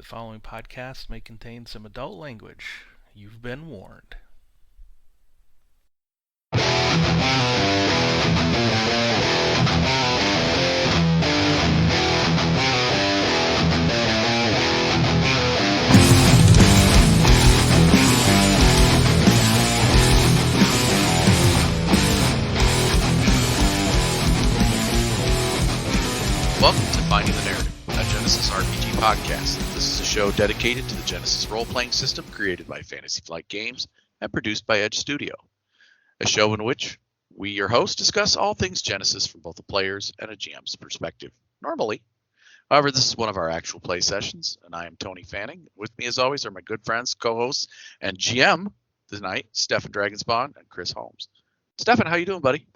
following podcast may contain some adult language. You've been warned. Welcome to Finding the Narrative, a Genesys RPG Podcast. This is a show dedicated to the Genesys Role Playing System created by Fantasy Flight Games and produced by Edge Studio. A show in which we, your hosts, discuss all things Genesys from both a player's and a GM's perspective, normally. However, this is one of our actual play sessions, and I am Tony Fanning. With me, as always, are my good friends, co-hosts, and GM tonight, Stefan Dragonspawn and Chris Holmes. Stefan, how you doing, buddy?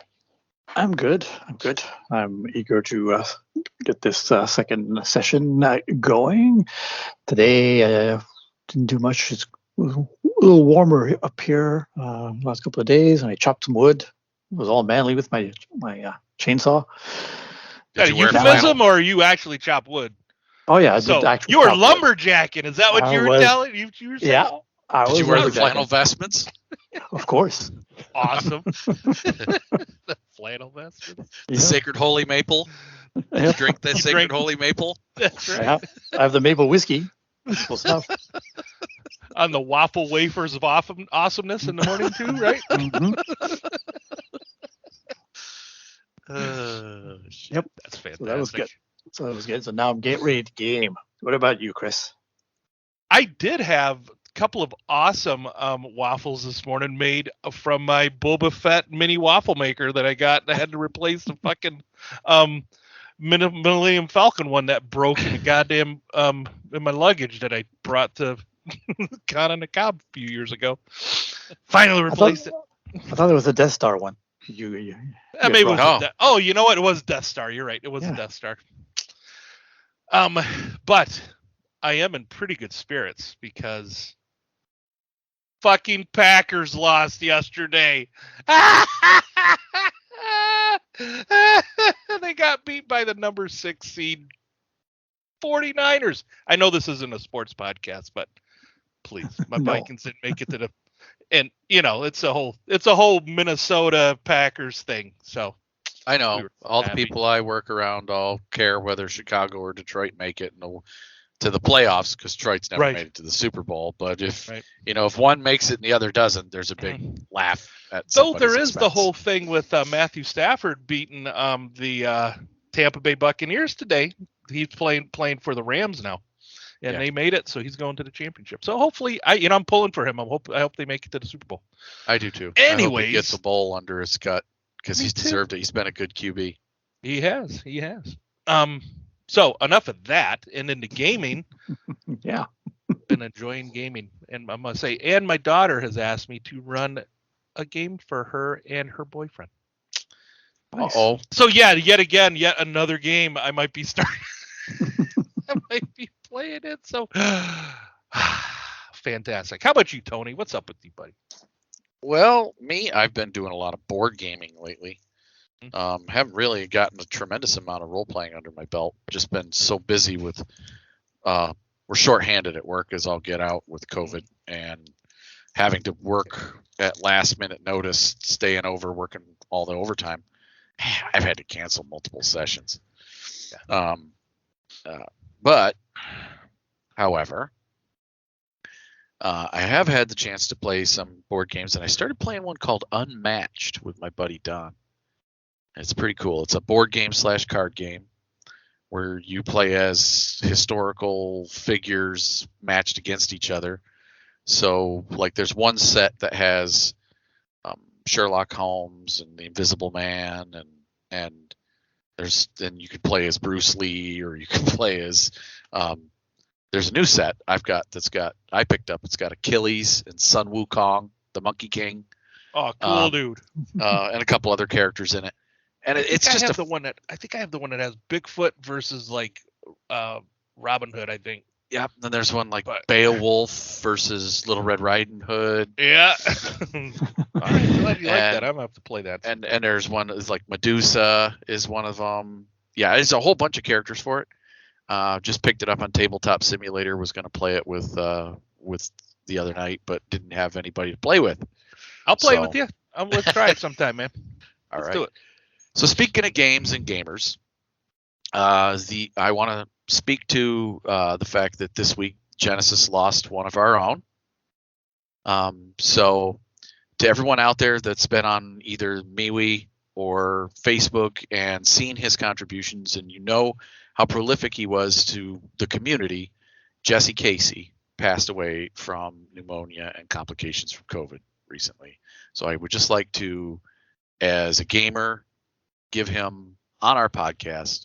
I'm good. I'm eager to get this second session going. Today, didn't do much. It's a little warmer up here last couple of days, and I chopped some wood. It was all manly with my chainsaw. Is that a euphemism, or you actually chop wood? Oh, yeah. You were lumberjacking. Is that what you were telling? You were saying? Yeah. Did you wear the flannel vestments? Of course. Awesome. The flannel vest. The sacred holy maple. Yeah. Drink that sacred holy maple. That's right. Yeah. I have the maple whiskey. Cool stuff. On the waffle wafers of awesomeness in the morning too, right? Mm-hmm. Yep, that's fantastic. So that was good. So now I'm getting ready to game. What about you, Chris? I did have a couple of awesome waffles this morning made from my Boba Fett mini waffle maker that I got. I had to replace the fucking Millennium Falcon one that broke in the goddamn in my luggage that I brought to Con on the Cob a few years ago. Finally replaced it. I thought it was a Death Star one. Maybe it was you know what? It was Death Star. You're right. It was a Death Star. But I am in pretty good spirits because fucking Packers lost yesterday. They got beat by the number 6 seed 49ers. I know this isn't a sports podcast, but please, my Vikings didn't make it to the. And it's a whole Minnesota Packers thing. So I know all the people I work around all care whether Chicago or Detroit make it to the playoffs because Detroit's never made it to the Super Bowl. But if one makes it and the other doesn't, there's a big laugh at. So there is the whole thing with Matthew Stafford beating the Tampa Bay Buccaneers today. He's playing for the Rams now. And they made it, so he's going to the championship. So hopefully, I'm pulling for him. I hope they make it to the Super Bowl. I do too. Anyways, I hope he gets a bowl under his gut because he's deserved it. He's been a good QB. He has. So enough of that, and into gaming. Yeah, been enjoying gaming, and I must say, and my daughter has asked me to run a game for her and her boyfriend. Nice. Uh-oh. So yet another game I might be starting. I might be playing it, so fantastic. How about you, Tony? What's up with you, buddy? Well, I've been doing a lot of board gaming lately. Haven't really gotten a tremendous amount of role playing under my belt. Just been so busy with we're shorthanded at work as I'll get out with COVID and having to work at last minute notice, staying over, working all the overtime. I've had to cancel multiple sessions. Yeah. But, however, I have had the chance to play some board games, and I started playing one called Unmatched with my buddy Don. It's pretty cool. It's a board game / card game where you play as historical figures matched against each other. So, like, there's one set that has Sherlock Holmes and the Invisible Man, and then you could play as Bruce Lee, or you can play as there's a new set I picked up. It's got Achilles and Sun Wukong, the Monkey King. Oh, cool, dude. And a couple other characters in it. And it's just the one that I think I have the one that has Bigfoot versus like Robin Hood, I think. Yeah, then there's one like Beowulf versus Little Red Riding Hood. Yeah. All right, glad you like that. I'm gonna have to play that. And there's one that's like Medusa is one of them. Yeah, there's a whole bunch of characters for it. Just picked it up on Tabletop Simulator. Was going to play it with the other night, but didn't have anybody to play with. I'll play with you. Let's try it sometime, man. Let's do it. So speaking of games and gamers, I want to speak to the fact that this week Genesys lost one of our own. So to everyone out there that's been on either MeWe or Facebook and seen his contributions, and you know how prolific he was to the community, Jesse Casey passed away from pneumonia and complications from COVID recently. So I would just like to, as a gamer, give him on our podcast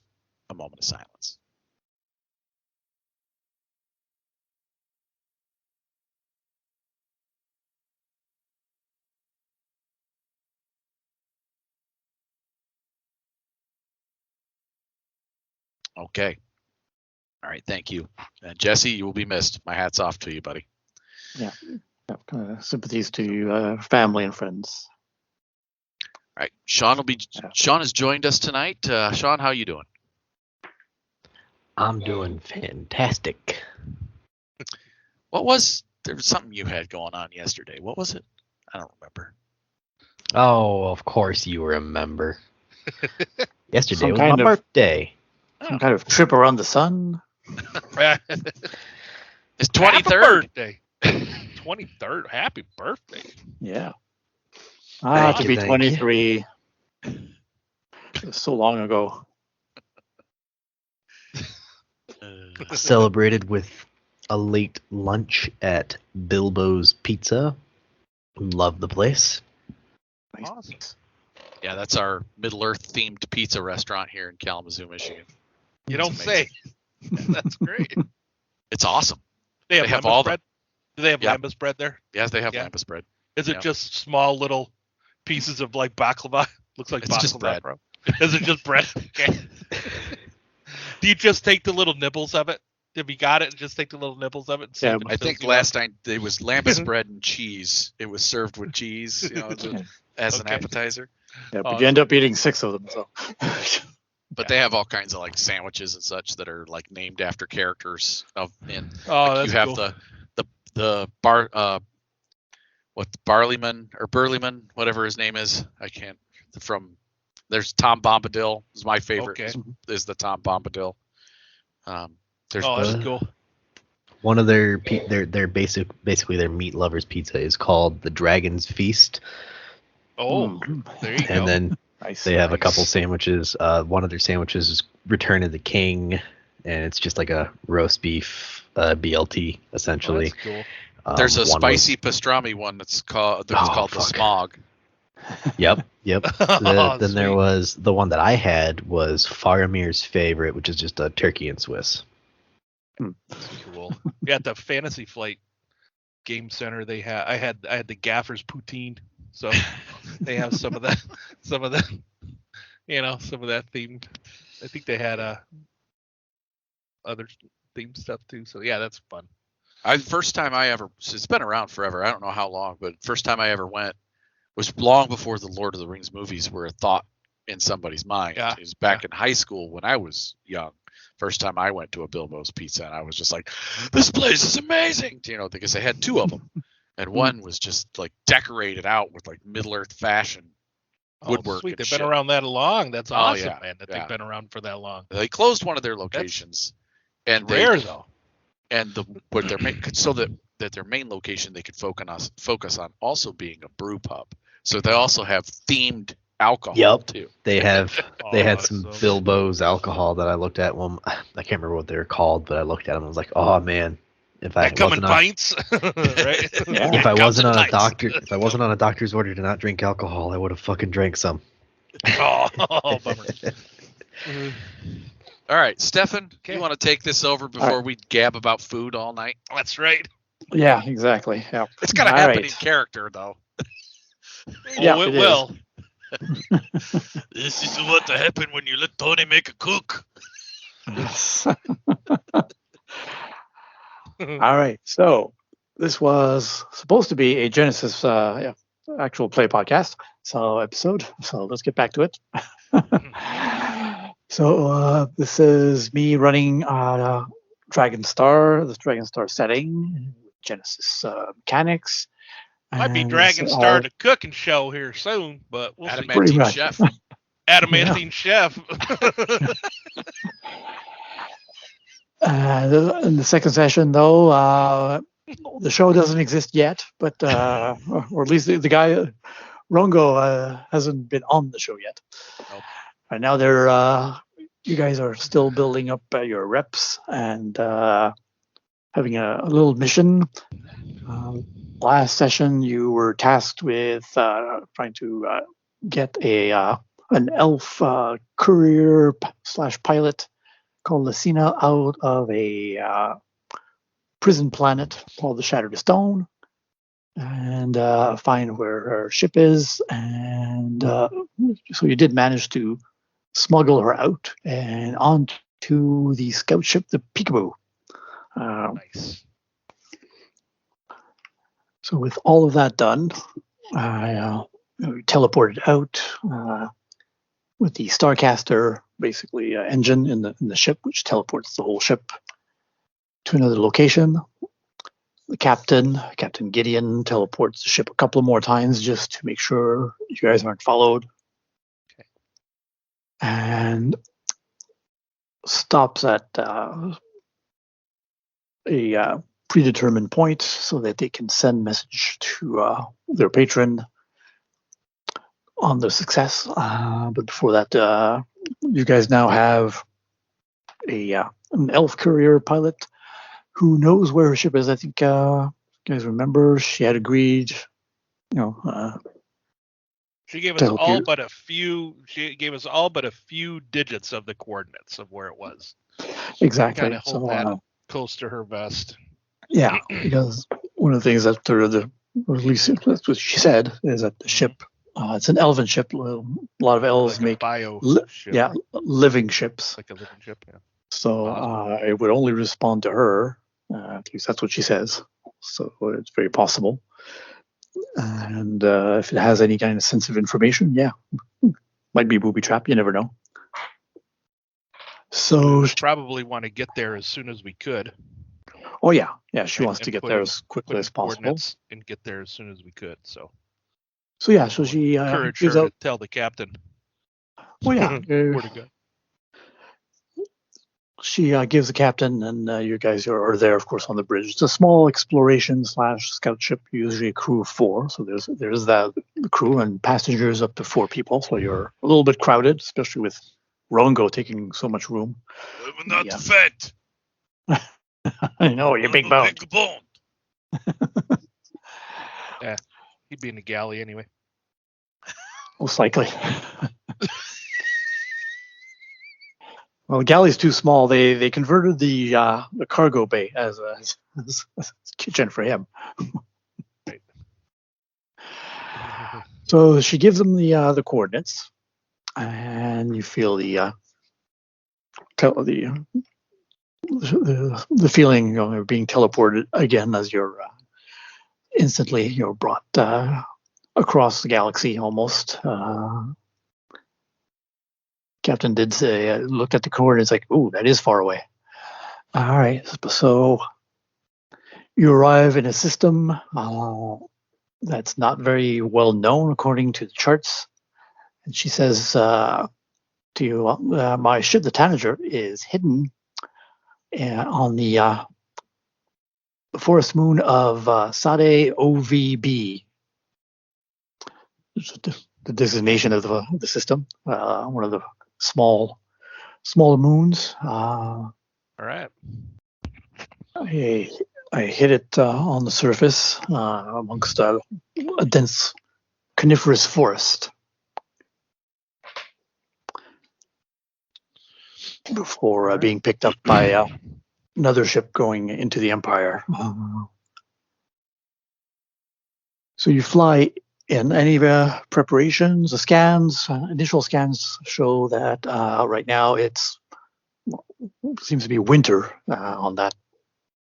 a moment of silence. Okay. All right. Thank you. And Jesse, you will be missed. My hat's off to you, buddy. Yeah. Sympathies to family and friends. All right. Sean has joined us tonight. Sean, how you doing? I'm doing fantastic. There was something you had going on yesterday. What was it? I don't remember. Oh, of course you remember. Yesterday Some was kind my of- birthday. Some kind of trip around the sun. It's 23rd. Birthday. 23rd. Happy birthday. Yeah. Thank To you, be thank 23. So long ago. Celebrated with a late lunch at Bilbo's Pizza. Love the place. Nice. Awesome. Yeah, that's our Middle-earth themed pizza restaurant here in Kalamazoo, Michigan. You don't say. That's great. It's awesome. They have They have lembas all bread. Do they have Yep. lembas bread there? Yes, they have Yeah. lembas bread. Is it Yep. just small little pieces of like baklava? Looks like It's baklava, just bread. bro. Is it just bread? Okay. Do you just take the little nibbles of it? If you got it, just take the little nibbles of it. And see Yeah, if it I fills think you last up? time it was lambus bread and cheese. It was served with cheese, as an Okay. appetizer. Yeah, but you end up eating 6 of them. So. But they have all kinds of like sandwiches and such that are like named after characters of in. Oh, Like, that's you have cool. the Barleyman or Burleyman, whatever his name is. I can't. There's Tom Bombadil. Is my favorite. Okay. Is the Tom Bombadil. There's Oh, that's the- cool. One of their basically their meat lovers pizza is called the Dragon's Feast, Oh, there you go. and then Nice. they have a Nice. couple sandwiches. One of their sandwiches is Return of the King, and it's just like a roast beef BLT Oh, essentially. that's cool. There's a one was- spicy pastrami one that's called the fuck. Smog. Yep. Oh, Then there sweet. was the one that I had was Faramir's favorite, which is just a turkey and Swiss. Cool. Yeah, at the Fantasy Flight Game Center, I had the Gaffer's poutine, so they have some of that themed. I think they had other themed stuff too. So yeah, that's fun. First time I ever, it's been around forever. I don't know how long, but first time I ever went was long before the Lord of the Rings movies were a thought in somebody's mind. Yeah, It was back in high school when I was young. First time I went to a Bilbo's Pizza, and I was just like, this place is amazing, because they had 2 of them. And one was just like decorated out with like Middle-earth fashion woodwork. Sweet. and They've shit. been around that long. That's Oh, awesome, yeah, man. That yeah. they've been around for that long. They closed one of their locations, and Rare though. and their main location they could focus on also being a brew pub. So they also have themed alcohol Yep. too. They had that's some so Bilbo's alcohol that I looked at. Well, I can't remember what they were called, but I looked at them and was like, oh man, if I They come in wasn't on, pints, right? Yeah. if I Comes wasn't in on a pints. doctor's order to not drink alcohol, I would have fucking drank some. Oh, bummer. All right, Stefan, Okay. you want to take this over before we gab about food all night? That's right. Yeah, exactly. Yeah. It's gotta All happen right. in character though. Yeah, Oh, it it is. will. This is what happen when you let Tony make a cook. All right. So this was supposed to be a Genesys actual play podcast episode. So let's get back to it. So this is me running Dragonstar, this Dragonstar setting, Genesys mechanics. Might be and Dragonstar the cooking show here soon, but we'll see. Pretty Adamantine much. chef. Adamantine chef. In the second session, though, the show doesn't exist yet, but or at least the guy Rongo hasn't been on the show yet. Nope. Right now, you guys are still building up your reps and having a little mission. Last session, you were tasked with trying to get an elf courier / pilot called Lucina out of a prison planet called the Shattered Stone, and find where her ship is. And so you did manage to smuggle her out and onto the scout ship, the Peekaboo. Nice. So with all of that done, I teleported out with the Starcaster, basically engine in the ship, which teleports the whole ship to another location. The Captain Gideon, teleports the ship a couple of more times just to make sure you guys aren't followed. Okay. And stops at a predetermined point so that they can send message to their patron on the success. But before that, you guys now have an elf courier pilot who knows where her ship is. I think you guys remember she had agreed, She gave us all but a few. She gave us all but a few digits of the coordinates of where it was. Exactly. Kind of hold that close to her vest. Yeah, because one of the things that or at least that's what she said, is that the ship, it's an elven ship. A lot of elves like make ship. living ships. Like a living ship, yeah. So it would only respond to her. At least that's what she says. So it's very possible. And if it has any kind of sensitive information, might be booby trap. You never know. So we probably want to get there as soon as we could. Oh yeah, she wants to get there as quickly as possible and get there as soon as we could. So she encourage gives her out. to tell the captain. Oh yeah, where to go. She gives the captain, and you guys are there, of course, on the bridge. It's a small exploration / scout ship, usually a crew of 4. So there's the crew and passengers up to 4 people. So you're a little bit crowded, especially with Rongo taking so much room. I'm not fat. I know, you're big boned. Yeah, he'd be in the galley anyway. Most likely. Well, the galley's too small. They converted the cargo bay as a kitchen for him. Right. So she gives them the coordinates, and you feel the feeling of being teleported again as you're instantly brought across the galaxy almost. Captain did say, looked at the coordinates like, ooh, that is far away. All right, so you arrive in a system that's not very well known according to the charts. And she says to you, my ship, the Tanager, is hidden on the forest moon of Sade OVB. The designation of the system, one of the smaller moons. All right. I hit it on the surface amongst a dense coniferous forest before being picked up by another ship going into the Empire. So you fly in. Any preparations? The scans, initial scans show that right now it seems to be winter on that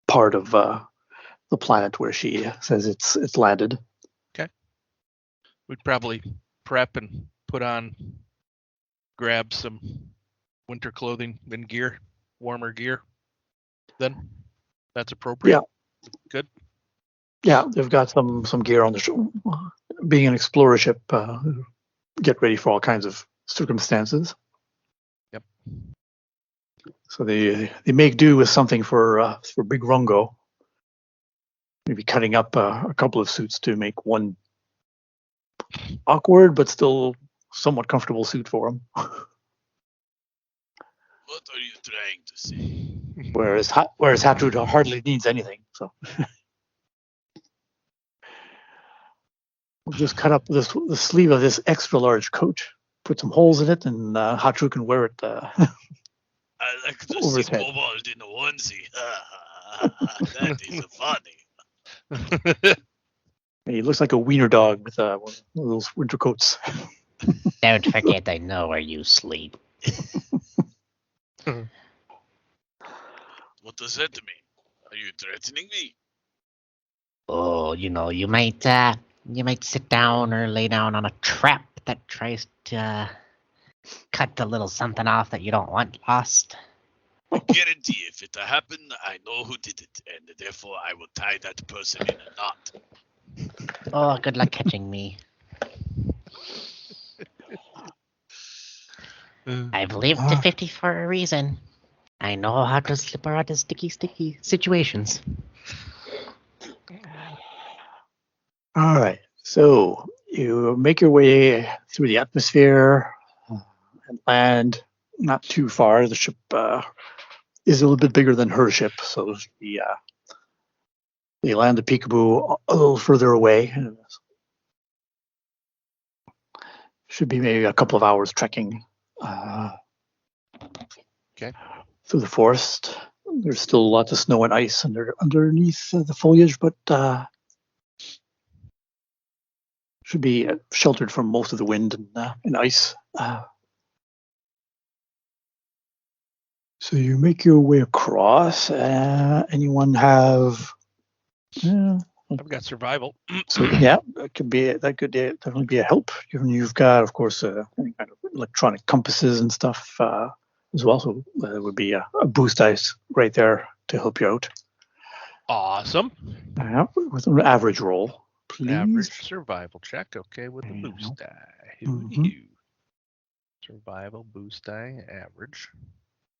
part of the planet where she says it's landed. Okay. We'd probably prep and grab some winter clothing and gear, warmer gear. Then that's appropriate. Yeah. Good. Yeah, they've got some gear on the ship. Being an explorer ship, get ready for all kinds of circumstances. Yep. So they make do with something for Big Rungo. Maybe cutting up a couple of suits to make one awkward but still somewhat comfortable suit for him. What are you trying to say? Whereas Hatru hardly needs anything. So we'll just cut up the sleeve of this extra large coat, put some holes in it, and Hatru can wear it. I like to Over see his head. Kobold in a onesie. That is funny. He looks like a wiener dog with one of those winter coats. Don't forget I know where you sleep. What does that mean? Are you threatening me? Oh, you might sit down or lay down on a trap that tries to cut a little something off that you don't want lost. I guarantee if it happened, I know who did it, and therefore I will tie that person in a knot. Oh, good luck catching me. I've lived to 50 for a reason. I know how to slip out of sticky situations. All right. So you make your way through the atmosphere and land not too far. The ship is a little bit bigger than her ship, so they land the Peekaboo a little further away. Should be maybe a couple of hours trekking Okay. through the forest. There's still lots of snow and ice underneath the foliage, but should be sheltered from most of the wind and ice. So you make your way across. Anyone have? I've got survival. So yeah, that could definitely be a help. You've got, of course, any kind of electronic compasses and stuff as well. So there would be a boost dice right there to help you out. Awesome. With an average roll, please. Average survival check. Okay, with the There you boost go. die. Mhm. Survival boost die average.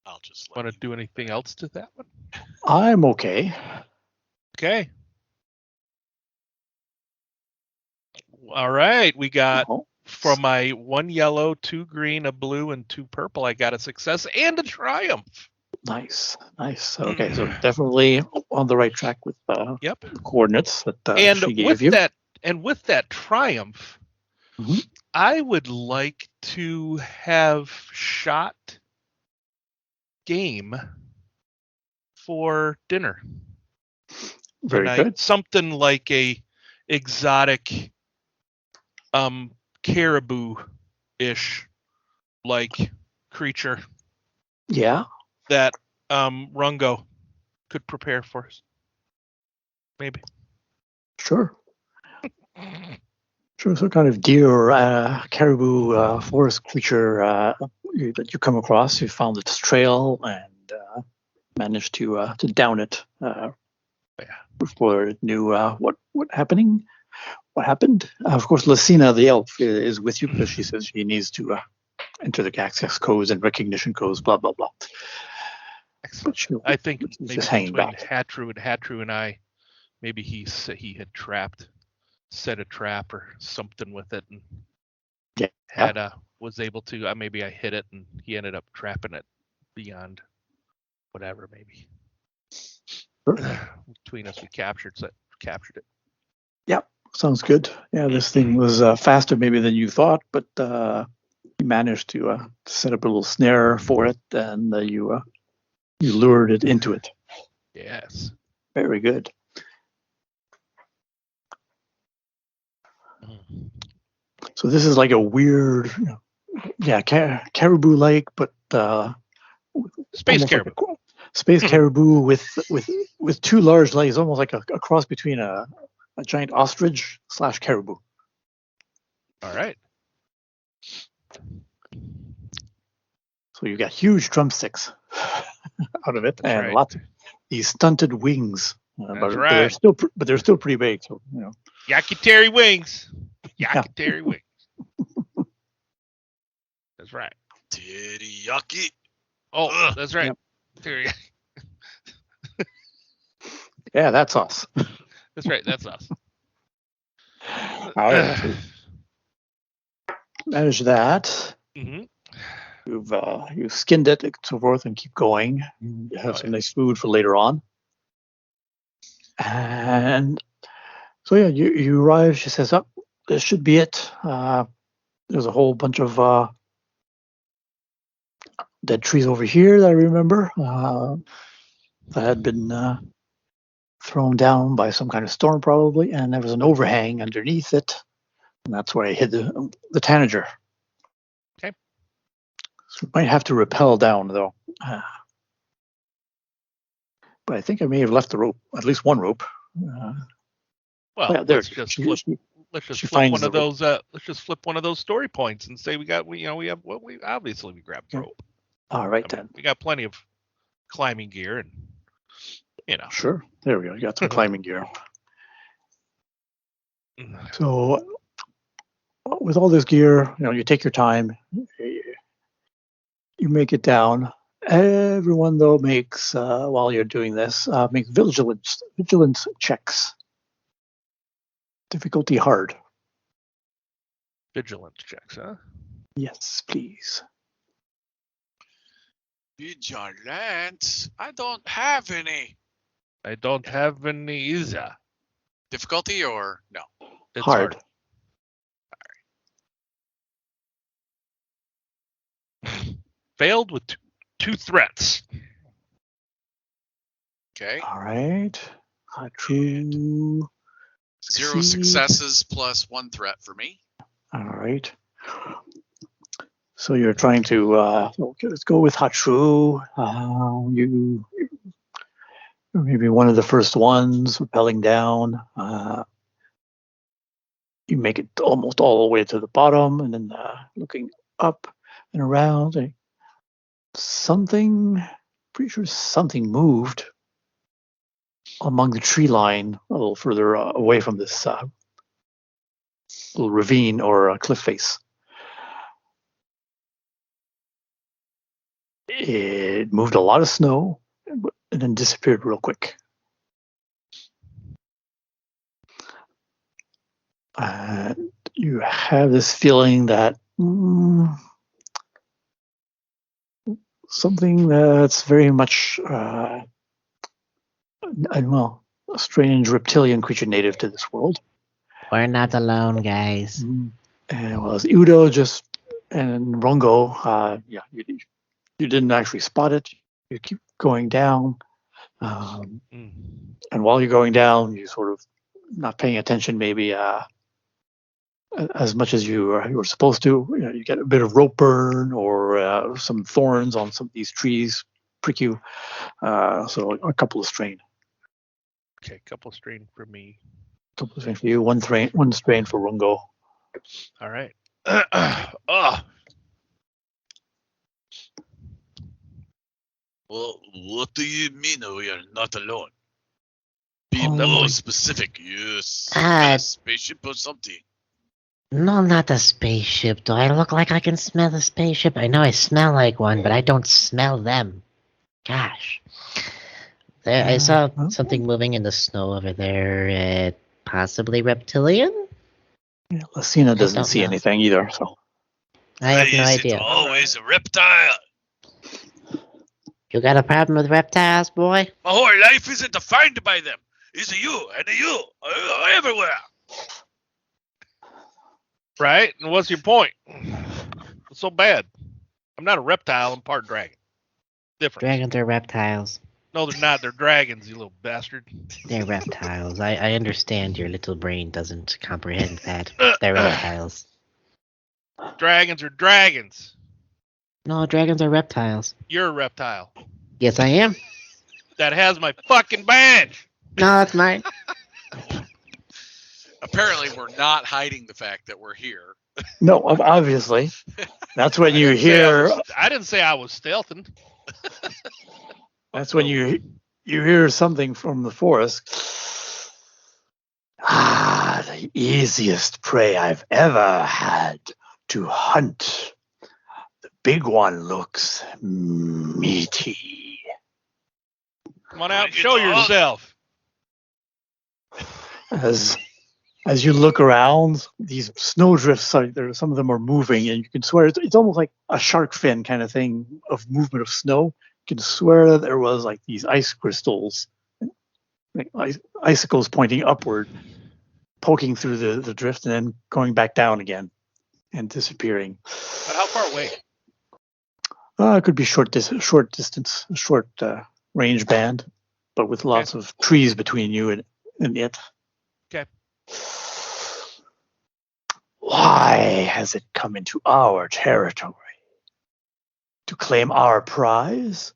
I'll just let Want to you. do anything else to that one? I'm okay. Okay. All right. We got Oh, from my 1 yellow, 2 green, a blue, and 2 purple. I got a success and a triumph. nice. Okay, so definitely on the right track with Yep. the coordinates that And she gave with you. with that triumph, Mhm. I would like to have shot game for dinner. Very tonight. good. Something like a exotic caribou-ish like creature Yeah, that Rungo could prepare for us. Maybe. sure. Sure, some kind of deer or caribou forest creature that you come across. You found its trail and managed to down it before it knew what happened. Of course, Lucina the elf is with you because she says she needs to enter the access codes and recognition codes, blah blah blah. Excellent. But I think she's maybe just hanging between back. Hatru and I, maybe he had set a trap or something with it, and Yeah. was able to. Maybe I hit it, and he ended up trapping it beyond whatever. Maybe between us, we captured it. Yep, sounds good. Yeah, this thing was faster maybe than you thought, but you managed to set up a little snare for it, and you lured it into it. Yes. Very good. So this is like a weird, caribou-like, but Space almost caribou. like a space caribou with two large legs, almost like a cross between a giant ostrich / caribou. All right. So you got huge drumsticks out of it, That's and right. lots of these stunted wings. That's But they're right. still, but they're still pretty big. So Yakuteri wings. Yakuteri wings. That's right. Teriyaki. Oh, that's right. Yep. Teriyaki. yeah, that's us. That's right. That's us. All right, so manage that. Mm-hmm. You've skinned it and so forth, and keep going. You have some nice food for later on. And so yeah, you arrive. She says, "Oh, this should be it." There's a whole bunch of dead trees over here that I remember that had been thrown down by some kind of storm, probably, and there was an overhang underneath it, and that's where I hid the tanager. Okay. So we might have to rappel down, though. But I think I may have left the rope, at least one rope. Well, yeah, there. let's just flip. Let's just she flip finds one of the rope. those. Let's just flip one of those story points and say we have. We obviously we grabbed the Yeah. rope. All right, I mean, then. we got plenty of climbing gear, and Sure. There we go. You got some climbing gear. So with all this gear, you take your time. You make it down. Everyone, though, makes, while you're doing this, make vigilance checks. Difficulty hard. Vigilance checks, huh? Yes, please. Vigilance? I don't have any. I don't have any either. Difficulty or no? It's Hard. Failed with two threats. Okay. All right. True. 0 successes plus 1 threat for me. All right. So you're trying to okay, let's go with Hatru. You maybe one of the first ones rappelling down. You make it almost all the way to the bottom, and then looking up and around. Pretty sure something moved among the tree line a little further away from this little ravine or cliff face. It moved a lot of snow and then disappeared real quick. You have this feeling that something that's very much, a strange reptilian creature native to this world. We're not alone, guys. And well, as Udo and Rongo, you didn't actually spot it. You keep going down. And while you're going down, you sort of not paying attention maybe as much as you were supposed to. You get a bit of rope burn or some thorns on some of these trees prick you. So a couple of strain. Okay, couple of strain for me. Couple of strain for you. One strain for Rongo. All right. Well, what do you mean we are not alone? Be more specific. Yes. A spaceship or something. No, not a spaceship. Do I look like I can smell a spaceship? I know I smell like one, but I don't smell them. Gosh. There, I saw something moving in the snow over there. Possibly reptilian? Yeah, Lucina doesn't see anything either, so. I have no idea. It's always a reptile. You got a problem with reptiles, boy? My whole life isn't defined by them. It's you and you everywhere. Right? And what's your point? What's so bad? I'm not a reptile. I'm part dragon. Different. Dragons are reptiles. No, they're not. They're dragons, you little bastard. They're reptiles. I understand your little brain doesn't comprehend that. They're reptiles. Dragons are dragons. No, dragons are reptiles. You're a reptile. Yes, I am. That has my fucking badge. No, that's mine. Apparently, we're not hiding the fact that we're here. No, obviously. That's when you I didn't say I was stealthing. That's when you hear something from the forest. The easiest prey I've ever had to hunt. The big one looks meaty. Come on out and show yourself. As you look around, these snowdrifts, some of them are moving, and you can swear it's almost like a shark fin kind of thing of movement of snow. You can swear that there was like these ice crystals, like icicles pointing upward, poking through the drift and then going back down again and disappearing. But how far away? It could be short distance, a short range band, but with lots of trees between you and it. Okay. Why has it come into our territory? To claim our prize?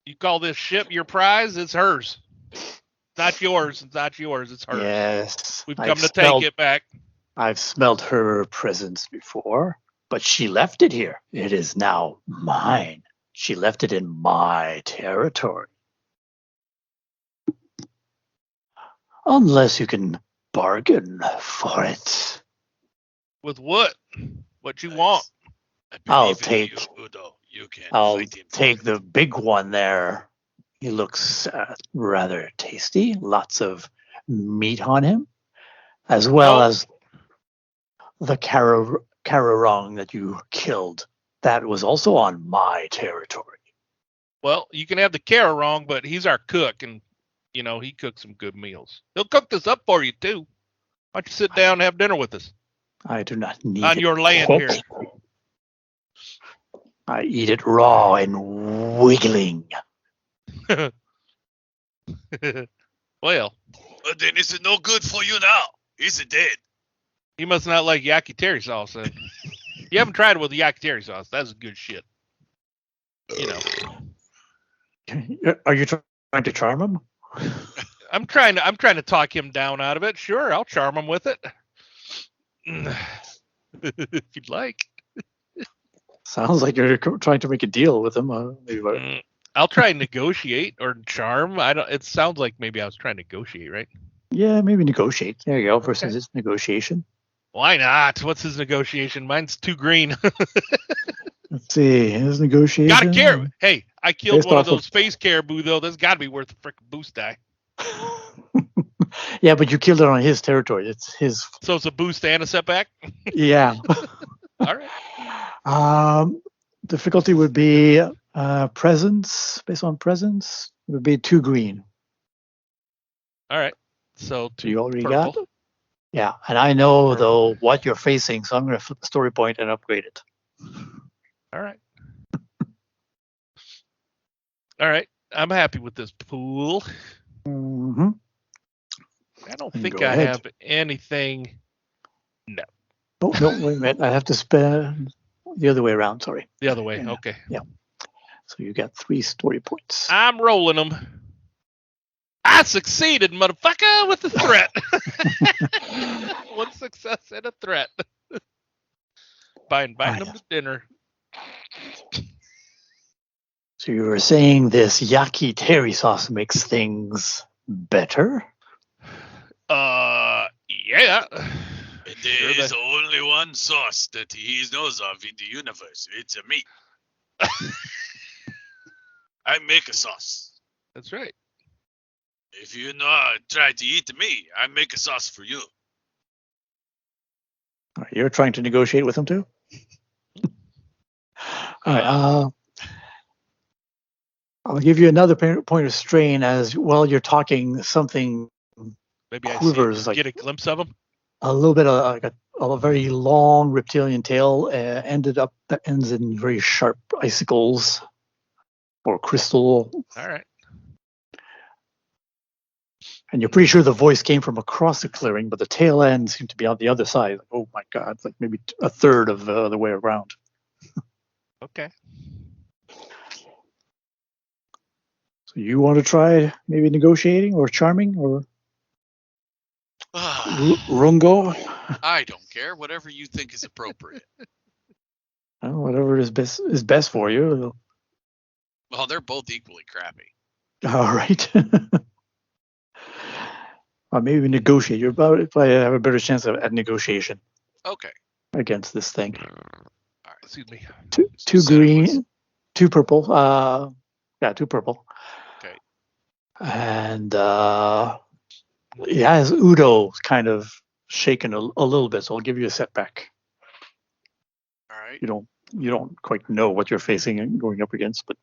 You call this ship your prize? It's hers. It's not yours. It's not yours. It's hers. Yes. We've come to take it back. I've smelled her presence before, but she left it here. It is now mine. She left it in my territory. Unless you can bargain for it. With what? What you want? I'll take You take the big one there. He looks rather tasty. Lots of meat on him, as well as the Cararong that you killed. That was also on my territory. Well, you can have the Cararong, but he's our cook, and he cooks some good meals. He'll cook this up for you too. Why don't you sit down and have dinner with us? I do not need on your land here. I eat it raw and wiggling. Well, then it's no good for you now. He's dead. You must not like yakitori sauce then. You haven't tried it with the yakitori sauce. That's good shit. Are you trying to charm him? I'm trying to talk him down out of it. Sure, I'll charm him with it. If you'd like. Sounds like you're trying to make a deal with him. I'll try and negotiate or charm. It sounds like maybe I was trying to negotiate, right? Yeah, maybe negotiate. There you go. Versus his negotiation. Why not? What's his negotiation? Mine's too green. Let's see. His negotiation. Gotta care. Hey, I killed one of those face caribou though. That's gotta be worth a frickin' boost die. Yeah, but you killed it on his territory. It's his. So it's a boost and a setback? Yeah. All right. Difficulty would be presence. Based on presence, it would be 2 green. All right. So 2 you already purple. got it? Yeah, and I know though what you're facing, so I'm going to flip the story point and upgrade it. All right. All right. I'm happy with this pool. Mm-hmm. I don't think I have anything. No. Oh, no, wait a minute. I have to spend the other way around. Sorry. The other way. Okay. Yeah. So you got 3 story points. I'm rolling them. I succeeded, motherfucker, with the threat. 1 success and a threat. By inviting them to dinner. So you were saying this yakitori sauce makes things better? Yeah. And there is only one sauce that he knows of in the universe. It's a meat. I make a sauce. That's right. If you try to eat me, I make a sauce for you. You're trying to negotiate with him too? All right. I'll give you another point of strain as well. You're talking something. Maybe quivers, get a glimpse of him. A little bit of like a very long reptilian tail that ends in very sharp icicles or crystal. All right. And you're pretty sure the voice came from across the clearing, but the tail end seemed to be on the other side. Oh my God, it's like maybe a third of the way around. Okay. So you want to try maybe negotiating or charming or? Rungo? I don't care. Whatever you think is appropriate. Well, whatever is best for you. Well, they're both equally crappy. All right. Or maybe we negotiate. You're probably have a better chance at negotiation Okay. against this thing. All right. Excuse me. Two said it green, was- 2 purple. 2 purple. Okay. And as Udo kind of shaken a little bit, so I'll give you a setback. All right. You don't quite know what you're facing and going up against, but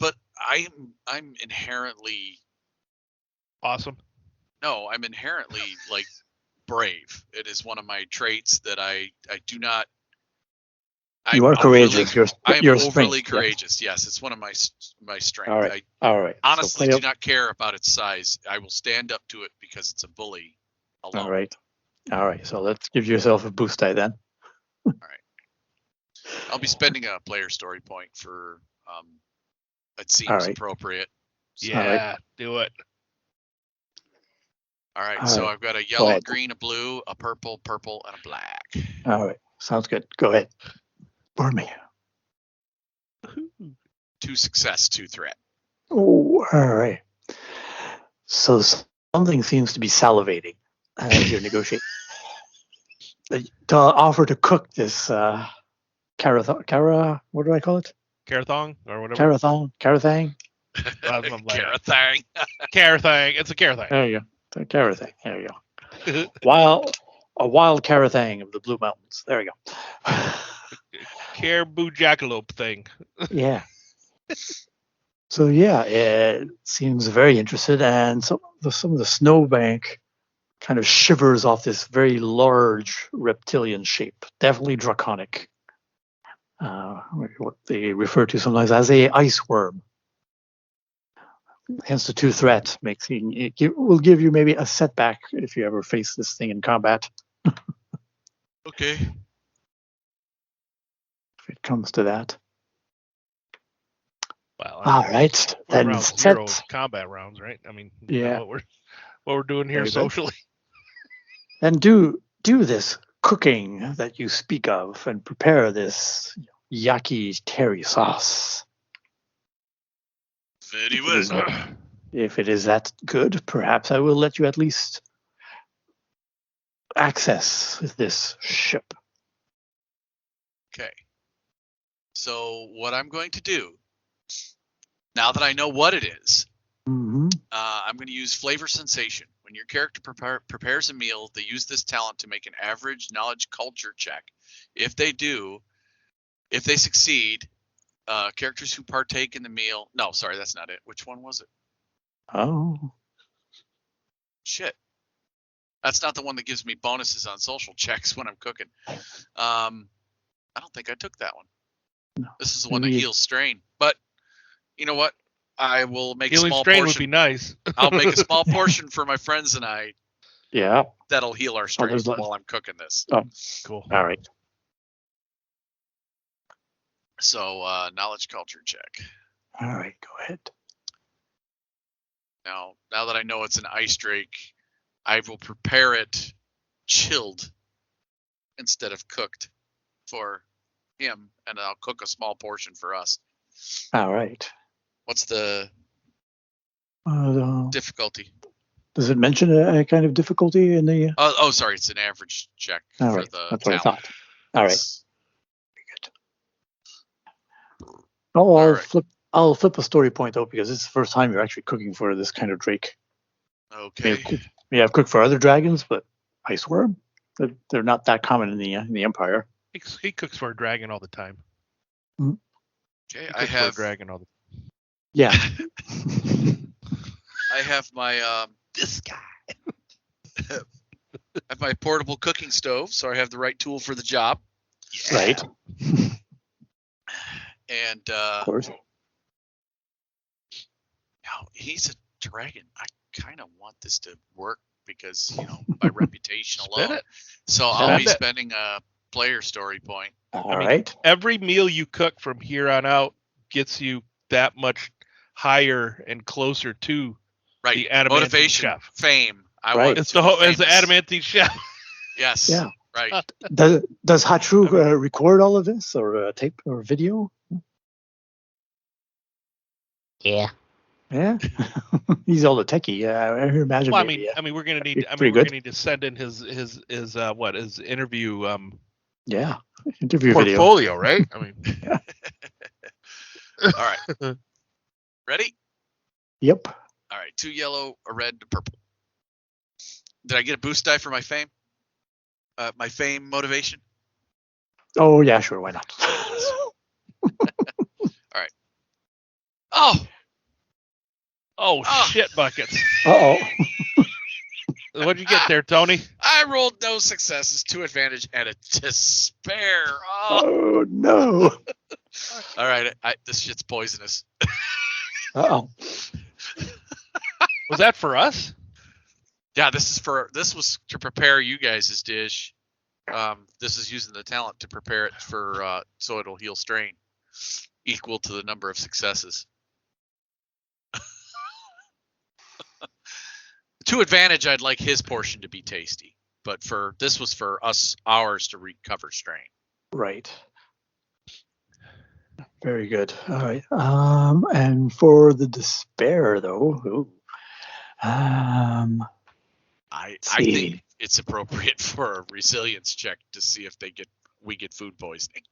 But I'm inherently Awesome. I'm inherently like brave. It is one of my traits that I do not. you are courageous. I'm Your overly strength, yes. courageous. Yes, it's one of my strengths. All right. All right. Honestly, so do not care about its size. I will stand up to it because it's a bully. Alone. All right. So let's give yourself a boost die then. I'll be spending a player story point for it seems right. appropriate. Yeah, do it. All right, All so right. I've got a yellow, ahead. green, a blue, a purple, and a black. All right. Sounds good. Go ahead. Burn me. 2 success, 2 threat. Oh, all right. So something seems to be salivating as you negotiate. To offer to cook this what do I call it? Carathong or whatever. Carathang? Carathang. Carathang. It's a carathang. There you go. Carathang. There you go. A wild carathang of the Blue Mountains. There you go. Caribou jackalope thing. Yeah. So yeah, it seems very interested, and some of the snowbank kind of shivers off this very large reptilian shape, definitely draconic. What they refer to sometimes as a ice worm. Hence the 2 threat will give you maybe a setback if you ever face this thing in combat. Okay. If it comes to that. Wow. All right. We're Then around set. 0 combat rounds, right? I mean, Yeah. what we're doing here There you go. socially. Then do this cooking that you speak of and prepare this yaki terry sauce. Very well. If it is that good, perhaps I will let you at least access this ship. Okay. So what I'm going to do, now that I know what it is, Mm-hmm. I'm going to use flavor sensation. When your character prepares a meal, they use this talent to make an average knowledge culture check. If they succeed, characters who partake in the meal. No, sorry, that's not it. Which one was it? Oh. Shit. That's not the one that gives me bonuses on social checks when I'm cooking. I don't think I took that one. No. This is the one that Maybe- heals strain. But you know what? I will make a Healing small strain would portion. be nice. I'll make a small portion for my friends and I Yeah. that'll heal our strain there's while I'm cooking this. Cool. All right. So knowledge culture check. All right. Go ahead. Now that I know it's an ice drake, I will prepare it chilled instead of cooked for him, and I'll cook a small portion for us. All right. What's the difficulty? Does it mention a kind of difficulty in the? Oh, sorry, it's an average check All for right. the That's what I talent. thought. All right. It's- Oh, All right. I'll flip a story point though, because it's the first time you're actually cooking for this kind of drake. Okay. I've cooked for other dragons, but ice worm, they're not that common in the Empire. He cooks for a dragon all the time. Okay, He I cooks for a have dragon all the Yeah. I have my This guy. I have my portable cooking stove, so I have the right tool for the job. Right. And Of course. now he's a dragon. I kind of want this to work because by reputation Spin alone. it. So I'll be Spend it. spending a player story point. All mean, right. Every meal you cook from here on out gets you that much higher and closer to Right. The adamantine Motivation, chef. fame. I Right. want It's to the be it's the famous. adamantine chef. Yes. Yeah. Right. Does Zszree record all of this, or tape or video? Yeah. Yeah, he's all the techie. Yeah, I imagine. Well, maybe, we're gonna need. Pretty we're good. gonna need to send in his interview yeah, interview video. portfolio, right? I mean, All right. Ready? Yep. All right. 2 yellow, a red, a purple. Did I get a boost die for my fame? My fame motivation? Oh yeah, sure. Why not? Oh, oh shit buckets. Uh-oh. What'd you get there, Tony? I rolled no successes, 2 advantage, and a despair. Oh. Oh no. All right. This shit's poisonous. Uh-oh. Was that for us? Yeah, this was to prepare you guys' dish. This is using the talent to prepare it for so it'll heal strain equal to the number of successes. 2 advantage, I'd like his portion to be tasty, but this was for ours to recover strain. Right. Very good. All right. And for the despair, though, I see. think it's appropriate for a resilience check to see if we get food poisoning.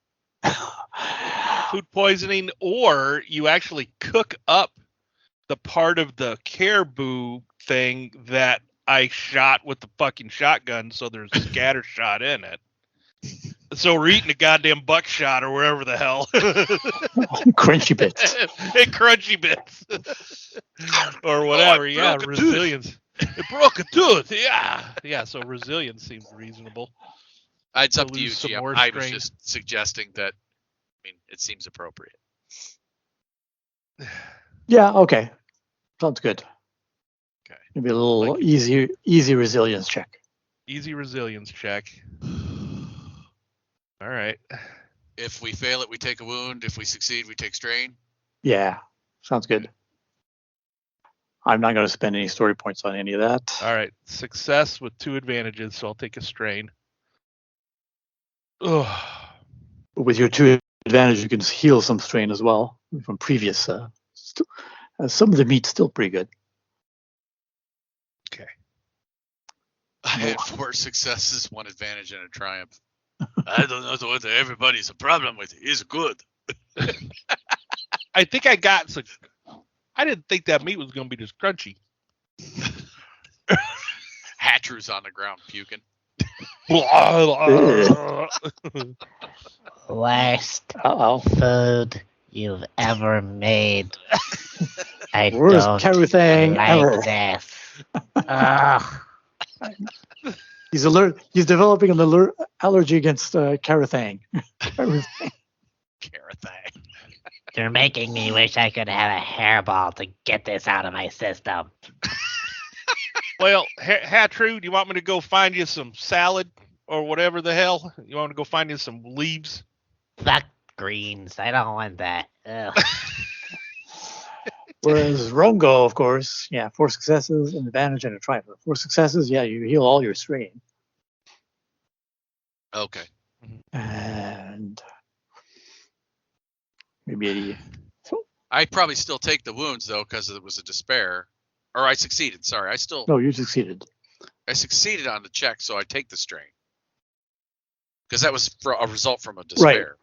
Food poisoning, or you actually cook up the part of the caribou thing that I shot with the fucking shotgun, so there's scatter shot in it. So we're eating a goddamn buckshot or wherever the hell. Crunchy bits. Hey, crunchy bits. Or whatever. Oh, Yeah, broke a resilience. It broke a tooth. Yeah. Yeah, so resilience seems reasonable. It's To up to you, lose some GM. more I was strain. just suggesting that. It seems appropriate. Yeah. Okay. Sounds good. Okay. Maybe a little Like- easy resilience check. Easy resilience check. All right. If we fail it, we take a wound. If we succeed, we take strain. Yeah. Sounds good. I'm not going to spend any story points on any of that. All right. Success with 2 advantages, so I'll take a strain. Ugh. With your 2 advantage, you can heal some strain as well from previous. Some of the meat's still pretty good. Okay. I had 4 successes, 1 advantage, and a triumph. I don't know what everybody's a problem with. It's good. I think I got some. I didn't think that meat was going to be this crunchy. Hatcher's on the ground puking. Worst Uh-oh. food you've ever made. I Worst don't carry thing ever. like this. Ugh. He's developing an allergy against Carathang. Carathang. You're making me wish I could have a hairball to get this out of my system. Well, Hatru, do you want me to go find you some salad or whatever the hell? You want me to go find you some leaves? Fuck greens. I don't want that. Ugh. Whereas Rongo, of course, 4 successes, an advantage, and a triumph. 4 successes, you heal all your strain. Okay. And maybe I'd probably still take the wounds, though, because it was a despair. Or I succeeded. Sorry. no, you succeeded. I succeeded on the check, so I take the strain. Because that was a result from a despair.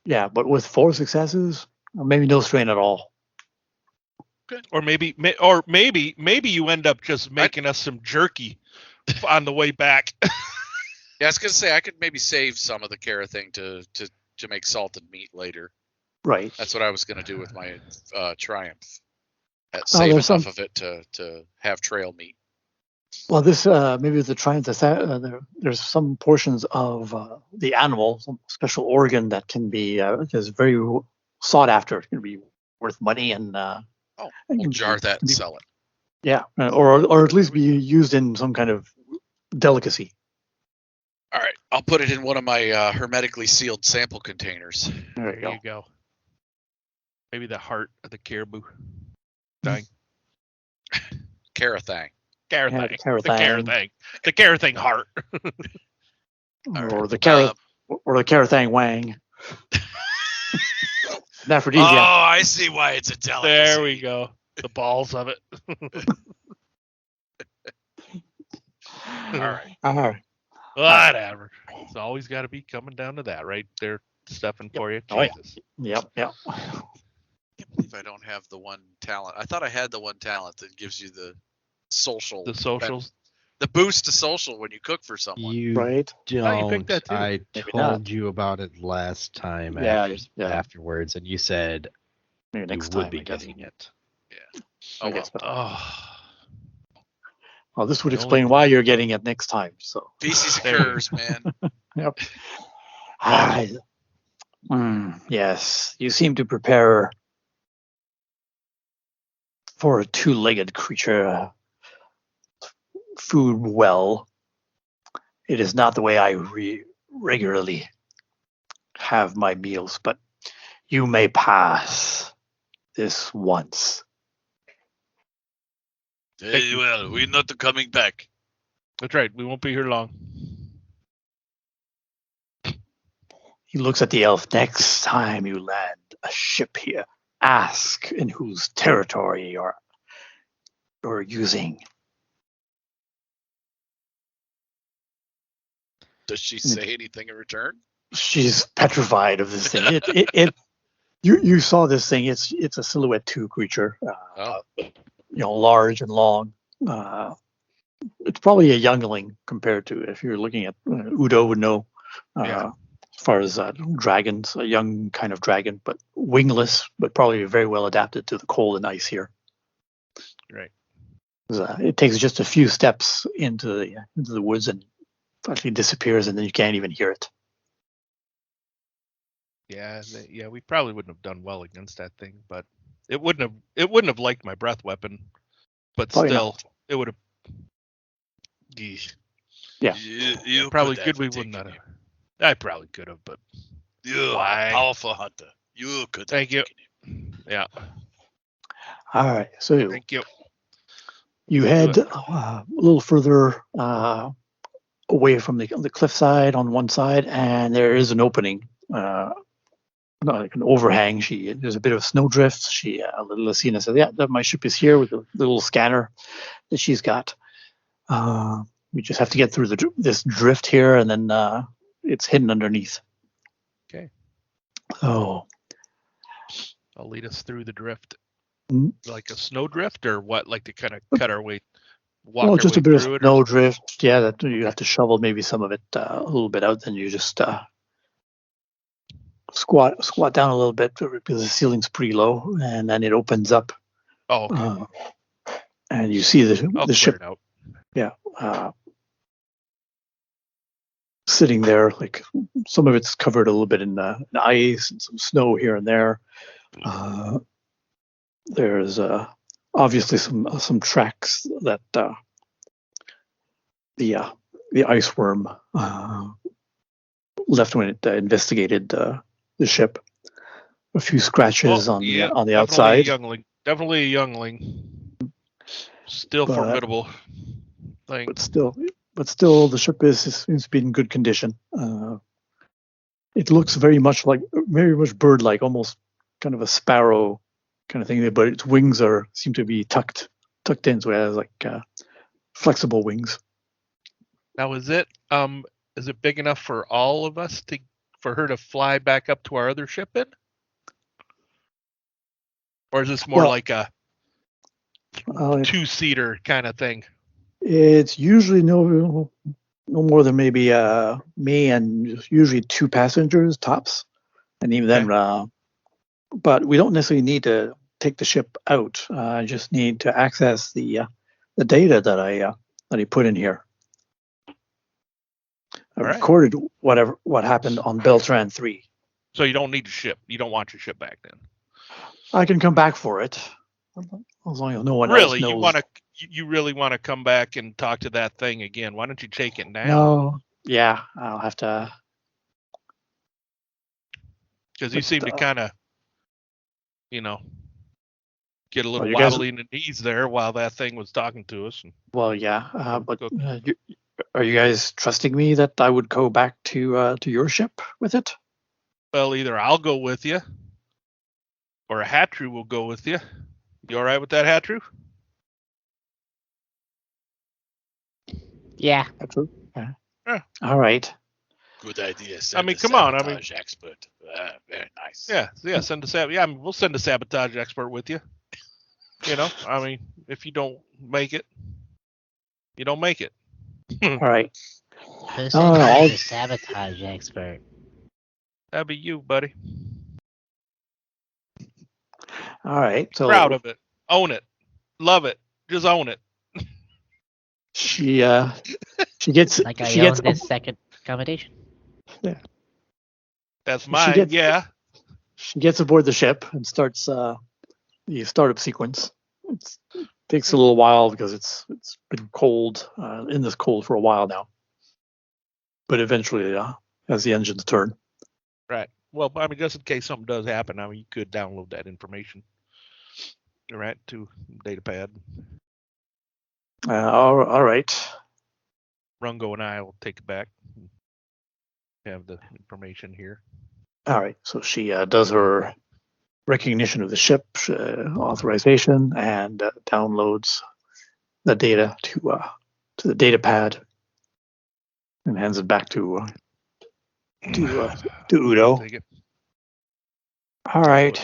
Yeah, but with 4 successes, maybe no strain at all. Or maybe you end up just making us some jerky on the way back. Yeah, I was gonna say I could maybe save some of the Kara thing to make salted meat later. Right. That's what I was gonna do with my triumph. Save enough of it to have trail meat. Well, this maybe with the triumph, there's some portions of the animal, some special organ that can be is very sought after. It can be worth money and. We'll jar that and sell it. Yeah, or at least be used in some kind of delicacy. All right, I'll put it in one of my hermetically sealed sample containers. There you There you go. Maybe the heart of the caribou dying. Carathang. Carathang. the Carathang. The Carathang. The Carathang heart. Or the Carathang Wang. Oh, Aphrodisiac. I see why it's a delicacy. There we go. The balls of it. All right. All right. Whatever. It's always got to be coming down to that, right? They're stuffing for you. Oh, yeah. Jesus. Yep. I can't believe I don't have the one talent. I thought I had the one talent that gives you the social. The socials. The boost to social when you cook for someone. You Right. don't. Oh, you picked that too. I Maybe told not. you about it last time Yeah, yeah. afterwards, and you said Maybe you next would time. be I guess. getting it. Oh, I guess. Oh. Well, this would The explain only- why you're getting it next time. So. Feces There you occurs, man. Yep. Yes, you seem to prepare for a two-legged creature food well. It is not the way I regularly have my meals, but you may pass this once. Very well. We're not coming back. That's right. We won't be here long. He looks at the elf. Next time you land a ship here, ask in whose territory you're using. Does she say anything in return? She's petrified of this thing. You saw this thing. It's a Silhouette 2 creature. Large and long. It's probably a youngling compared to if you're looking at Udo would know. Yeah. As far as dragons, a young kind of dragon, but wingless, but probably very well adapted to the cold and ice here. Right. It takes just a few steps into the woods and actually disappears, and then you can't even hear it. Yeah. We probably wouldn't have done well against that thing, but it wouldn't have liked my breath weapon. But Probably still, not. it would have. Geesh. Yeah. You Probably could good. We have wouldn't taken have. I probably could have, but You Why? are a powerful hunter. You could. Thank you. Taken him. Yeah. All right, so Thank you. you head a little further away from the cliffside on one side, and there is an opening, like an overhang. There's a bit of snowdrift. Lucina says, "Yeah, my ship is here with a little scanner that she's got. We just have to get through this drift here, and then it's hidden underneath." Okay. Oh, I'll lead us through the drift, Mm. like a snow drift, or what? Like to kind of cut our way, walk well, our just way a bit of through it. snow drift. Yeah, that you have to shovel maybe some of it a little bit out. Then you just squat down a little bit because the ceiling's pretty low, and then it opens up, Oh, okay. and you see I'll the clear ship. it out. Yeah, sitting there. Like some of it's covered a little bit in ice and some snow here and there. There's obviously some tracks that the ice worm left when it investigated the ship. A few scratches on the outside. Definitely a youngling. Still But- formidable thing. But still, the ship seems to be in good condition. It looks very much bird-like, almost kind of a sparrow kind of thing. But its wings seem to be tucked in, so it has like flexible wings. Now, is it big enough for all of us for her to fly back up to our other ship in? Or is this more Well, like a two-seater kind of thing? It's usually no more than maybe me and usually two passengers tops, and even then. But we don't necessarily need to take the ship out. I just need to access the data that I put in here. I All right. recorded what happened on Beltran 3. So you don't need a ship. You don't want your ship back then. I can come back for it, as long as no one Really, else knows. you really want to come back and talk to that thing again? Why don't you take it now? No, yeah, I'll have to. Because you seem to kind of, get a little you guys- wobbly in the knees there while that thing was talking to us. Well, yeah, but are you guys trusting me that I would go back to your ship with it? Well, either I'll go with you, or a Hatru will go with you. You all right with that, Hatru? Yeah. True. Yeah. Yeah. All right. Good idea. I mean, come on. I mean, expert. Very nice. Yeah. Send a I mean, we'll send a sabotage expert with you. You know, I mean, if you don't make it, you don't make it. All right. Who said No, you're I'll- the sabotage expert? That'd be you, buddy. All right. So Proud of it. Own it. Love it. Just own it. she gets Like I she own gets this second accommodation. That's mine. gets- Yeah. she gets aboard the ship and starts the startup sequence. It takes a little while because it's been cold in this cold for a while now, but eventually as the engines turn. Right. Well, I mean, just in case something does happen, I mean, you could download that information, right, to Datapad. All right. Rungo and I will take it back. Have the information here. All right. So she does her recognition of the ship, authorization, and downloads the data to the data pad and hands it back to Udo. Take it. All right.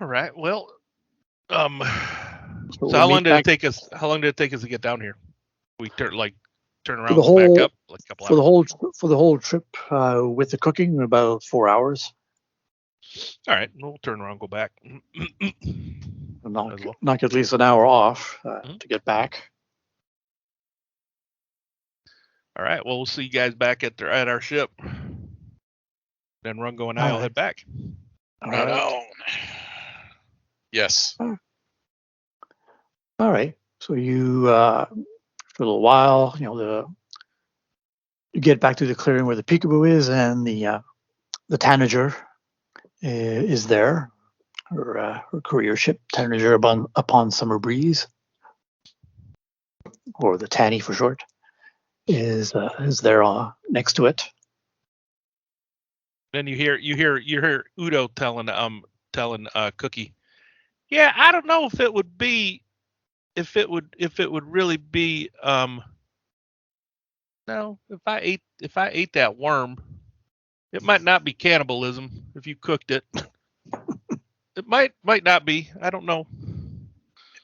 All right. Well, So so we'll how long meet did back- it take us? How long did it take us to get down here? We turn around, the and back whole- up like a couple for hours. the whole trip with the cooking about 4 hours? All right, we'll turn around, and go back. And knock, As well. knock at least an hour off Mhm. to get back. All right. Well, we'll see you guys back at our ship. Then Rungo and I will Alright. head back. All Right right. on. Yes. All right. So you for a little while, you get back to the clearing where the peekaboo is, and the tanager is there. Her courier ship, Tanager upon Summer Breeze, or the Tanny for short, is there next to it. Then you hear Udo telling Cookie, yeah, I don't know if it would really be no, if I ate that worm, it might not be cannibalism if you cooked it. It might not be. I don't know.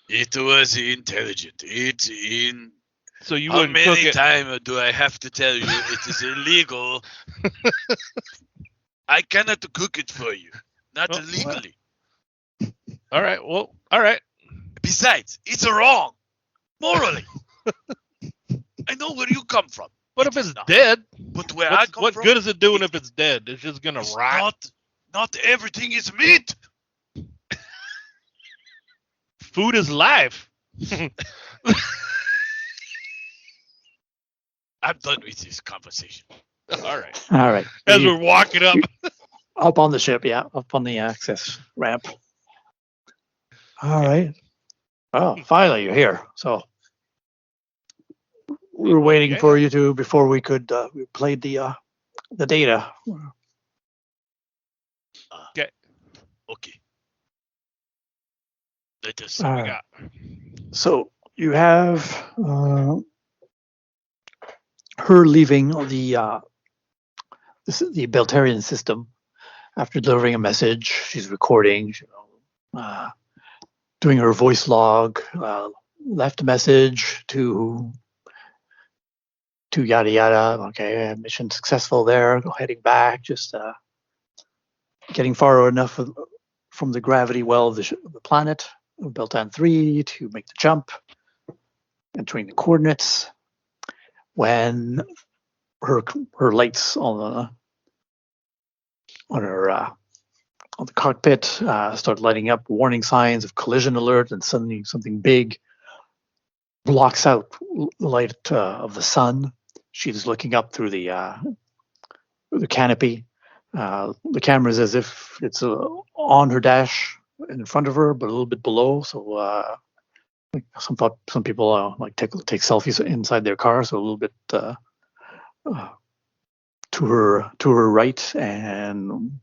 It was intelligent. It's in. So you How wouldn't cook many it. times do I have to tell you it is illegal? I cannot cook it for you. Not Oh, illegally. All right. Well, all right. Besides, it's wrong. Morally. I know where you come from. What It if is it's not. dead? But where I come What from, good is it doing if it's dead? It's just gonna it's rot. not everything is meat. Food is life. I'm done with this conversation. All right. All right. As You- we're walking up. up on the ship, up on the access ramp. All right. Oh, finally you're here. So we were waiting Okay. for you to before we could we played the data. Okay. Let us All We right. got. So you have her leaving the Beltarian system after delivering a message. She's recording, doing her voice log, left a message to yada yada. Okay, mission successful there. Heading back, just getting far enough from the gravity well of the planet of Beltan 3 to make the jump, entering the coordinates. When her lights on the cockpit start lighting up, warning signs of collision alert, and suddenly something big blocks out the light of the sun. She's looking up through the canopy. The camera is as if it's on her dash in front of her, but a little bit below. So like some people like take selfies inside their car, so a little bit to her right and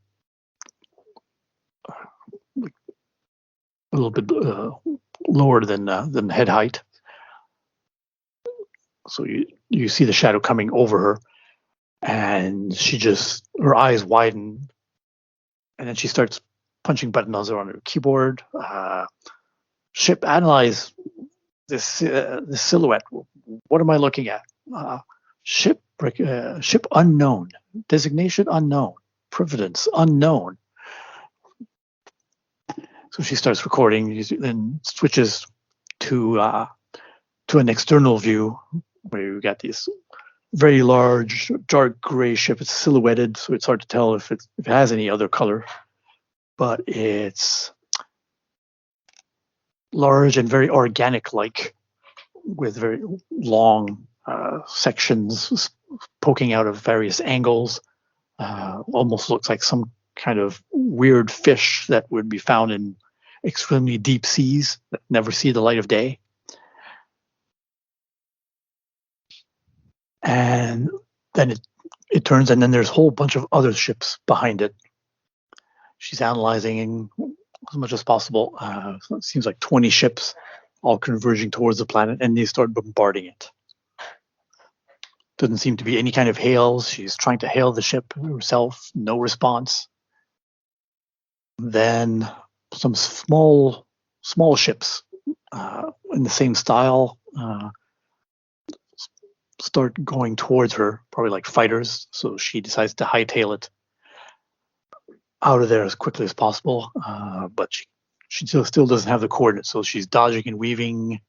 a little bit lower than head height. So you see the shadow coming over her, and her eyes widen, and then she starts punching buttons on her keyboard. Ship, analyze this silhouette. What am I looking at? Ship unknown, designation unknown, provenance unknown. So she starts recording, then switches to an external view where you got these very large, dark gray ship. It's silhouetted, so it's hard to tell if it has any other color, but it's large and very organic-like, with very long sections poking out of various angles. Almost looks like some kind of weird fish that would be found in extremely deep seas that never see the light of day. And then it turns, and then there's a whole bunch of other ships behind it. She's analyzing as much as possible. So it seems like 20 ships all converging towards the planet, and they start bombarding it. Doesn't seem to be any kind of hails. She's trying to hail the ship herself. No response. Then some small ships in the same style start going towards her, probably like fighters. So she decides to hightail it out of there as quickly as possible. But she still doesn't have the coordinates, so she's dodging and weaving.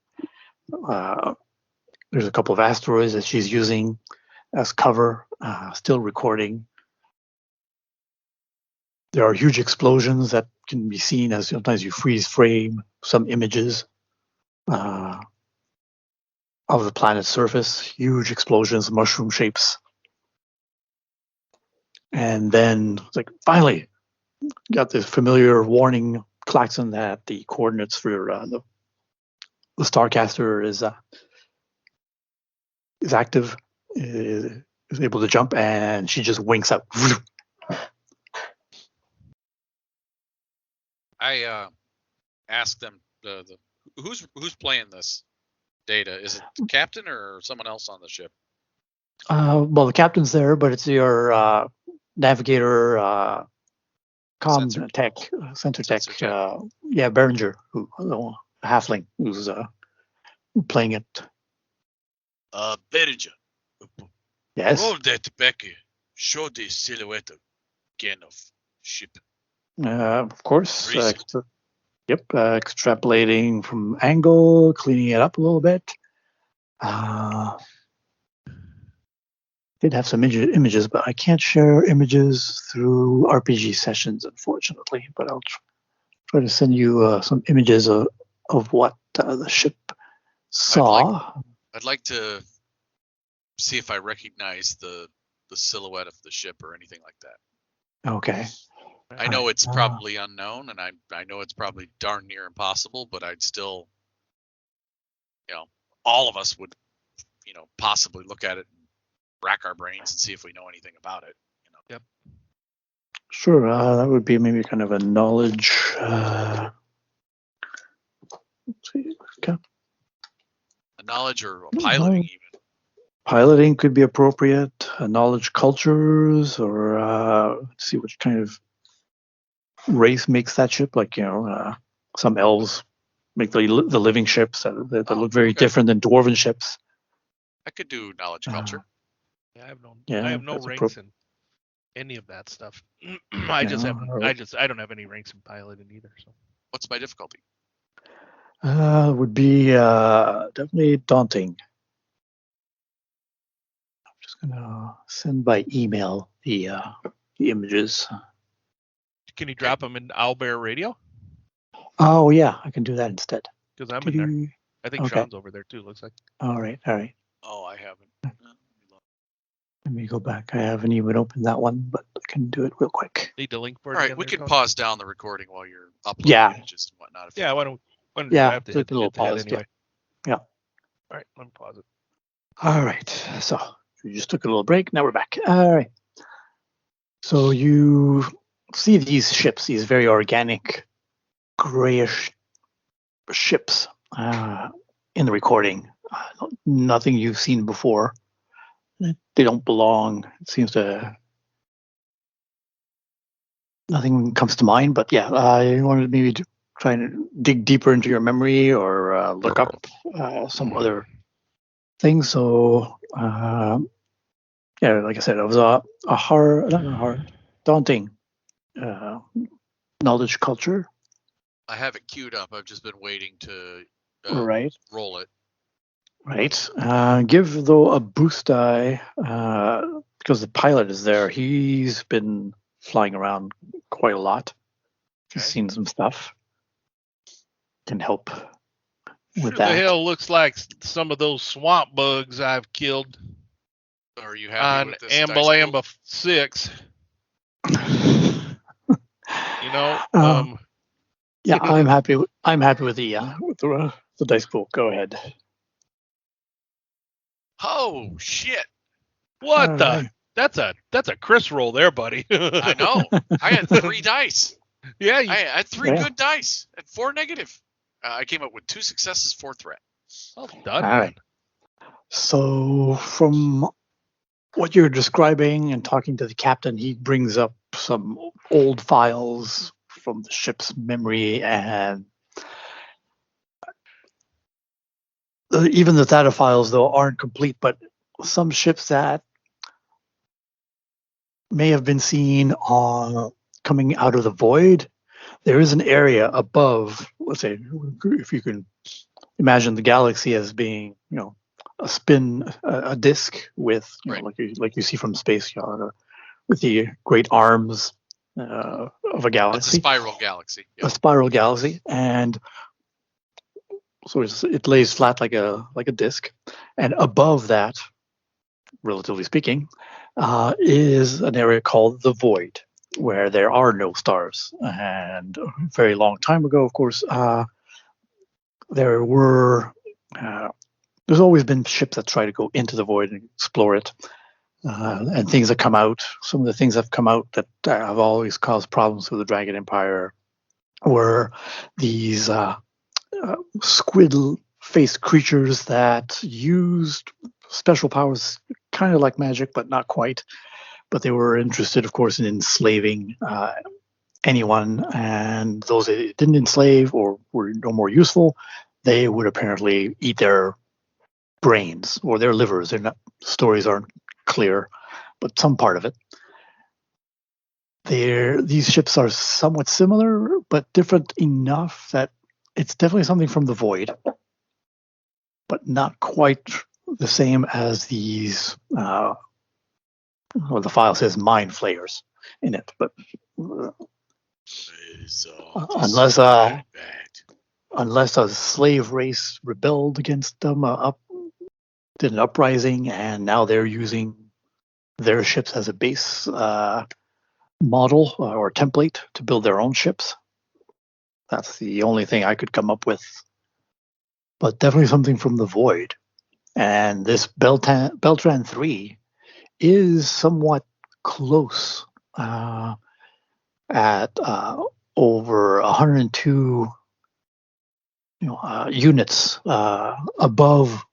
There's a couple of asteroids that she's using as cover, still recording. There are huge explosions that can be seen as sometimes you freeze frame some images of the planet's surface. Huge explosions, mushroom shapes. And then, like, finally, got this familiar warning klaxon that the coordinates for the Starcaster is active, is able to jump, and she just winks out. I asked them who's playing this data. Is it the captain or someone else on the ship? Well, the captain's there, but it's your navigator, sensor tech. Berenger, who halfling, who's playing it. Berenger. Yes. Roll that back. Show the silhouette again of ship. Of course. Extrapolating from angle, cleaning it up a little bit. Did have some images, but I can't share images through RPG sessions, unfortunately. But I'll try to send you some images of what the ship saw. I'd like to see if I recognize the silhouette of the ship or anything like that. Okay. I know it's probably unknown, and I know it's probably darn near impossible, but I'd still, all of us would, possibly look at it and rack our brains and see if we know anything about it. Yep. Sure. That would be maybe kind of a knowledge. Let's see. Okay. A knowledge or a piloting even. Piloting could be appropriate. Knowledge cultures, or let's see which kind of race makes that ship. Like, some elves make the living ships that look very different than dwarven ships. I could do knowledge culture. I have no ranks in any of that stuff. I don't have any ranks in piloting either. So what's my difficulty? Would be definitely daunting. I'm just gonna send by email the images. Can you drop them in Owlbear Radio? Oh yeah, I can do that instead. Because I'm in there. I think Sean's over there too. Looks like. All right. Oh, I haven't. Let me go back. I haven't even opened that one, but I can do it real quick. Need the link for it. All right, again we there, can Tony? pause down the recording while you're uploading Yeah. images and whatnot. If Yeah, you why want. don't Yeah, I have to do hit a little the head pause, anyway. Yeah. All right, let me pause it. All right. So we just took a little break. Now we're back. All right. So you see these ships, these very organic, grayish ships in the recording. Nothing you've seen before. They don't belong. It seems to. Nothing comes to mind, but yeah, I wanted maybe to try and dig deeper into your memory or look up some other things. So, yeah, like I said, it was a daunting knowledge culture. I have it queued up. I've just been waiting to Right. roll it. Right. Give though a boost die because the pilot is there. He's been flying around quite a lot. He's Okay. seen some stuff. Can help with Sure that. the hell looks like some of those swamp bugs I've killed Are you happy on with this dice pool? Amba 6. You know, Yeah, I'm happy. I'm happy with the dice pool. Go ahead. Oh shit! what All the? right. That's a Chris roll there, buddy. I know. I had 3 dice. Yeah, I had 3 Yeah. good dice and 4 negative. I came up with 2 successes, 4 threat. well done. All man. right. So from what you're describing and talking to the captain, he brings up some old files from the ship's memory, and even the data files though aren't complete, but some ships that may have been seen coming out of the void. There is an area above, let's say, if you can imagine the galaxy as being, a disk with, Right. like you see from space, with the great arms of a It's a galaxy, spiral galaxy. a spiral galaxy, and so it lays flat like a disk, and above that, relatively speaking, is an area called the void, where there are no stars. And a very long time ago, of course, there were. There's always been ships that try to go into the void and explore it, and things that come out. Some of the things that have come out that have always caused problems with the Dragon Empire were these squid-faced creatures that used special powers, kind of like magic, but not quite. But they were interested, of course, in enslaving anyone, and those that didn't enslave or were no more useful, they would apparently eat their brains or their livers. They're not, stories aren't clear, but some part of it. These ships are somewhat similar, but different enough that it's definitely something from the void, but not quite the same as these. The file says mind flayers in it, but unless a slave race rebelled against them, did an uprising, and now they're using their ships as a base model or template to build their own ships. That's the only thing I could come up with, but definitely something from the void. And this Beltran 3 is somewhat close at over 102 units above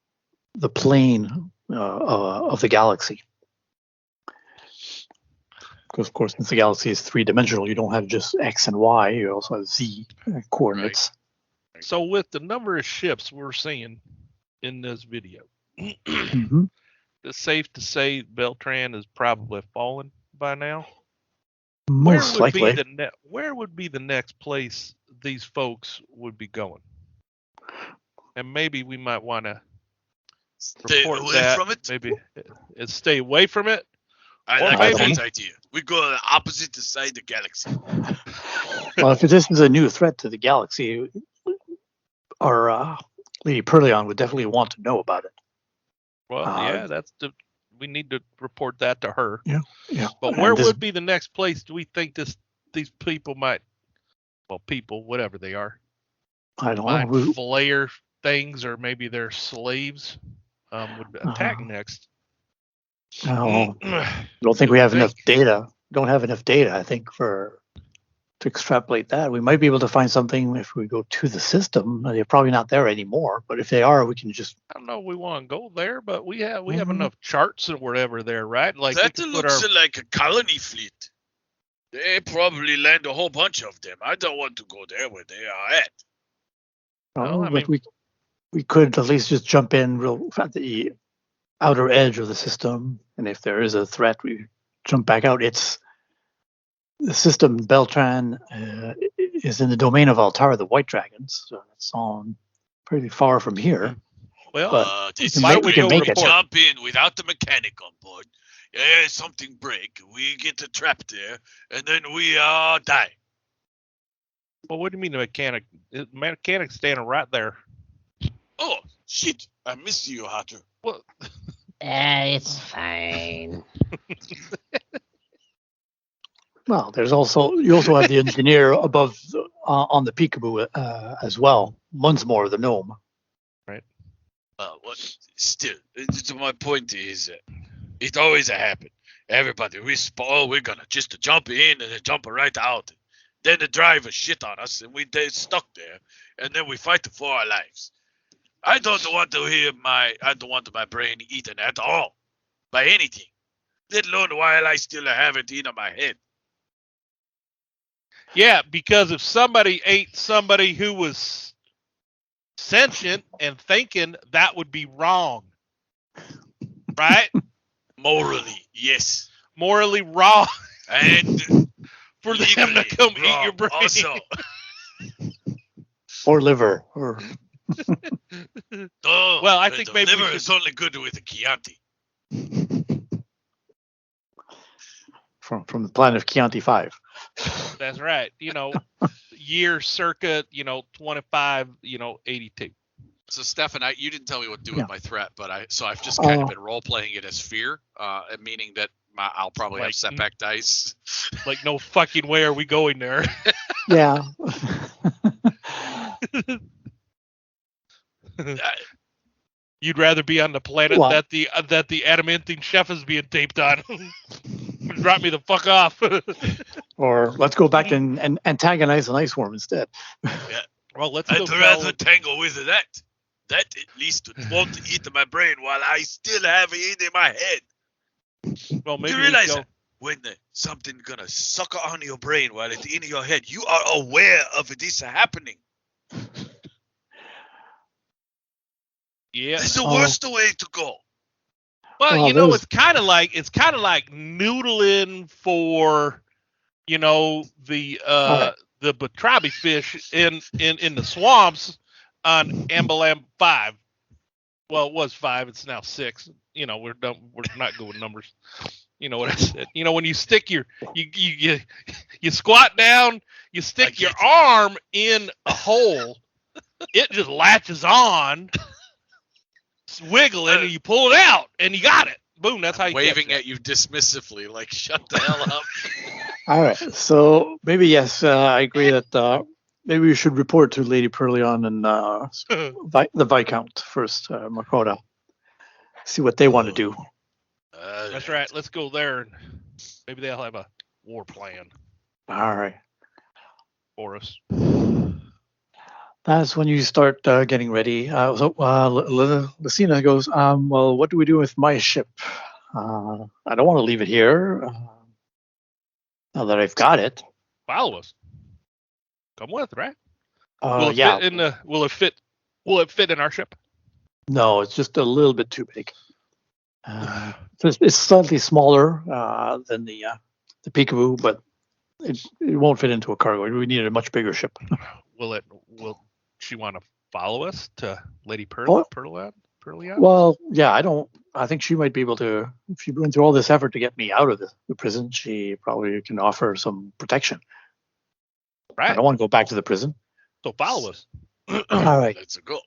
the plane of the galaxy. Because, of course, since the galaxy is 3-dimensional, you don't have just X and Y. You also have Z coordinates. Right. So with the number of ships we're seeing in this video, Mm-hmm. it's safe to say Beltran is probably fallen by now. Most likely. Where would be the next place these folks would be going? And maybe we might want to Stay report away that. from it. Maybe stay away from it. I Or like maybe- that idea. We go on the opposite side of the galaxy. Well, if this is a new threat to the galaxy, our Lady Perleon would definitely want to know about it. Well, yeah, we need to report that to her. Yeah. But where would be the next place do we think these people might, well, people, whatever they are, I don't might know. flare things, or maybe they're slaves, would attack next? No, don't think we have enough data. Don't have enough data, I think, to extrapolate that. We might be able to find something if we go to the system. They're probably not there anymore, but if they are, we can just. I don't know if we want to go there, but we have enough charts or whatever there, right? Like that looks like a colony fleet. They probably land a whole bunch of them. I don't want to go there where they are at. Well, but we could at least just jump in real at the outer edge of the system, and if there is a threat, we jump back out. It's the system. Beltran is in the domain of Altara, the White Dragons, so it's on pretty far from here. Well, we can make it. Jump in without the mechanic on board. Yeah, something break. We get trapped there, and then we die. Well, what do you mean the mechanic? The mechanic's standing right there. Oh, shit. I missed you, Hatter. Well, it's fine. Well, you also have the engineer above on the peekaboo as well. Munsmore, the gnome. Right. Still, my point is, it always happens. Everybody, we're gonna just jump in and jump right out. Then the driver shit on us, and they're stuck there, and then we fight for our lives. I don't want my brain eaten at all by anything, let alone while I still have it in my head. Yeah, because if somebody ate somebody who was sentient and thinking, that would be wrong, right? Morally, yes. Morally wrong, and for them to come eat your brain. Also. Or liver, or. Well, I think maybe liver is only good with a Chianti. From the planet of Chianti 5. That's right. Year circa, 25, 82. So, Stefan, you didn't tell me what to do with my threat, but I've just kind of been role playing it as fear, meaning that I'll probably have setback dice. Like, no fucking way are we going there. Yeah. You'd rather be on the planet that the adamantine chef is being taped on. Drop me the fuck off. Or let's go back and antagonize an ice worm instead. Yeah. Well, I'd rather tangle with that. That at least won't eat my brain while I still have it in my head. Well, maybe you realize that when something gonna suck on your brain while it's in your head, you are aware of this happening. Yeah, it's the worst way to go. Well, it's kind of like noodling for, the batrabi fish in the swamps on Ambalam 5. Well, it was 5. It's now 6. We're done. We're not good with numbers. You know what I said. When you stick you squat down, you stick your arm in a hole, it just latches on. Wiggling and you pull it out and you got it. Boom, that's how you waving at you dismissively, like shut the hell up. All right, so maybe yes, I agree that maybe we should report to Lady Perleon and the Viscount first, Makota. See what they want to do. That's right. Let's go there and maybe they'll have a war plan. All right. For us. That's when you start getting ready. Lucina goes, well, what do we do with my ship? I don't want to leave it here. Now that I've got it. Follow us. Come with, right? Will it fit in our ship? No, it's just a little bit too big. It's slightly smaller than the Peekaboo, but it won't fit into a cargo. We need a much bigger ship. Will she want to follow us to Lady Perleon? Well, yeah, I think she might be able to. If she went through all this effort to get me out of the prison, she probably can offer some protection. Right. I don't want to go back to the prison. So follow us. All right. Let's go.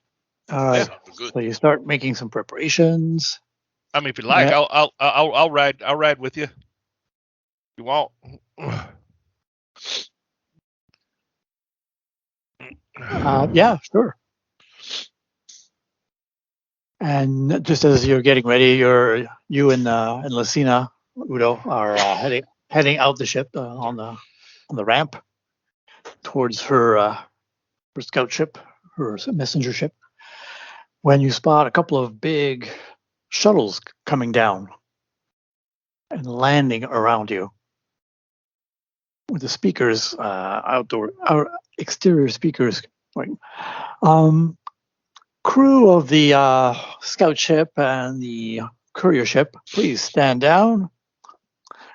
All right. Good. So you start making some preparations. I mean, if you like, Yeah. I'll ride with you. You want? Yeah, sure. And just as you're getting ready, you and Lucina, Udo, are heading out the ship on the ramp towards her scout ship, her messenger ship. When you spot a couple of big shuttles coming down and landing around you, with the speakers, exterior speakers going. Crew of the scout ship and the courier ship, please stand down.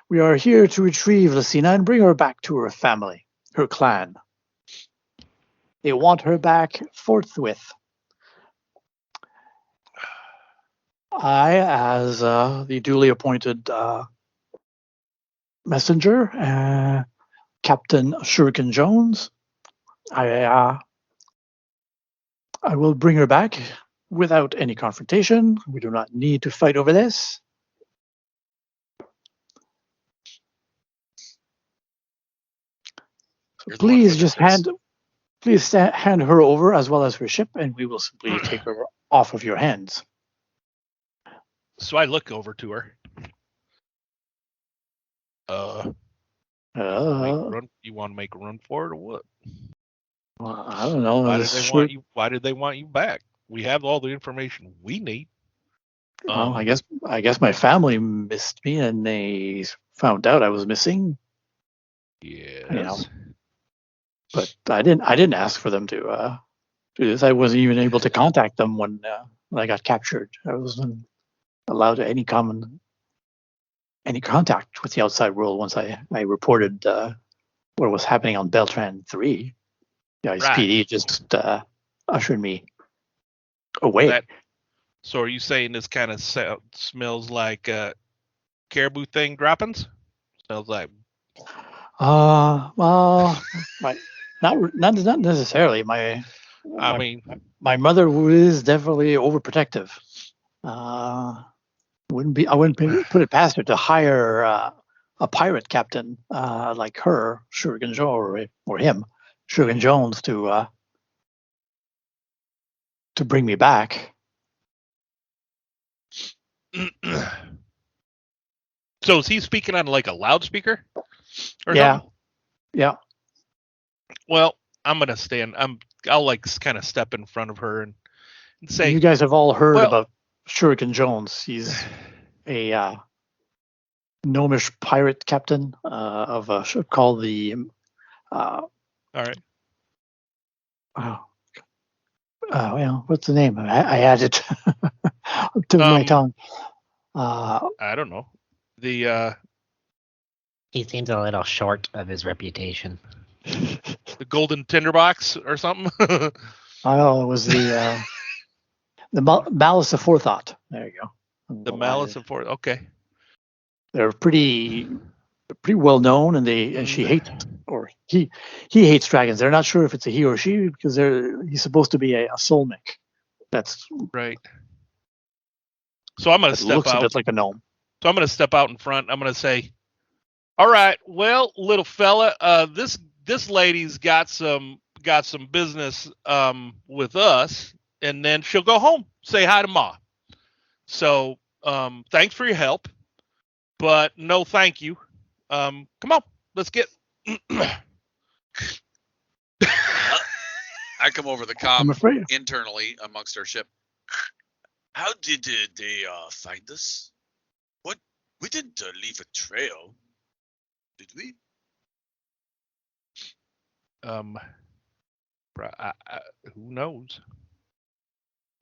We are here to retrieve Lucina and bring her back to her family, her clan. They want her back forthwith. I, as the duly appointed messenger, Captain Shuriken Jones, I will bring her back without any confrontation. We do not need to fight over this. So please hand her over as well as her ship, and we will simply take her off of your hands. So I look over to her. You want to make a run for it or what? Well, I don't know. Why did they want you back? We have all the information we need. Well, I guess my family missed me, and they found out I was missing. Yes. But I didn't ask for them to do this. I wasn't even able to contact them when I got captured. I wasn't allowed any contact with the outside world once I reported what was happening on Beltran 3. The SPD just ushered me away. So are you saying this kind of smells like caribou thing droppings? Smells like. Well, not necessarily. My mother is definitely overprotective. I wouldn't put it past her to hire a pirate captain like her, Shuriken Jones, or him, Shuriken Jones, to bring me back. So is he speaking on like a loudspeaker? Yeah. Well, I'm gonna stand. I'll like kind of step in front of her and say, "You guys have all heard about Shuriken Jones. He's a gnomish pirate captain of a ship called the. All right. Well, what's the name? I had it to my tongue. I don't know. He seems a little short of his reputation. The Golden Tinderbox or something? Oh, it was the Malice of Forethought. There you go. The Malice of Forethought. Okay. They're pretty well known, and she hates, or he hates dragons. They're not sure if it's a he or she because he's supposed to be a soulmate. That's right. So I'm gonna step out. Looks a bit like a gnome. So I'm gonna step out in front. I'm gonna say, "All right, well, little fella, this lady's got some business with us, and then she'll go home. Say hi to Ma. So thanks for your help, but no thank you. Come on, let's get." I come over the comm I'm afraid. internally amongst our ship. How did they find us? What? We didn't leave a trail, did we? Who knows?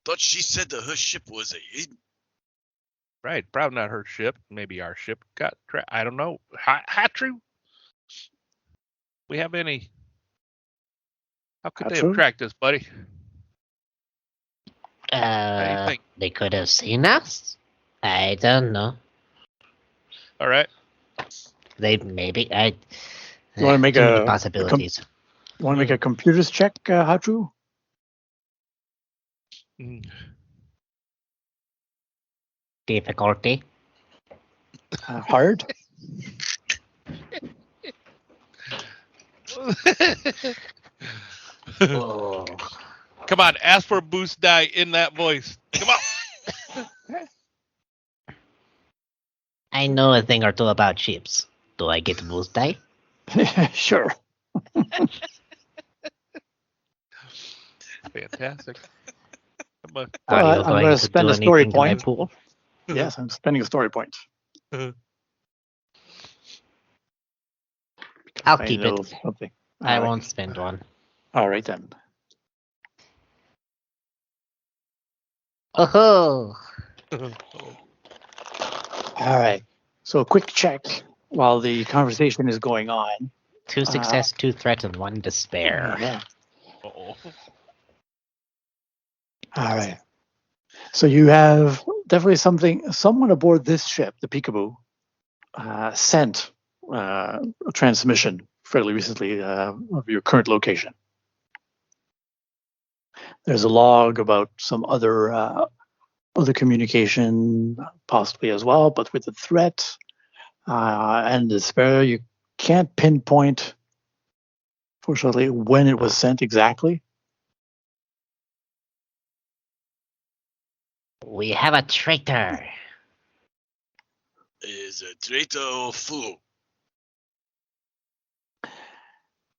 Thought she said that her ship was a hidden. Right, probably not her ship. Maybe our ship got I don't know. Hatru? We have any? How could they have tracked us, buddy? How do you think? They could have seen us. I don't know. All right. They maybe. You want to make possibilities? You want to make a computers check, Hatru? Difficulty. Hard. Oh. Come on, ask for a boost die in that voice. Come on. I know a thing or two about ships. Do I get a boost die? Sure. Fantastic. Come on. Audio, I'm do I going get to to spend do a story anything to my point. pool? Yes, I'm spending a story point. I'll I keep know it. something. I All right. won't spend one. All right then. Oh, All right. So a quick check while the conversation is going on. 2 success, 2 threat, and 1 despair. Yeah. Uh-oh. All right. So you have definitely someone aboard this ship, the Peekaboo, sent a transmission fairly recently of your current location. There's a log about some other communication possibly as well, but with the threat and despair, you can't pinpoint, fortunately, when it was sent exactly. We have a traitor. Is a traitor or fool?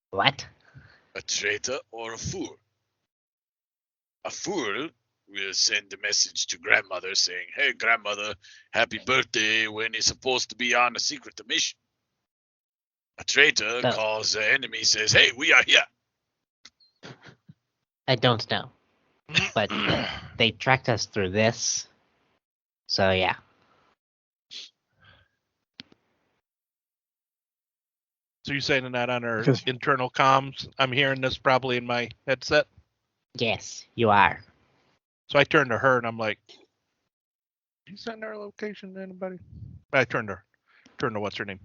What? A traitor or a fool? A fool will send a message to grandmother saying, "Hey, grandmother, happy birthday," when he's supposed to be on a secret mission. A traitor Oh. calls the enemy, says, "Hey, we are here." I don't know. But they tracked us through this. So yeah. So you're saying that on our Because- internal comms? I'm hearing this probably in my headset. Yes, you are. So I turned to her and I'm like, "You send our location to anybody?" I turned to what's her name?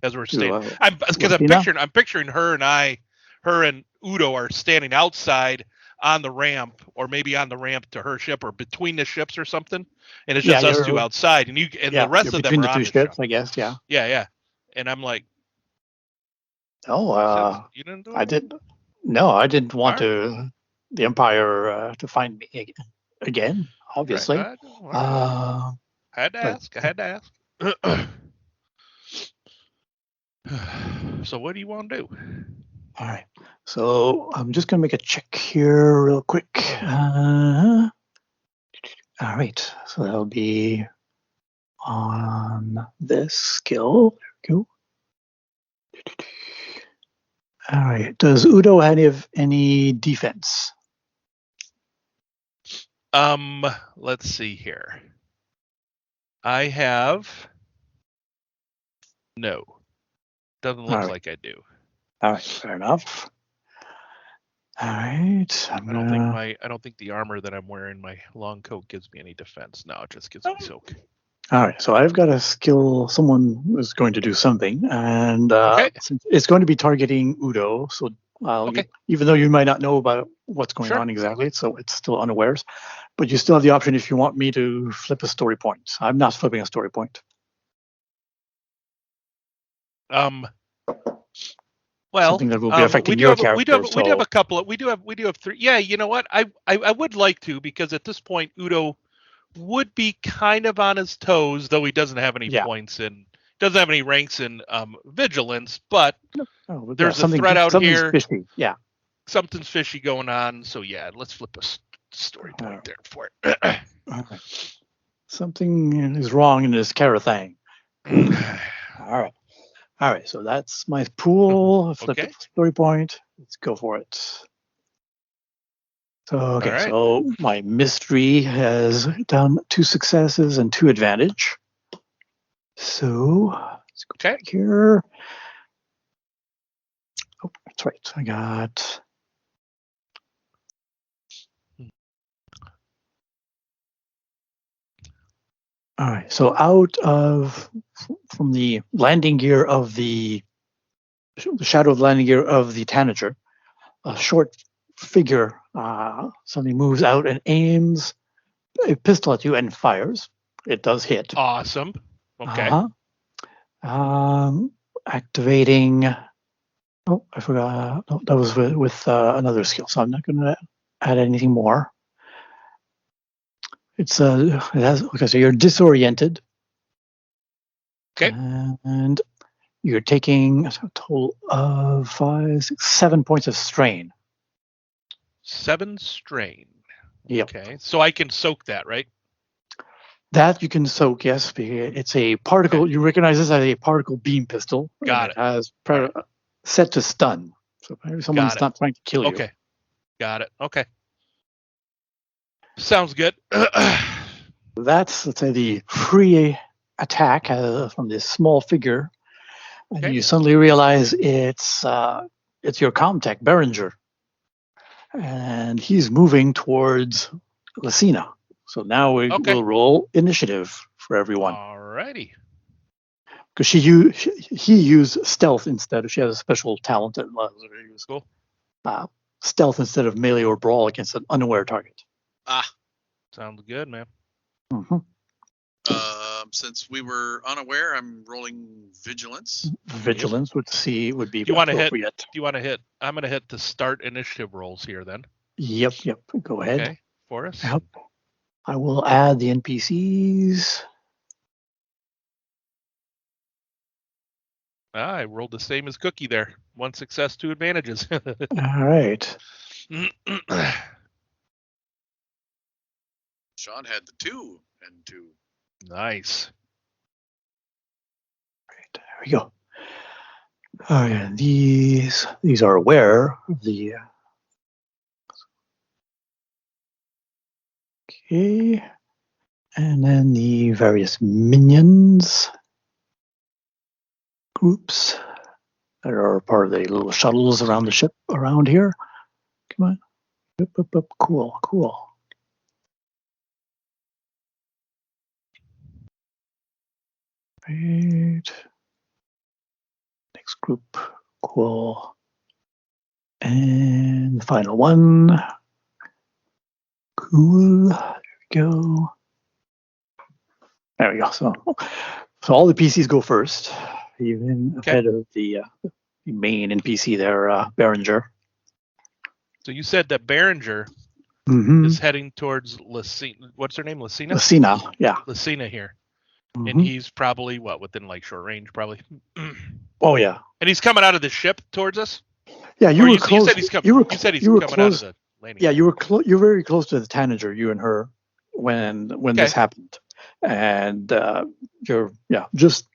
As we're standing, because I'm picturing her and Udo are standing outside on the ramp, or maybe on the ramp to her ship, or between the ships or something, and it's just us two outside, and the rest of them between are the on two the ships, ship. I guess. Yeah. Yeah, and I'm like, Oh, you didn't do it? I didn't. No, I didn't want Alright. the Empire to find me again. Obviously. Right. Uh, I had to ask. So what do you want to do? all right. So I'm just gonna make a check here real quick. All right. So that'll be on this skill. There we go. All right. Does Udo have any defense? Let's see here. I have no. Doesn't look Alright. like I do. All right. Fair enough. All right. I don't think the armor that I'm wearing, my long coat, gives me any defense. No, it just gives me soak. All right. So I've got a skill. Someone is going to do something, and Okay. it's going to be targeting Udo. So Okay. even though you might not know about what's going Sure. on exactly, so it's still unawares. But you still have the option if you want me to flip a story point. I'm not flipping a story point. Well, Something that will be affecting your character. We do have a couple of we do have 3. Yeah, you know what? I would like to, because at this point Udo would be kind of on his toes, though he doesn't have any points in, doesn't have any ranks in vigilance, but there's a threat out here. Fishy. Yeah. Something's fishy going on. So yeah, let's flip a story point there for it. All right. Something is wrong in this Carathang. All right. All right. So that's my pool. Flip Okay. the story point. Let's go for it. So, okay. All right. So my mystery has done 2 successes and 2 advantage. So let's go back here. Oh, that's right. I got. All right. So from the landing gear of the shadow of the landing gear of the Tanager, a short figure suddenly moves out and aims a pistol at you and fires. It does hit. Awesome. Okay. Activating. Oh, I forgot. No, that was with another skill, so I'm not going to add anything more. It has. Okay, so you're disoriented. Okay. And you're taking a total of 5, 6, 7 points of strain. 7 strain. Yep. Okay. So I can soak that, right? That you can soak, yes. It's a particle. You recognize this as a particle beam pistol. Got it. Has set to stun. So someone's not trying to kill you. Okay. Got it. Okay. Sounds good. That's, let's say, the free attack from this small figure. And Okay. you suddenly realize it's your Comtech, Berenger. And he's moving towards Lucina. So now we'll roll initiative for everyone. Alrighty. Because he used stealth instead. She has a special talent that allows her to use stealth instead of melee or brawl against an unaware target. Sounds good, man. Mm-hmm. Since we were unaware, I'm rolling vigilance. Vigilance would be You want to hit? appropriate. Do you want to hit? I'm going to hit the start initiative rolls here then. Yep. Go ahead. Okay, for us. Yep. I will add the NPCs. I rolled the same as Cookie there. 1 success, 2 advantages. All right. Sean had the 2 and 2. Nice. Right, there we go. Oh yeah, these are aware of the. Okay, and then the various minions groups that are part of the little shuttles around the ship around here. Come on, up. Cool. Right. Next group, cool. And the final one. Cool. There we go. There we go. So all the PCs go first, even ahead of the main NPC there, Berenger. So you said that Berenger Mm-hmm. is heading towards Lucina. What's her name? Lucina? Lucina, yeah. Lucina here. Mm-hmm. And he's probably, within like short range, probably. Oh, yeah. And he's coming out of the ship towards us? Yeah, you were close. You said he's coming out of the landing. Yeah, you were you're very close to the Tanager, you and her, when this happened. And you're just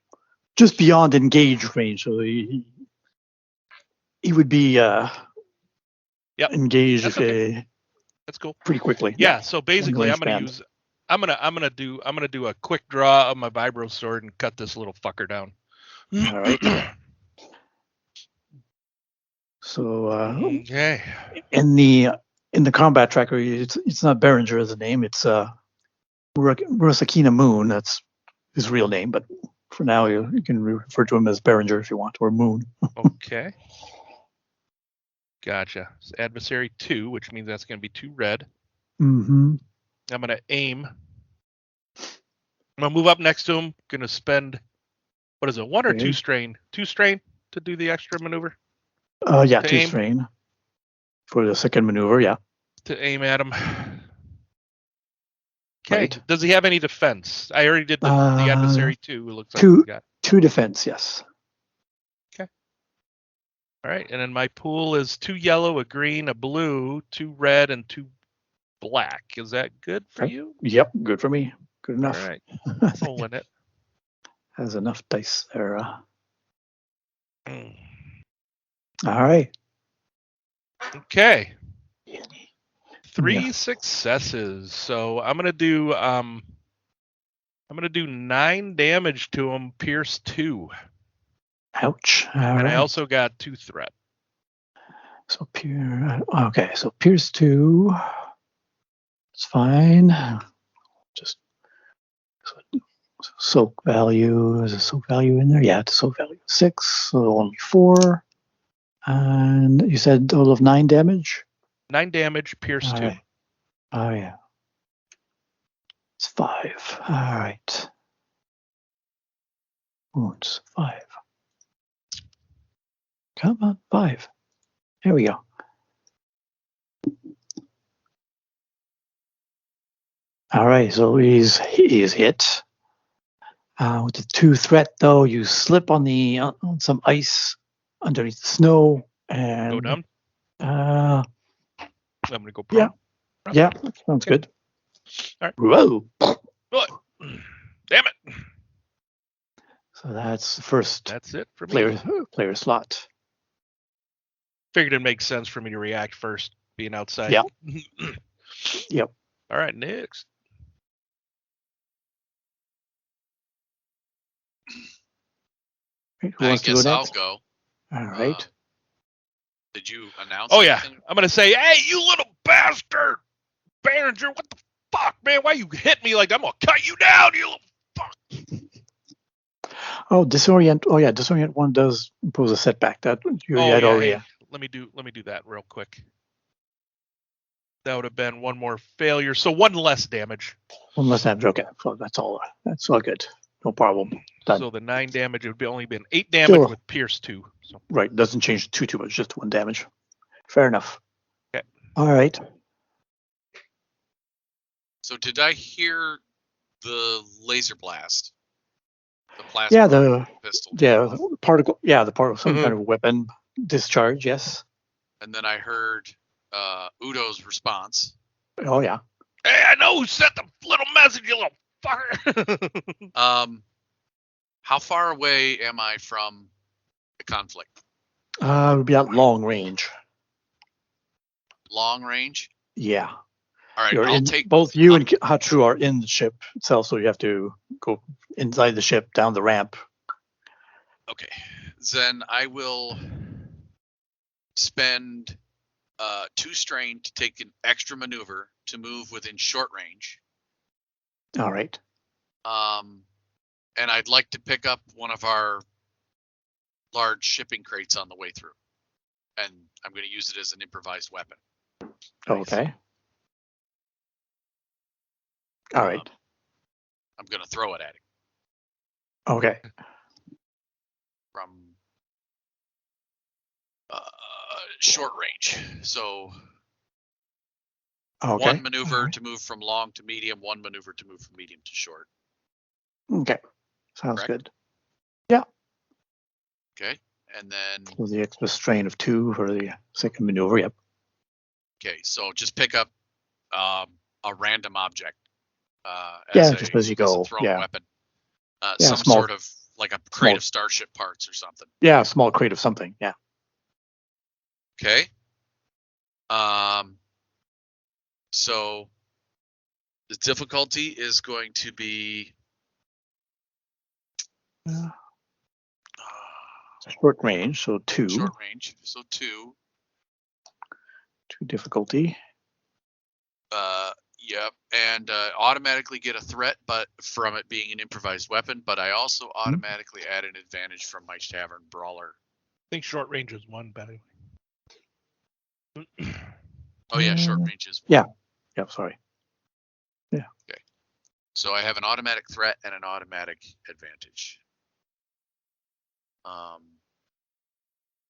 beyond engage range. So he would be engaged That's cool. pretty quickly. Yeah, so basically I'm gonna do a quick draw of my vibro sword and cut this little fucker down. All right. So okay. in the combat tracker, it's not Berenger as a name. It's Rosakina Moon. That's his real name, but for now you can refer to him as Berenger if you want, or Moon. Okay. Gotcha. It's adversary 2, which means that's going to be 2 red. Mm-hmm. I'm going to aim. I'm going to move up next to him. Going to spend, 1 or 2 strain? 2 strain to do the extra maneuver? 2 strain for the second maneuver, yeah. To aim at him. Okay. Right. Does he have any defense? I already did the adversary 2. It looks like 2, we got 2 defense, yes. All right, and then my pool is 2 yellow, a green, a blue, 2 red, and 2 black. Is that good for you? Yep, good for me. Good enough. All right, rolling it. Has enough dice there. All right. Okay. 3 successes. So I'm gonna do 9 damage to him. Pierce 2. Ouch. And I also got 2 threat. So so Pierce 2. It's fine. Just soak value. Is a soak value in there? Yeah, it's soak value 6, so only 4. And you said total of 9 damage? 9 damage, Pierce 2. Right. Oh yeah. It's 5. All right. Wounds 5. Come on, 5. There we go. All right, so he is hit. With the 2 threat, though, you slip on some ice underneath the snow, and Go down. I'm gonna go prone. Yeah, sounds good. All right. Whoa! What? Damn it! So that's the first That's it for me. player slot. Figured it makes sense for me to react first, being outside. Yeah. Yep. All right, next. Who I wants to go guess I'll next? go. All right. Did you announce? Oh yeah, anything? I'm gonna say, hey, you little bastard, Behringer, what the fuck, man? Why you hit me like I'm gonna cut you down, you little fuck? Oh, disorient. Oh yeah, disorient 1 does impose a setback. That you had already. Hey, let me do that real quick. That would have been 1 more failure, so 1 less damage. 1 less damage. Okay, so that's all. That's all good. No problem. Done. So the 9 damage would be only been 8 damage Still. with Pierce 2. So Right, doesn't change too much. Just 1 damage. Fair enough. Okay. All right. So did I hear the laser blast? The plasma Yeah, pistol. the particle. Yeah, the particle. Some Mhm. kind of weapon discharge. Yes. And then I heard Udo's response. Oh yeah. hey, I know who sent the little message, you little fucker. How far away am I from the conflict? It would be at long range. Long range? Yeah. All right, You're I'll in, take both you and Hatru are in the ship itself, so you have to go inside the ship, down the ramp. Okay. Then I will spend 2 strain to take an extra maneuver to move within short range. All right. And I'd like to pick up one of our large shipping crates on the way through. And I'm going to use it as an improvised weapon. Okay. All right. I'm going to throw it at him Okay. from short range. So Okay. 1 maneuver Alright. to move from long to medium, 1 maneuver to move from medium to short. Okay. Sounds Correct. good. Okay. And then, So the extra strain of 2 for the second maneuver. Yep. okay, so just pick up a random object. Just as you a go, thrown yeah. weapon. Yeah, Some small- sort of like a crate of starship parts or something. Yeah, a small crate of something. Yeah. Okay. So the difficulty is going to be Short range, so 2. short range. So 2. 2 difficulty. Yep. And automatically get a threat, but from it being an improvised weapon. But I also automatically add an advantage from my tavern brawler. I think short range is 1, by the way. Oh yeah, short range is 1. Yeah. Yep. Sorry. So I have an automatic threat and an automatic advantage.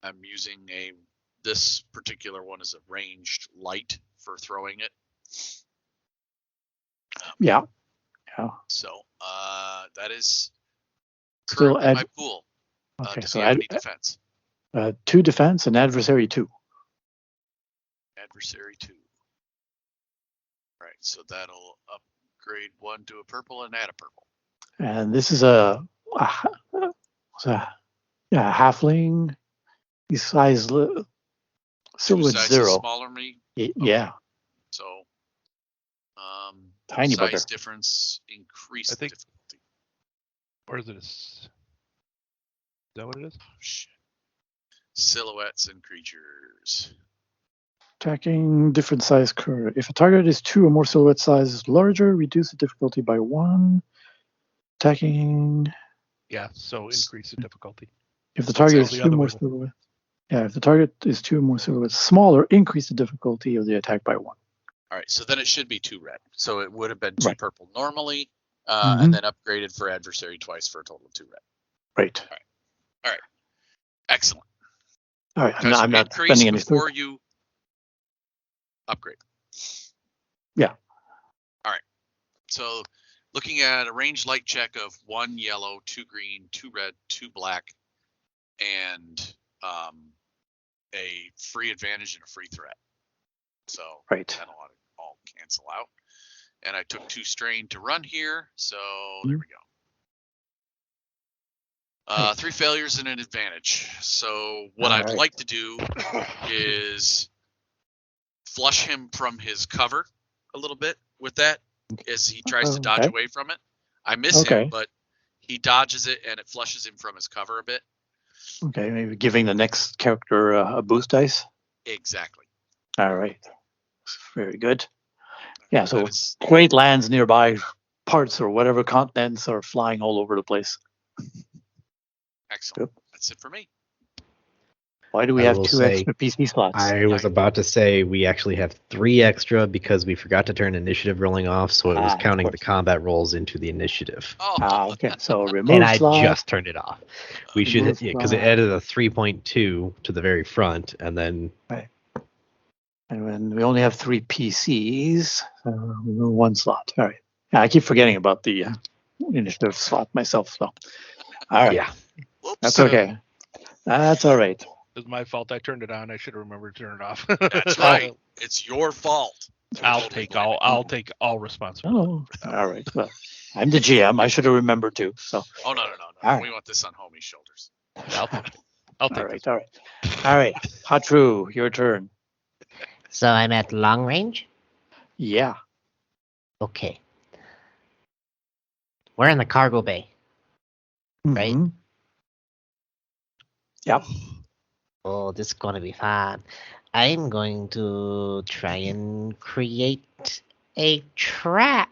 I'm using this particular one is a ranged light for throwing it. Yeah. Yeah. So that is Still currently add. my pool. Okay. Does So he have add any defense? 2 defense and adversary 2. Adversary 2. Right. So that'll upgrade 1 to a purple and add a purple. And this is a halfling. He's size Two silhouette sizes 0. smaller than me. Yeah. So Tiny size bugger. difference increase I the think- difficulty. Or is it is that what it is? Oh, shit. Silhouettes and creatures. Attacking different size curve. If a target is 2 or more silhouette sizes larger, reduce the difficulty by 1. Attacking. Yeah, so increase the difficulty. If the target is the 2 other more way. silhouettes. Yeah, if the target is 2 or more silhouettes smaller, increase the difficulty of the attack by 1. All right, so then it should be 2 red. So it would have been 2 Right. purple normally, Mhm. and then upgraded for adversary twice for a total of 2 red. Right. Excellent. All right. Because I'm you not increase spending any before you upgrade. Yeah. All right. So looking at a range light check of 1 yellow, 2 green, 2 red, 2 black, and a free advantage and a free threat. So Right. that'll all cancel out. And I took 2 strain to run here, so there we go. 3 failures and an advantage. So what All I'd right. like to do is flush him from his cover a little bit with that as he tries to dodge Okay. away from it. I miss Okay. him, but he dodges it and it flushes him from his cover a bit. Okay. Maybe giving the next character a boost dice. Exactly. All right. Very good. Yeah. So That is- great lands nearby, parts or whatever continents are flying all over the place. excellent. That's it for me. Why do we I have will 2 say, extra PC slots? I was about to say we actually have 3 extra because we forgot to turn initiative rolling off, so it was Of counting the course. combat rolls into the initiative. Oh, Okay. So remove And I slot. just turned it off. We should, Remove because it slot. added a 3.2 to the very front, and then And then we only have 3 PCs. Remove 1 slot. All right. Yeah, I keep forgetting about the initiative slot myself. So, all right. yeah, whoops. That's okay. That's all right. It's my fault. I turned it on. I should have remembered to turn it off. That's right. It's your fault. I'll Totally take blame it. I'll take all responsibility. Oh, all right. Well, I'm the GM. I should have remembered too. So, Oh no. All right. We want this on homie's shoulders. I'll take it. I'll take all it. right. All right. All right. Hatru, your turn. So I'm at long range? Yeah. Okay. We're in the cargo bay. Right. Mhm. Yep. Oh, this is going to be fun. I'm going to try and create a trap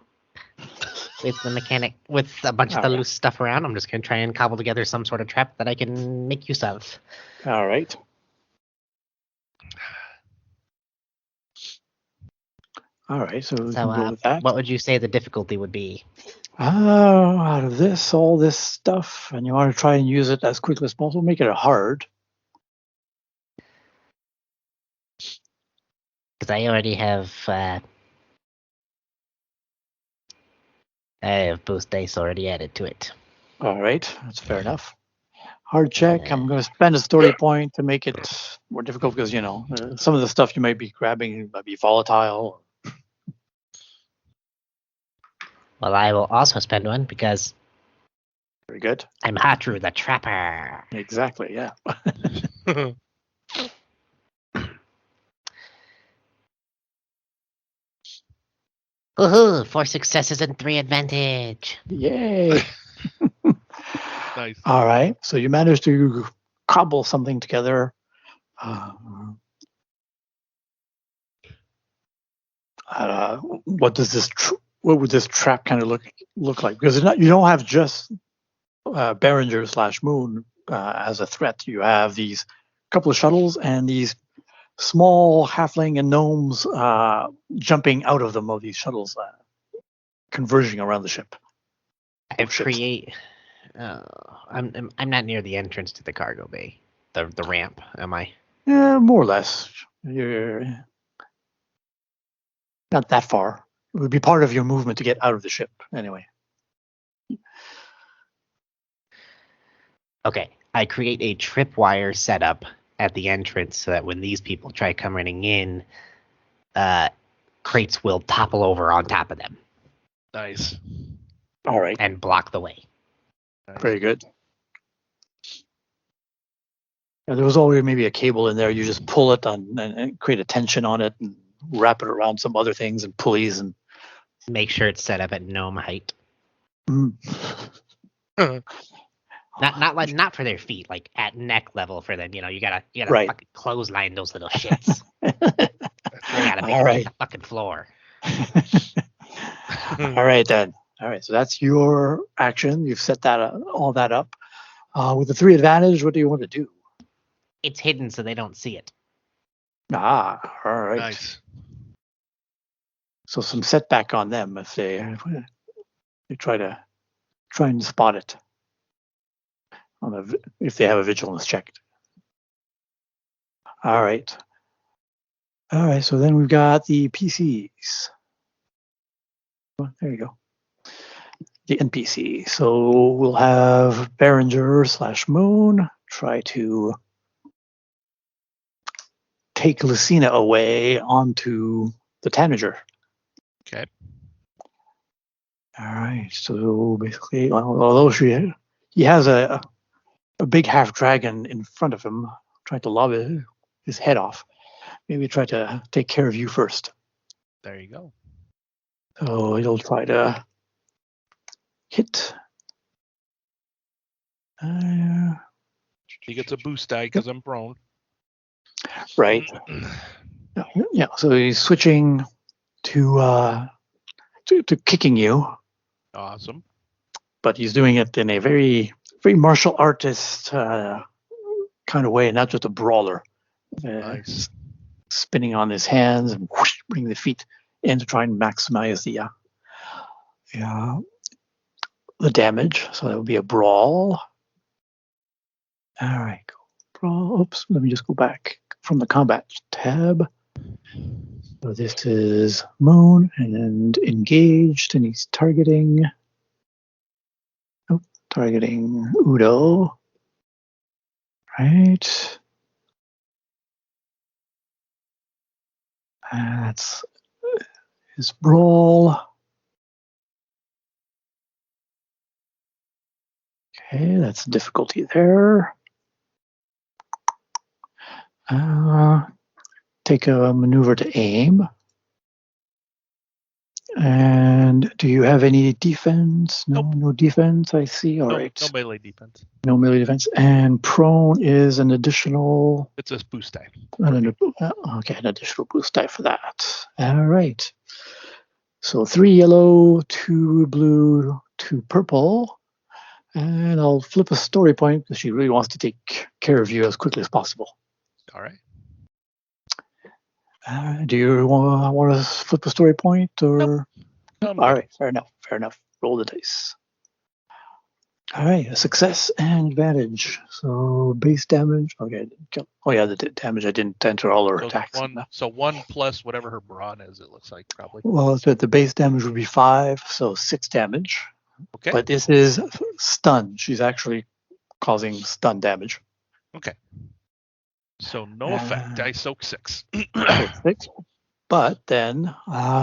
with the mechanic, with a bunch of the Alright. loose stuff around. I'm just going to try and cobble together some sort of trap that I can make use of. All right. All right. So we So, can go with that. what would you say the difficulty would be? Out of this, all this stuff, and you want to try and use it as quickly as possible, make it hard. Because I already have, I have boost dice already added to it. All right. That's fair enough. Hard check. I'm going to spend a story point to make it more difficult because, some of the stuff you might be grabbing might be volatile. Well, I will also spend one because Very good. I'm Hatru the Trapper. Exactly. Yeah. Woohoo! 4 successes and 3 advantage. Yay. Nice. All right. So you managed to cobble something together. What does this? What would this trap kind of look like? Because it's not, you don't have just Behringer/Moon as a threat. You have these couple of shuttles and these small halfling and gnomes jumping out of them of these shuttles, converging around the ship. I create. I'm not near the entrance to the cargo bay, the ramp. Am I? Yeah, more or less. You're not that far. It would be part of your movement to get out of the ship, anyway. Okay. I create a tripwire setup at the entrance so that when these people try coming in, crates will topple over on top of them Nice. All right. and block the way. Nice. Very good. Yeah, there was always maybe a cable in there. You just pull it on and create a tension on it and wrap it around some other things and pulleys and. Make sure it's set up at gnome height. Mm. Not for their feet, like at neck level for them. You gotta Right. fucking clothesline those little shits. They gotta make All right. the fucking floor. All right then. All right. So that's your action. You've set that all that up. With the 3 advantage, what do you want to do? It's hidden so they don't see it. All right. Nice. So some setback on them if they try and spot it if they have a vigilance check. All right. So then we've got the PCs. Oh, there you go. The NPC. So we'll have Berenger/Moon try to take Lucina away onto the Tanager. Okay. All right. So basically, although he has a big half dragon in front of him, trying to lob his head off. Maybe try to take care of you first. There you go. So he'll try to hit. He gets a boost die because I'm prone. Right. Yeah. So he's switching to kicking you. Awesome. But he's doing it in a very, very martial artist kind of way, not just a brawler. Nice. Spinning on his hands and whoosh, bring the feet in to try and maximize the damage. So that would be a brawl. All right, go brawl. Oops, let me just go back from the combat tab. So this is Moon and engaged, and he's targeting Udo. Right. That's his brawl. Okay, that's difficulty there. Take a maneuver to aim. And do you have any defense? No, Nope. No defense, I see. All right. No melee defense. No melee defense. And prone is an additional... It's a boost die. Okay, an additional boost die for that. All right. So 3 yellow, 2 blue, 2 purple. And I'll flip a story point because she really wants to take care of you as quickly as possible. All right. Do you want to flip a story point? Or? Nope. All right, fair enough. Roll the dice. All right, a success and advantage. So base damage. Okay. Oh yeah, the damage. I didn't enter all her attacks. So 1 plus whatever her brawn is, it looks like probably. Well, so the base damage would be 5, so 6 damage. Okay. But this is stun. She's actually causing stun damage. Okay. So no effect. I soak 6. 6. But then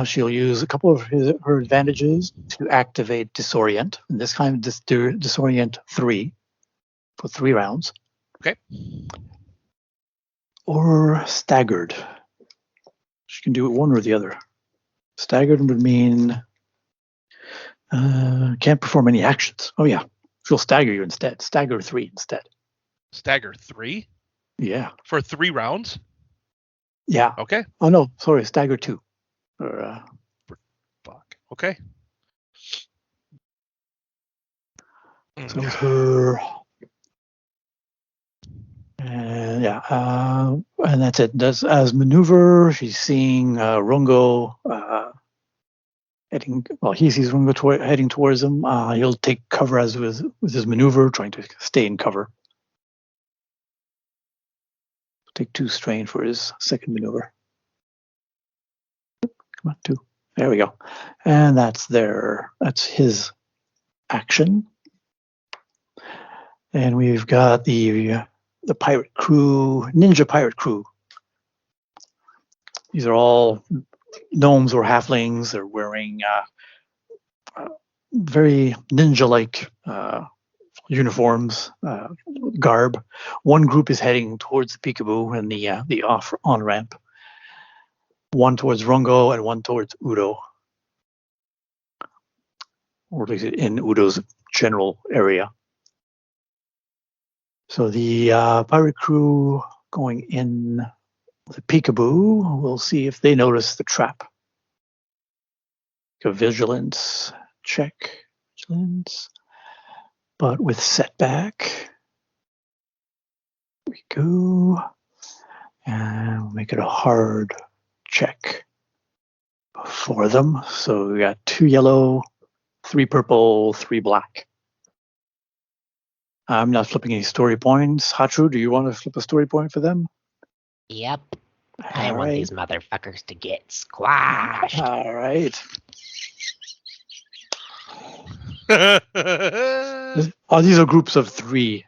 she'll use a couple of her advantages to activate Disorient. And this time, Disorient 3 for 3 rounds. Okay. Or Staggered. She can do it one or the other. Staggered would mean can't perform any actions. Oh, yeah. She'll stagger you instead. Stagger 3 instead. Stagger 3? Yeah. For 3 rounds? Yeah. Okay. Oh, no. Sorry. Stagger 2. Or, fuck. Okay. So it's her. And and that's it. As maneuver, she's seeing Rungo heading. Well, he sees Rungo heading towards him. He'll take cover as with his maneuver, trying to stay in cover. Take 2 strain for his second maneuver. Come on, 2. There we go. And that's his action. And we've got the pirate crew, ninja pirate crew. These are all gnomes or halflings. They're wearing very ninja-like uniforms, garb. One group is heading towards the Peekaboo and the on-ramp. One towards Rungo and one towards Udo. Or at least in Udo's general area. So the pirate crew going in the Peekaboo, we'll see if they notice the trap. A vigilance check. Vigilance. But with setback. Here we go. And we'll make it a hard check. 4 of them. So we got 2 yellow, 3 purple, 3 black. I'm not flipping any story points. Hatru, do you want to flip a story point for them? Yep. I All want right. these motherfuckers to get squashed. All right. These are groups of 3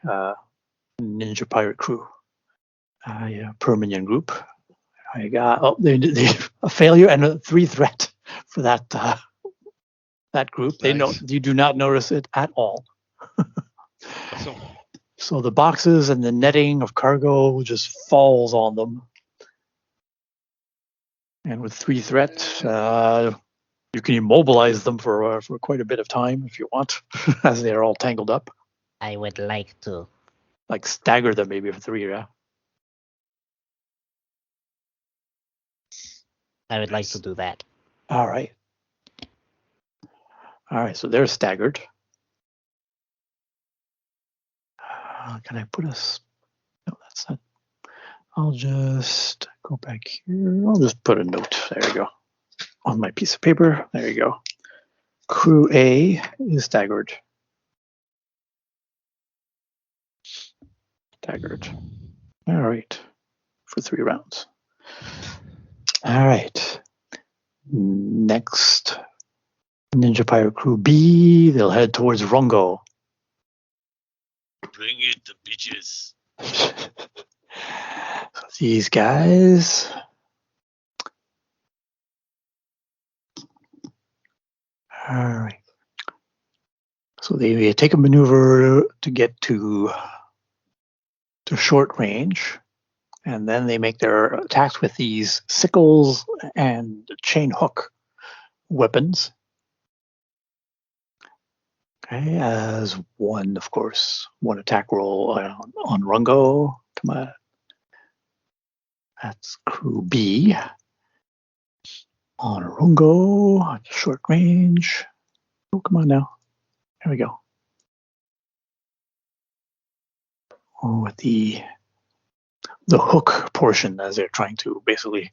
ninja pirate crew. Permian group. I got a failure and a 3 threat for that group. Nice. You do not notice it at all. Awesome. So the boxes and the netting of cargo just falls on them. And with 3 threats, you can immobilize them for quite a bit of time if you want, as they are all tangled up. I would like to. Like stagger them maybe for 3, yeah. I would like to do that. All right. So they're staggered. Can I put us? No, that's not. I'll just go back here. I'll just put a note. There you go. On my piece of paper. There you go. Crew A is staggered. Staggered. All right. For 3 rounds. All right. Next, Ninja Pirate Crew B. They'll head towards Rongo. Bring it, the bitches. So these guys. All right. So they take a maneuver to get to short range, and then they make their attacks with these sickles and chain hook weapons. Okay, as one, of course, 1 attack roll on Rungo. Come on. That's crew B. On Rungo, short range. Oh, come on now. There we go. Oh, with the hook portion, as they're trying to basically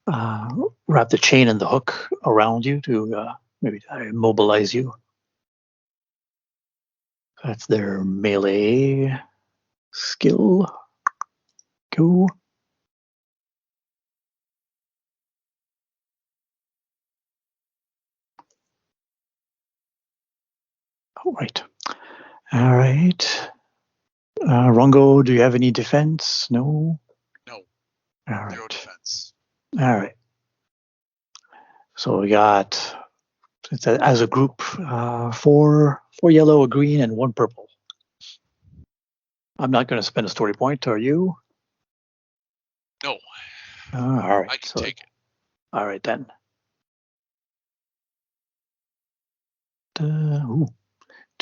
wrap the chain and the hook around you to maybe immobilize you. That's their melee skill. Go. All right. All right. Rongo, do you have any defense? No? No. All right. Zero defense. All right. So we got, as a group, 4 yellow, a green, and 1 purple. I'm not going to spend a story point. Are you? No. All right. I can take it. All right then. Ooh.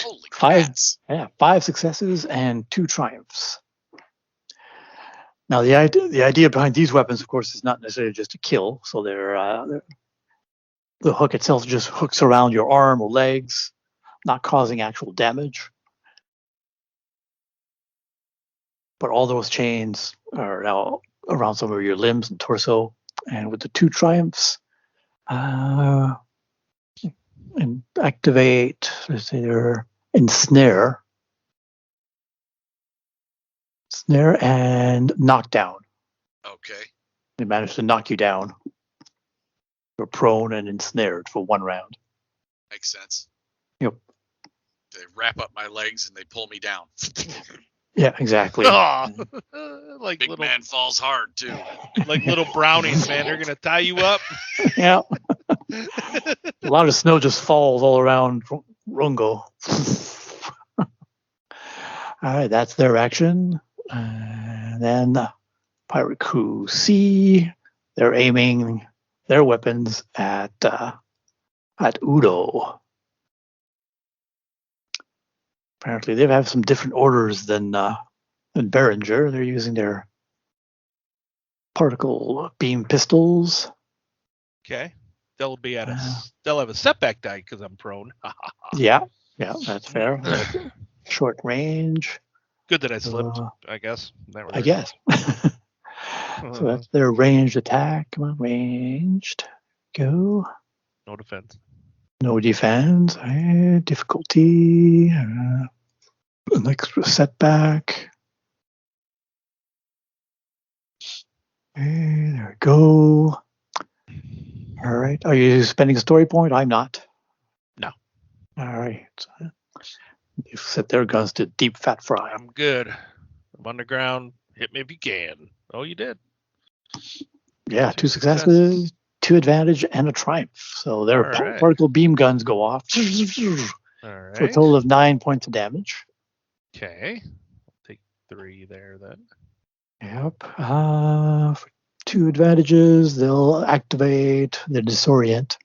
Holy 5. cats. Yeah, 5 successes and 2 triumphs. Now the idea behind these weapons, of course, is not necessarily just to kill. So the hook itself just hooks around your arm or legs, not causing actual damage. But all those chains are now around some of your limbs and torso. And with the 2 triumphs, and activate, let's say they're ensnare and knockdown. Okay. They manage to knock you down. You're prone and ensnared for 1 round. Makes sense. Yep. They wrap up my legs and they pull me down. Yeah, exactly. Aw. Like Big little, man falls hard too. like little brownies, man. They're gonna tie you up. Yeah. A lot of snow just falls all around Rungo. All right, that's their action. And then Pirate Crew C, they're aiming their weapons at Udo. Apparently, they have some different orders than Behringer. They're using their particle beam pistols. Okay. They'll be at they'll have a setback die because I'm prone. Yeah, that's fair. Short range. Good that I slipped, I guess. I guess. So that's their ranged attack. Come on, ranged. Go. No defense. No defense. Difficulty. An extra setback. There we go. All right. Are you spending a story point? I'm not. No. All right. You've set their guns to deep fat fry. I'm good. I'm on the ground. Hit me if you can. Oh, you did. Yeah, 2 successes, 2 advantage, and a triumph. So their particle beam guns go off. All For a right. total of 9 points of damage. Okay. I'll take 3 there then. Yep. For 2 advantages, they'll activate the disorient.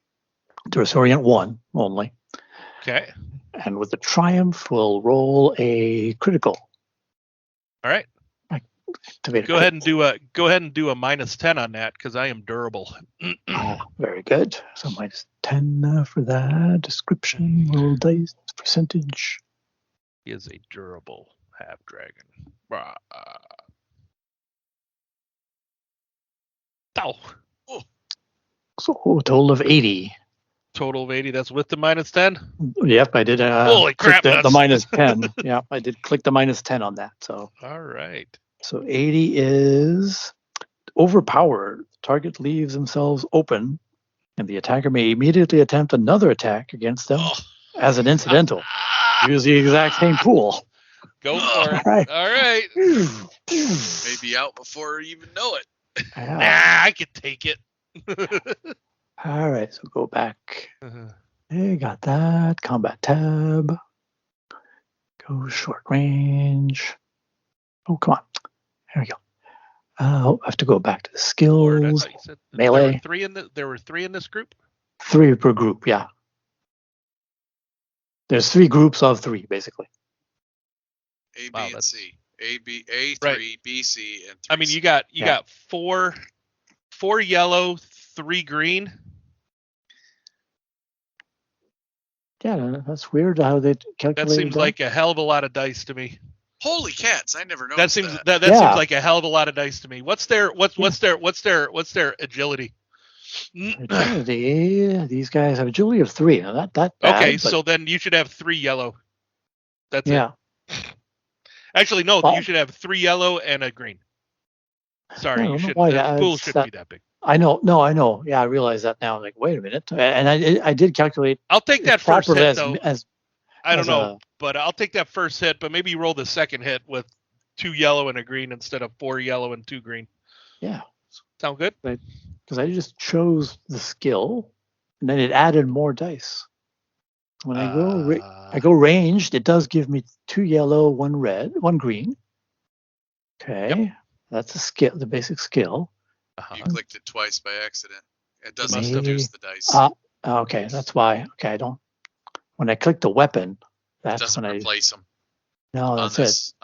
Disorient 1 only. Okay. And with the triumph, we'll roll a critical. All right. Activate Go ahead and do a -10 on that because I am durable. Very good. So -10 for that. Description, roll dice, percentage. He is a durable half dragon. Oh. So a total of 80. Total of 80. That's with the -10. Yep, I did. Holy crap! The That's... -10. Yeah, I did click the -10 on that. So. All right. So 80 is overpowered. Target leaves themselves open, and the attacker may immediately attempt another attack against them as an incidental. Use the exact same pool. Go for it. Right. All right. Maybe out before you even know it. Yeah. Nah, I can take it. All right, so go back. Hey, got that. Combat tab. Go short range. Oh, come on. There we go. I have to go back to the skills. Melee. There were 3 in this group? 3 per group, yeah. There's 3 groups of 3, basically. A, B, and C. A3, right. B, C, and 3. I mean, you got 4 yellow, 3 green. Yeah, that's weird how they calculate that. Seems like a hell of a lot of dice to me. Holy cats! I never noticed that seems like a hell of a lot of dice to me. What's their agility? Agility. These guys have agility of 3. Now that bad, okay, but... so then you should have 3 yellow. That's it. Actually, no. You should have 3 yellow and a green. Sorry, you should. The pool shouldn't be that big. I know. No, I know. Yeah, I realize that now. I'm like, wait a minute. And I did calculate. I'll take that first hit though. I don't know, a, but I'll take that first hit. But maybe you roll the second hit with 2 yellow and a green instead of 4 yellow and 2 green. Yeah. Sound good? Because I just chose the skill, and then it added more dice. When I go ranged, it does give me 2 yellow, 1 red, 1 green. Okay, yep. That's a skill, the basic skill. You clicked it twice by accident. It doesn't reduce the dice. Okay, that's why. Okay, I don't. When I click the weapon, that's it doesn't when replace them. No, that's it.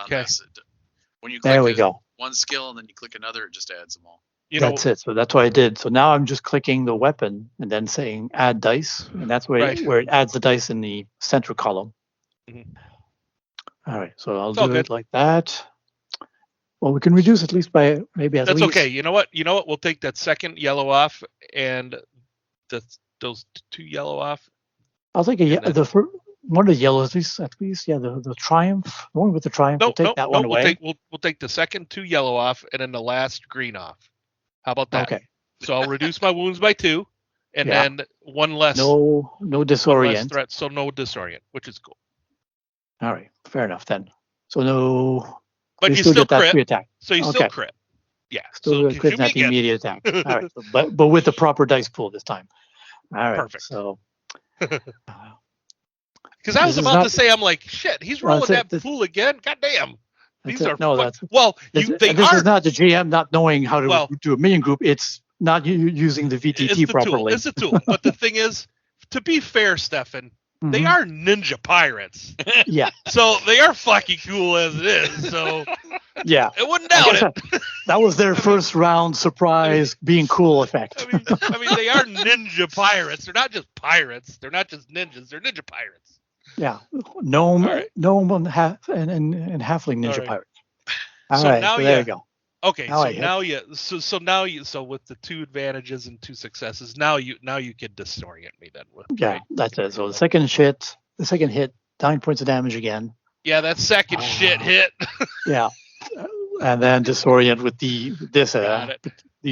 When you click there we go. One skill and then you click another, it just adds them all. That's it. So that's what I did. So now I'm just clicking the weapon and then saying add dice, and that's where it adds the dice in the central column. Mm-hmm. All right, so I'll do it like that. Well, we can reduce at least by maybe at least. That's okay. You know what? We'll take that second yellow off and those 2 yellow off. I'll take one of the yellows at least. Yeah, the triumph, the one with the triumph. We'll take that one away. We'll take the second 2 yellow off and then the last green off. How about that? Okay. So I'll reduce my wounds by 2, and then 1 less. No disorient. Threat, so no disorient, which is cool. All right, fair enough then. So no. But you still get that crit. 3 attack. So you still crit. Yeah. Still crit at the immediate attack. All right, but with the proper dice pool this time. All right. Perfect. So. Because I was about to say, I'm like, shit, he's rolling that pool again. God damn. These are this is not the GM not knowing how to do a minion group. It's not using the VTT properly. It's a tool. But the thing is, to be fair, Stefan, they are ninja pirates. Yeah. So they are fucking cool as it is. So yeah, I wouldn't doubt it. That was their first round surprise being cool effect. I mean, they are ninja pirates. They're not just pirates. They're not just ninjas. They're ninja pirates. Yeah, gnome and halfling ninja pirate. All right, so there you go. Okay, Now I so hit. now you so with the 2 advantages and 2 successes, now you can disorient me then with Yeah, right? that's it. So the second hit, 9 points of damage again. Yeah, that second shit hit. Yeah, and then disorient with these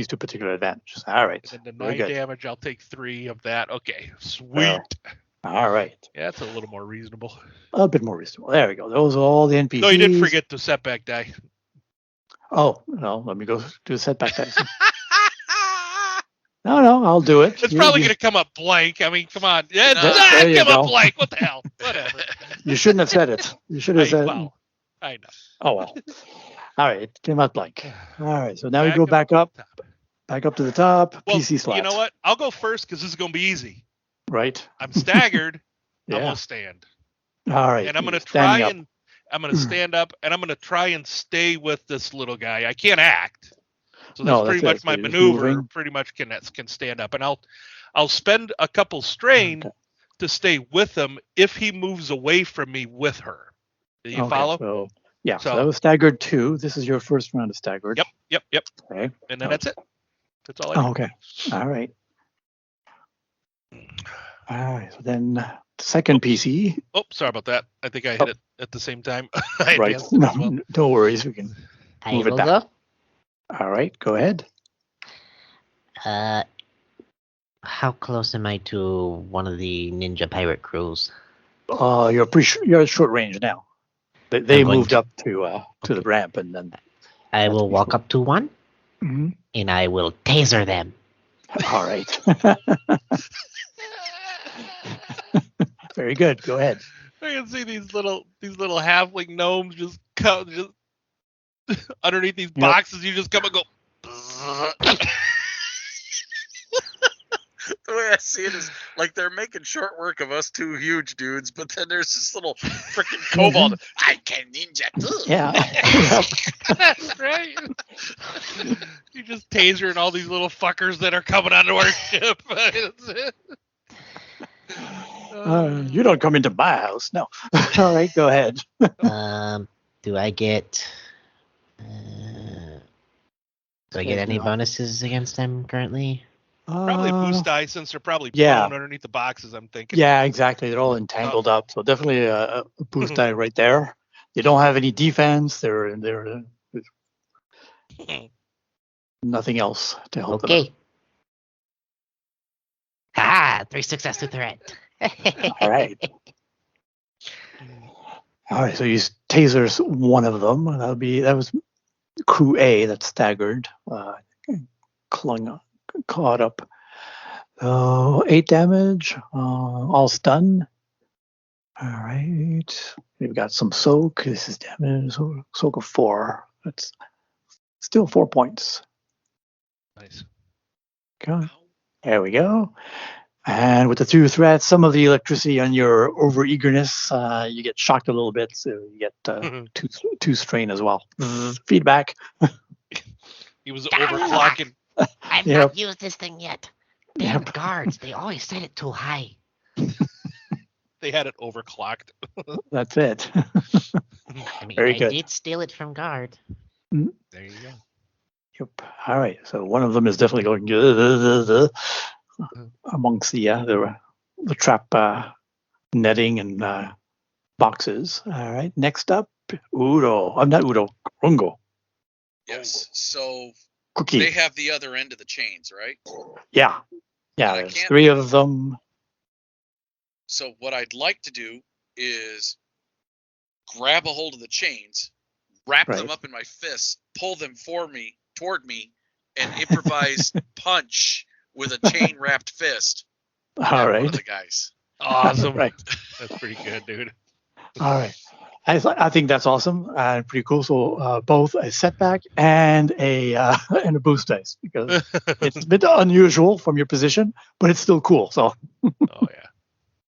2 particular advantages. All right, And then the very 9 good. damage, I'll take 3 of that. Okay, sweet. Well, all right, Yeah, that's a little more reasonable. a bit more reasonable. There we go. Those are all the NPCs. No, you didn't forget the setback die. Oh no, let me go do the setback dice. No, I'll do it. It's probably going to come up blank. I mean, come on. Yeah, There you come up go. blank. What the hell? Whatever. You shouldn't have said it. You should have said. Well, I know. Oh well. All right, it came out blank. All right, so now we Back go up back to up, the top. back up to the top. Well, PC slot. you know what? I'll go first because this is going to be easy. Right. I'm staggered. I'm Yeah. going to stand. All right. And I'm going to standing try up. and I'm going to stand up and I'm going to try and stay with this little guy. I can't act. So No, that's pretty that's much it. my So you're just maneuver. moving. Pretty much can stand up, and I'll spend a couple strain Okay. to stay with him if he moves away from me with her. Do you Okay, follow? So yeah, so So- that was staggered 2. This is your first round of staggered. Yep. Okay. And then that's it. That's all I do. Oh, okay. All right. All right. So then second PC. Oh, sorry about that. I think I hit it at the same time. I Right. advanced it No, as well. no worries. We can. I Move it will back. go. All right. Go ahead. How close am I to one of the ninja pirate crews? You're at short range now. They I'm going moved to- up to the ramp and then. I That's will walk peaceful. up to one Mhm. and I will taser them. All right. Very good. Go ahead. I can see these little halfling gnomes just come just underneath these boxes. You just come and go. The way I see it is like they're making short work of us 2 huge dudes, but then there's this little freaking kobold. I can ninja too. Yeah. That's right. You just tasering all these little fuckers that are coming onto our ship. That's it. You don't come into my house. No. All right. Go ahead. Do I get? Do I get any No. bonuses against them currently? Probably a boost die since they're probably yeah. prone underneath the boxes. I'm thinking. Yeah, exactly. They're all entangled up. So definitely a boost die right there. They don't have any defense. They're nothing else to help them. Okay. Ah, 3 success, 2 threat. All right. All right. So you tasers one of them. That was crew A that's staggered, caught up. 8 damage, all stun. All right. We've got some soak. This is damage. Soak of 4. That's still 4 points. Nice. Okay. There we go. And with the 2 threats, some of the electricity on your overeagerness, you get shocked a little bit, so you get 2 strain as well. Feedback. He was overclocking. I've Yep. not used this thing yet. Damn Yep. guards, they always set it too high. They had it overclocked. That's it. I mean, Very I good. did steal it from guard. There you go. Yep. All right. So one of them is definitely going amongst the trap netting and boxes. All right. Next up, Udo. I'm not Udo. Rungo. Yes. So Cookie. they have the other end of the chains, right? Yeah. Yeah. I There's can't- 3 of them. So what I'd like to do is grab a hold of the chains, wrap them Right. up in my fists, pull them toward me, and improvise punch with a chain wrapped fist. All at one right. of the guys. Awesome. Right. That's pretty good, dude. All right. I think that's awesome and pretty cool. So both a setback and a boost dice because it's a bit unusual from your position, but it's still cool. So Oh yeah.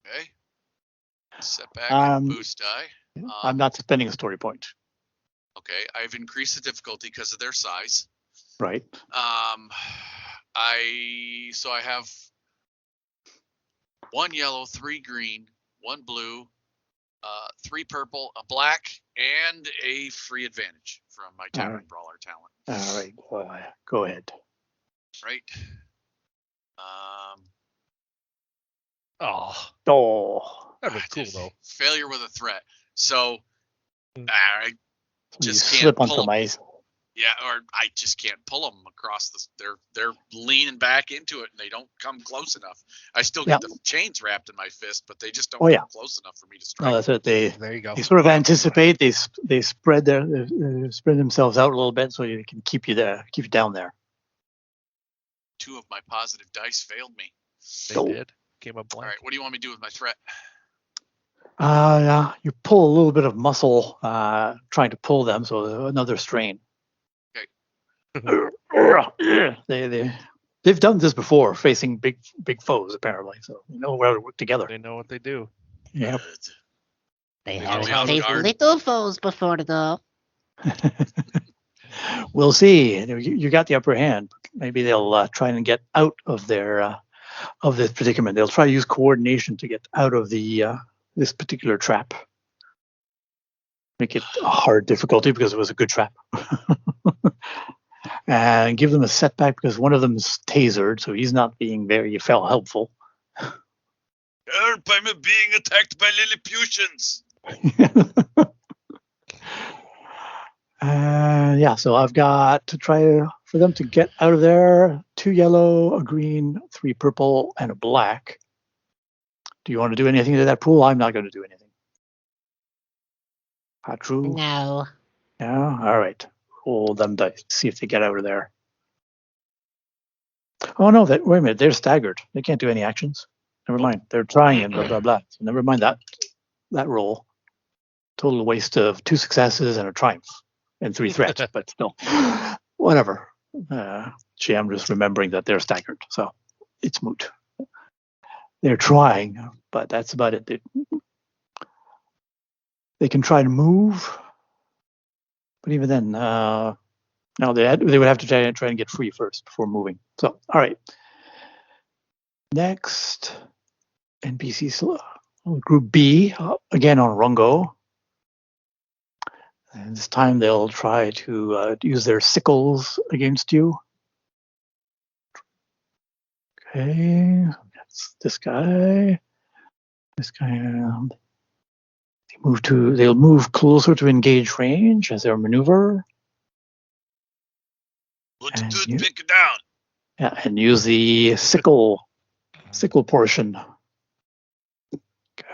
Okay. Setback Um, and boost die. I'm not spending a story point. Okay, I've increased the difficulty because of their size. Right. I have 1 yellow, 3 green, 1 blue, 3 purple, a black, and a free advantage from my Tavern right. Brawler talent. All right, go ahead. Right. Oh, That was cool though. Failure with a threat. So I you just can't slip on pull some them. ice. Yeah, or I just can't pull them across the. They're leaning back into it, and they don't come close enough. I still get the chains wrapped in my fist, but they just don't come close enough for me to strike. No, that's it. There you go. They sort of anticipate. They spread spread themselves out a little bit so they can keep you down there. 2 of my positive dice failed me. They did. Came up blank. All right, what do you want me to do with my threat? You pull a little bit of muscle trying to pull them, so another strain. They've done this before, facing big foes apparently, so they know how to work together. They know what they do. Yeah. They They haven't know faced how to little foes before, though. We'll see. You got the upper hand. Maybe they'll try and get out of their of this predicament. They'll try to use coordination to get out of the this particular trap. Make it a hard difficulty because it was a good trap. And give them a setback because one of them is tasered, so he's not being very helpful. Help, I'm being attacked by Lilliputians. So I've got to try for them to get out of there. 2 yellow, a green, 3 purple, and a black. Do you want to do anything to that pool? I'm not going to do anything. True. No. Yeah. All right. Roll them dice. See if they get out of there. Oh no! Wait a minute. They're staggered. They can't do any actions. Never mind. They're trying and blah blah blah. So never mind that roll. Total waste of 2 successes and a triumph and 3 threats. But still, whatever. I'm just remembering that they're staggered, so it's moot. They're trying, but that's about it. They can try to move, but even then, no, they would have to try and get free first before moving. So, all right. Next, NPC Group B, again on Rungo. And this time they'll try to use their sickles against you. Okay, that's this guy. This guy. They'll move closer to engage range as their maneuver. Put the toothpick down. Yeah, and use the sickle portion.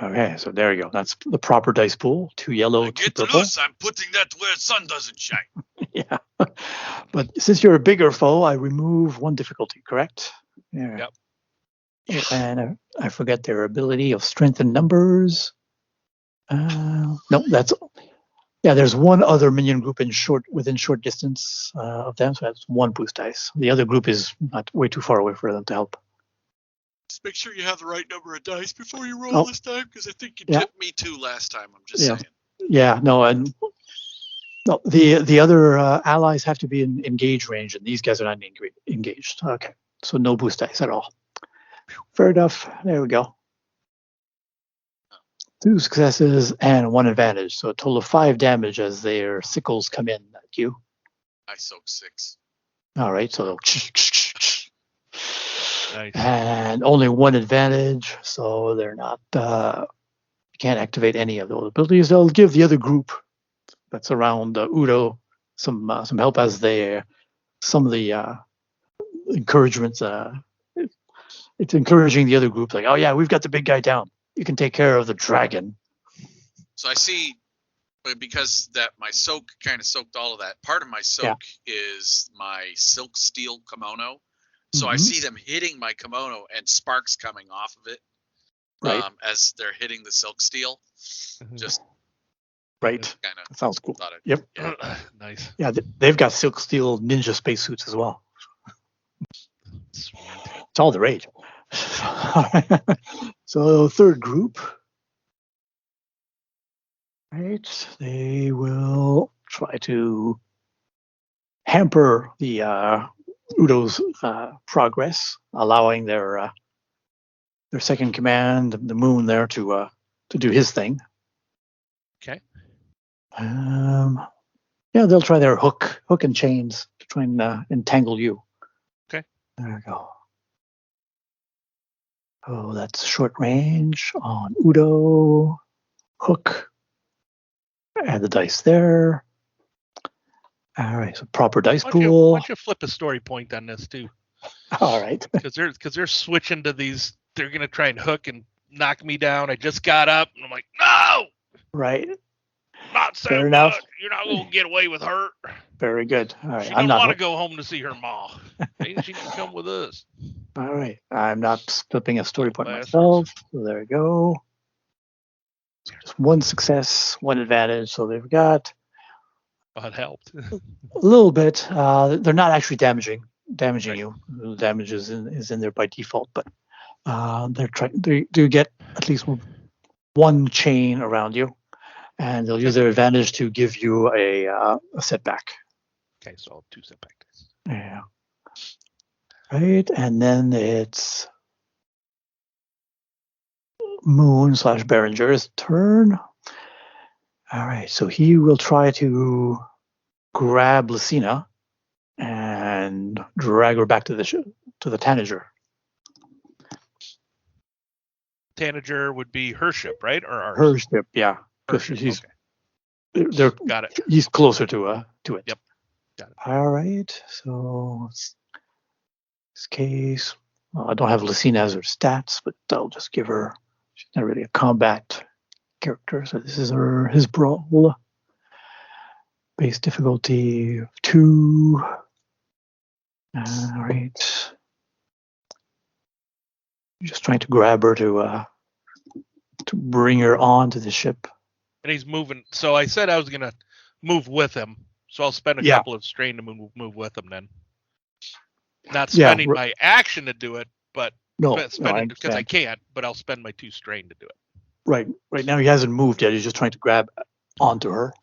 Okay, so there you go. That's the proper dice pool. 2 yellow, 2 Get purple. loose. I'm putting that where the sun doesn't shine. Yeah, but since you're a bigger foe, I remove 1 difficulty. Correct? Yeah. Yep. And I forget their ability of strength in numbers. No, there's 1 other minion group within short distance of them, so that's 1 boost dice. The other group is not way too far away for them to help. Just make sure you have the right number of dice before you roll this time, because I think you tipped me 2 last time. I'm just saying. Yeah, the other allies have to be in engage range, and these guys are not engaged. Okay, so no boost dice at all. Fair enough. There we go. 2 successes and 1 advantage, so a total of 5 damage as their sickles come in at you. I soak 6. All right, so Nice. and only 1 advantage, so they're not can't activate any of those abilities. They'll give the other group that's around Udo some help as some of the encouragements. It's encouraging the other group, like, oh yeah, we've got the big guy down. You can take care of the dragon. So I see, but because that my soak kind of soaked all of that. Part of my soak is my silk steel kimono. So I see them hitting my kimono and sparks coming off of it, Right. As they're hitting the silk steel. Just Right. kind of Sounds cool. thought it. Yep. Yeah. Nice. Yeah, they've got silk steel ninja spacesuits as well. Sweet. It's all the rage. So 3rd group. Right. They will try to hamper the Udo's progress, allowing their second command, the moon there, to do his thing. Yeah, they'll try their hook and chains to try and entangle you. Okay. There we go. Oh, that's short range on Udo. Hook. Add the dice there. All right, so proper dice Why pool. don't you flip a story point on this too? All right. Because they're switching to these. They're gonna try and hook and knock me down. I just got up and I'm like, no, Right. not so Fair enough. much. You're not gonna get away with her. Very good. All right. She I'm don't want to not. go home to see her ma. Maybe she can come with us. All right. I'm not flipping a story point Bastards. myself. So there we go. Just one success, one advantage. So they've got Oh, it helped. a little bit. They're not actually damaging Right. you. The damage is in there by default, but they're trying. They do get at least one chain around you, and they'll use their advantage to give you a setback. Okay, so I'll have 2 setback dice. Yeah. Right, and then it's Moon/Berenger's turn. All right, so he will try to grab Lucina and drag her back to the Tanager. Tanager would be her ship, right? Or ours? Her ship, yeah, Her because ship, he's okay. Got it. he's closer to it. Yep, got it. All right, so this case, I don't have Lucina as her stats, but I'll just give her. She's not really a combat character, so this is his brawl. Base difficulty of 2. All right. Just trying to grab her to bring her onto the ship. And he's moving. So I said I was gonna move with him. So I'll spend a Yeah. couple of strain to move with him then. Not spending my action to do it, but spend it because I can't. But I'll spend my 2 strain to do it. Right. Right now he hasn't moved yet. He's just trying to grab onto her.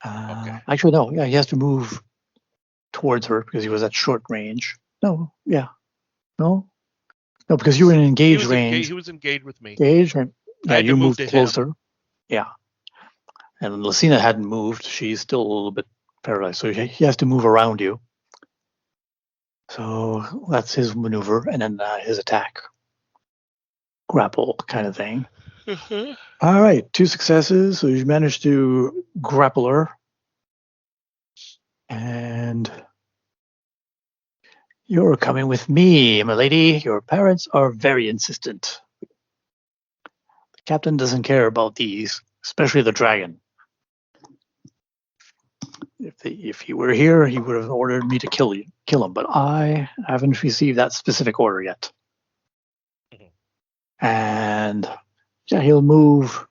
Okay. Actually, no. Yeah, he has to move towards her because he was at short range. No. Yeah. No. No, because you were in engaged range. He was engaged with me. Engaged, right? Yeah, you move moved to closer. him. Yeah. And Lucina hadn't moved. She's still a little bit paralyzed, so he has to move around you. So that's his maneuver, and then his attack. Grapple kind of thing. All right, 2 successes. So you managed to grapple her. And you're coming with me, my lady. Your parents are very insistent. The captain doesn't care about these, especially the dragon. If he were here, he would have ordered me to kill him, but I haven't received that specific order yet. And yeah, he'll move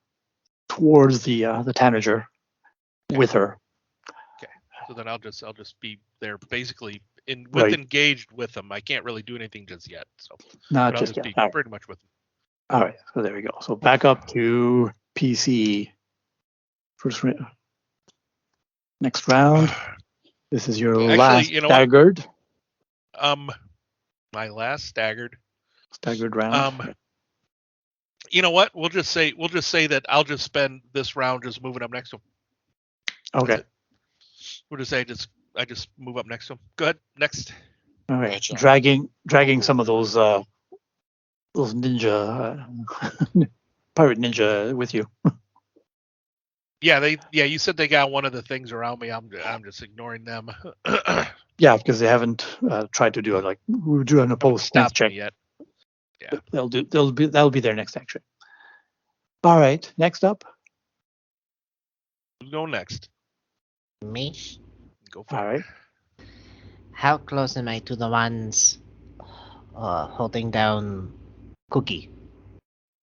towards the Tanager with her. Okay. So then I'll just be there basically Right. engaged with him. I can't really do anything just yet. So Not I'll just just yet. be All right. pretty much with him. All right, so there we go. So back up to PC. Next round. This is your Actually, last you know what? staggered. My last staggered round. You know what? We'll just say that I'll just spend this round just moving up next to him. Okay. We'll just say I just move up next to him. Go ahead. Next. All right. Gotcha. Dragging some of those ninja pirate ninja with you. Yeah, you said they got one of the things around me. I'm just ignoring them. Yeah, because they haven't tried to do it like we do an opposed stance Stop check me yet. Yeah. That'll be their next action. All right. Next up. Who's going next? Me? Go for All it. right. How close am I to the ones holding down Cookie?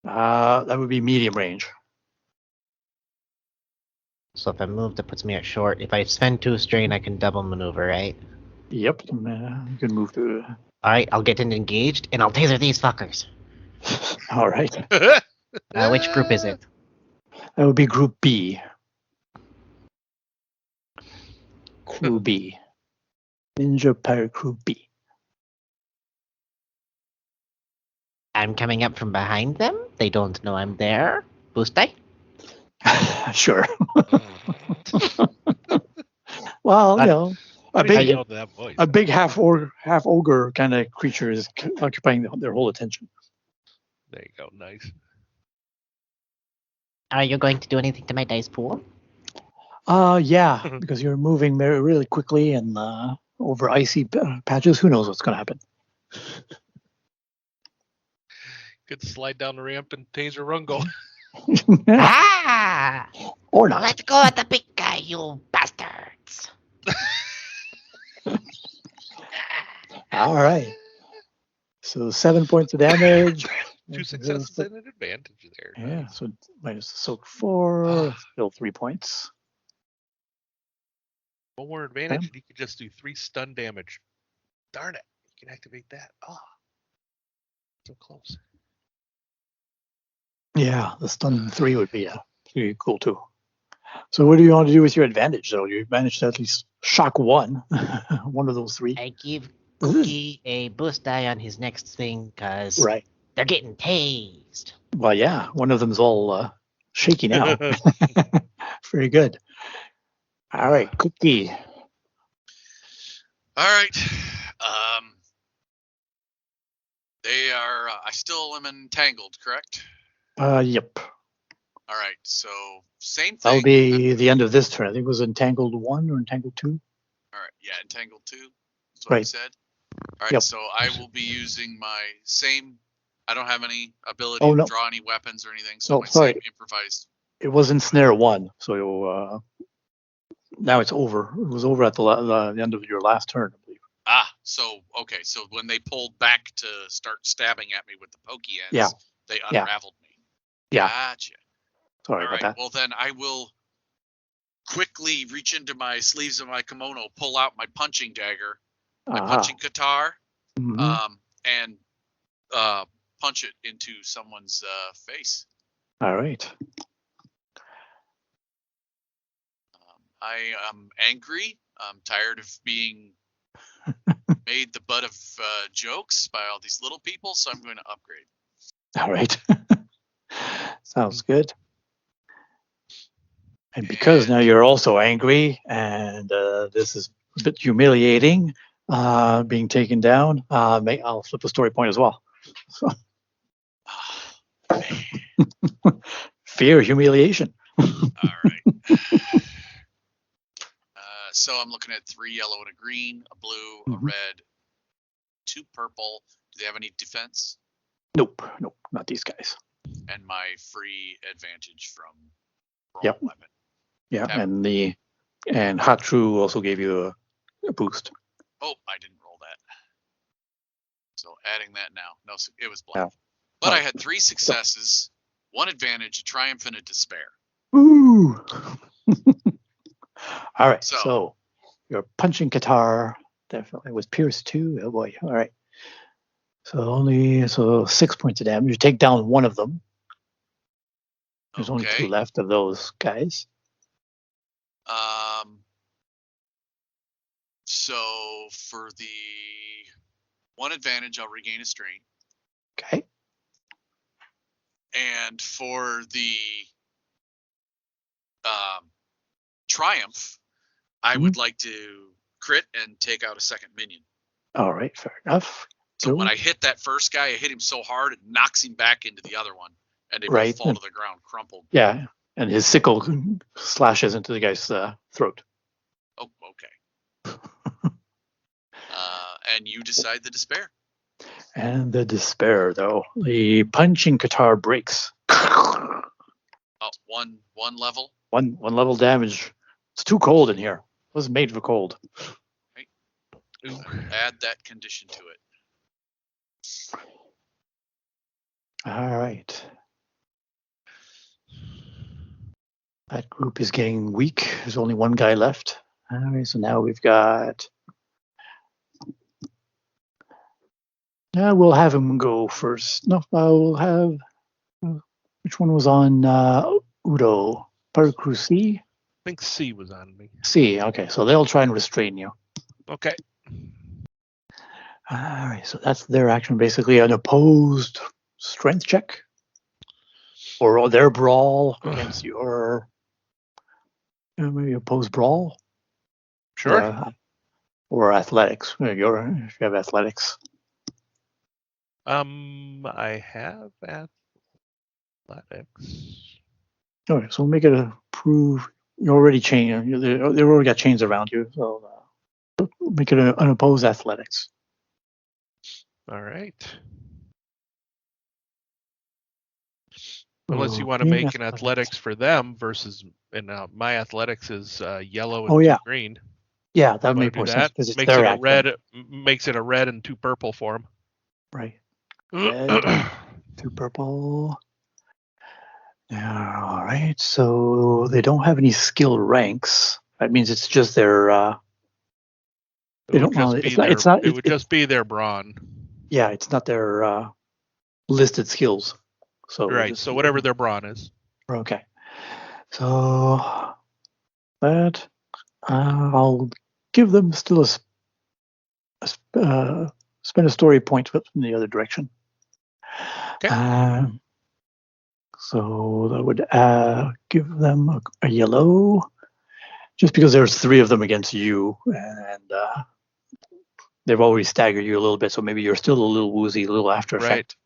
That would be medium range. So if I move, that puts me at short. If I spend 2 strain, I can double maneuver, right? Yep. You can move to. Alright, I'll get engaged, and I'll taser these fuckers. All right. Which group is it? That would be Group B. Crew B. Ninja Pirate Crew B. I'm coming up from behind them. They don't know I'm there. Boost die. Sure. Well, you know, How do you know that voice? a big half ogre kind of creature is occupying their whole attention. There you go. Nice. Are you going to do anything to my dice pool? Yeah, because you're moving really quickly and over icy patches. Who knows what's going to happen? Could slide down the ramp and taser Rungo. Ah! Or not. Let's go at the big guy, you bastards! All right. So 7 points of damage. 2 successes and an advantage there. Yeah, Nice. so minus the soak 4, still 3 points. One more advantage, and you could just do 3 stun damage. Darn it. You can activate that. Oh. So close. Yeah, the stun 3 would be pretty cool too. So what do you want to do with your advantage, though? You managed to at least shock one of those 3. I give Cookie a boost die on his next thing because Right. they're getting tased. Well, yeah, one of them's all shaky now. Very good. All right, Cookie. All right. They are. I still am entangled, correct? Yep. All right. So same thing. That'll be the end of this turn. I think it was Entangled 1 or Entangled 2. All right. Yeah, entangled 2. That's what I Right. said. All right. Yep. So I will be using my same. I don't have any ability Oh, to no. draw any weapons or anything. So No, my sorry. same improvised. It was in Snare 1, so now it's over. It was over at the end of your last turn, I believe. So okay. So when they pulled back to start stabbing at me with the pokey ends, Yeah. they Yeah. unraveled me. Yeah. Gotcha. Sorry All about right. that. Well, then I will quickly reach into my sleeves of my kimono, pull out my punching dagger, my punching guitar, Mhm. and punch it into someone's face. All right. I am angry. I'm tired of being made the butt of jokes by all these little people, so I'm going to upgrade. All right. Sounds good. And because now you're also angry, and this is a bit humiliating, being taken down, I'll flip the story point as well. So, fear, humiliation. All right. So I'm looking at 3 yellow and a green, a blue, a Mhm. red, 2 purple. Do they have any defense? Nope, not these guys. And my free advantage from roll Yep. weapon. Yeah, Tab. and Hot True also gave you a boost. Oh, I didn't roll that. So adding that now. No, it was blank. Yeah. But I Right. had 3 successes, 1 advantage, a triumph, and a despair. Ooh. All right, So- so your punching guitar definitely was pierced too. Oh boy. All right. So 6 points of damage. You take down one of them. There's only 2 Okay. left of those guys. So for the 1 advantage, I'll regain a strain. Okay. And for the triumph, I would like to crit and take out a second minion. All right, fair enough. So Cool. when I hit that first guy, I hit him so hard it knocks him back into the other one, and they Right. both fall to the ground, crumpled. Yeah, and his sickle slashes into the guy's throat. Oh, okay. And you decide the despair. And the despair, though. The punching guitar breaks. Oh, one level. One level damage. It's too cold in here. It wasn't made for cold. Add that condition to it. All right. That group is getting weak. There's only one guy left. All right, so now we've got. We'll have him go first. No, I'll have. Which one was on Udo? Paracruci? I think C was on me. C. Okay, so they'll try and restrain you. Okay. All right, so that's their action. Basically, an opposed strength check. or their brawl against your maybe opposed brawl. Sure. Or athletics. If you have athletics. I have athletics. Okay, so we'll make it a prove. You already chained. They already got chains around you, so we'll make it an opposed athletics. All right. Unless you want to make an athletics for them versus, and my athletics is yellow and two green. Yeah, that would Wanna make do more that? sense because it's Makes their it a action. red. Makes it a red and 2 purple for them. Right. Red, 2 purple. All right. So they don't have any skill ranks. That means it's just their. They don't. It would just be their brawn. Yeah, it's not their listed skills. So right. So whatever their brawn is. Okay. So that I'll give them still spend a story point in the other direction. Okay. So that would give them a yellow, just because there's 3 of them against you, and they've already staggered you a little bit, so maybe you're still a little woozy, a little after effect.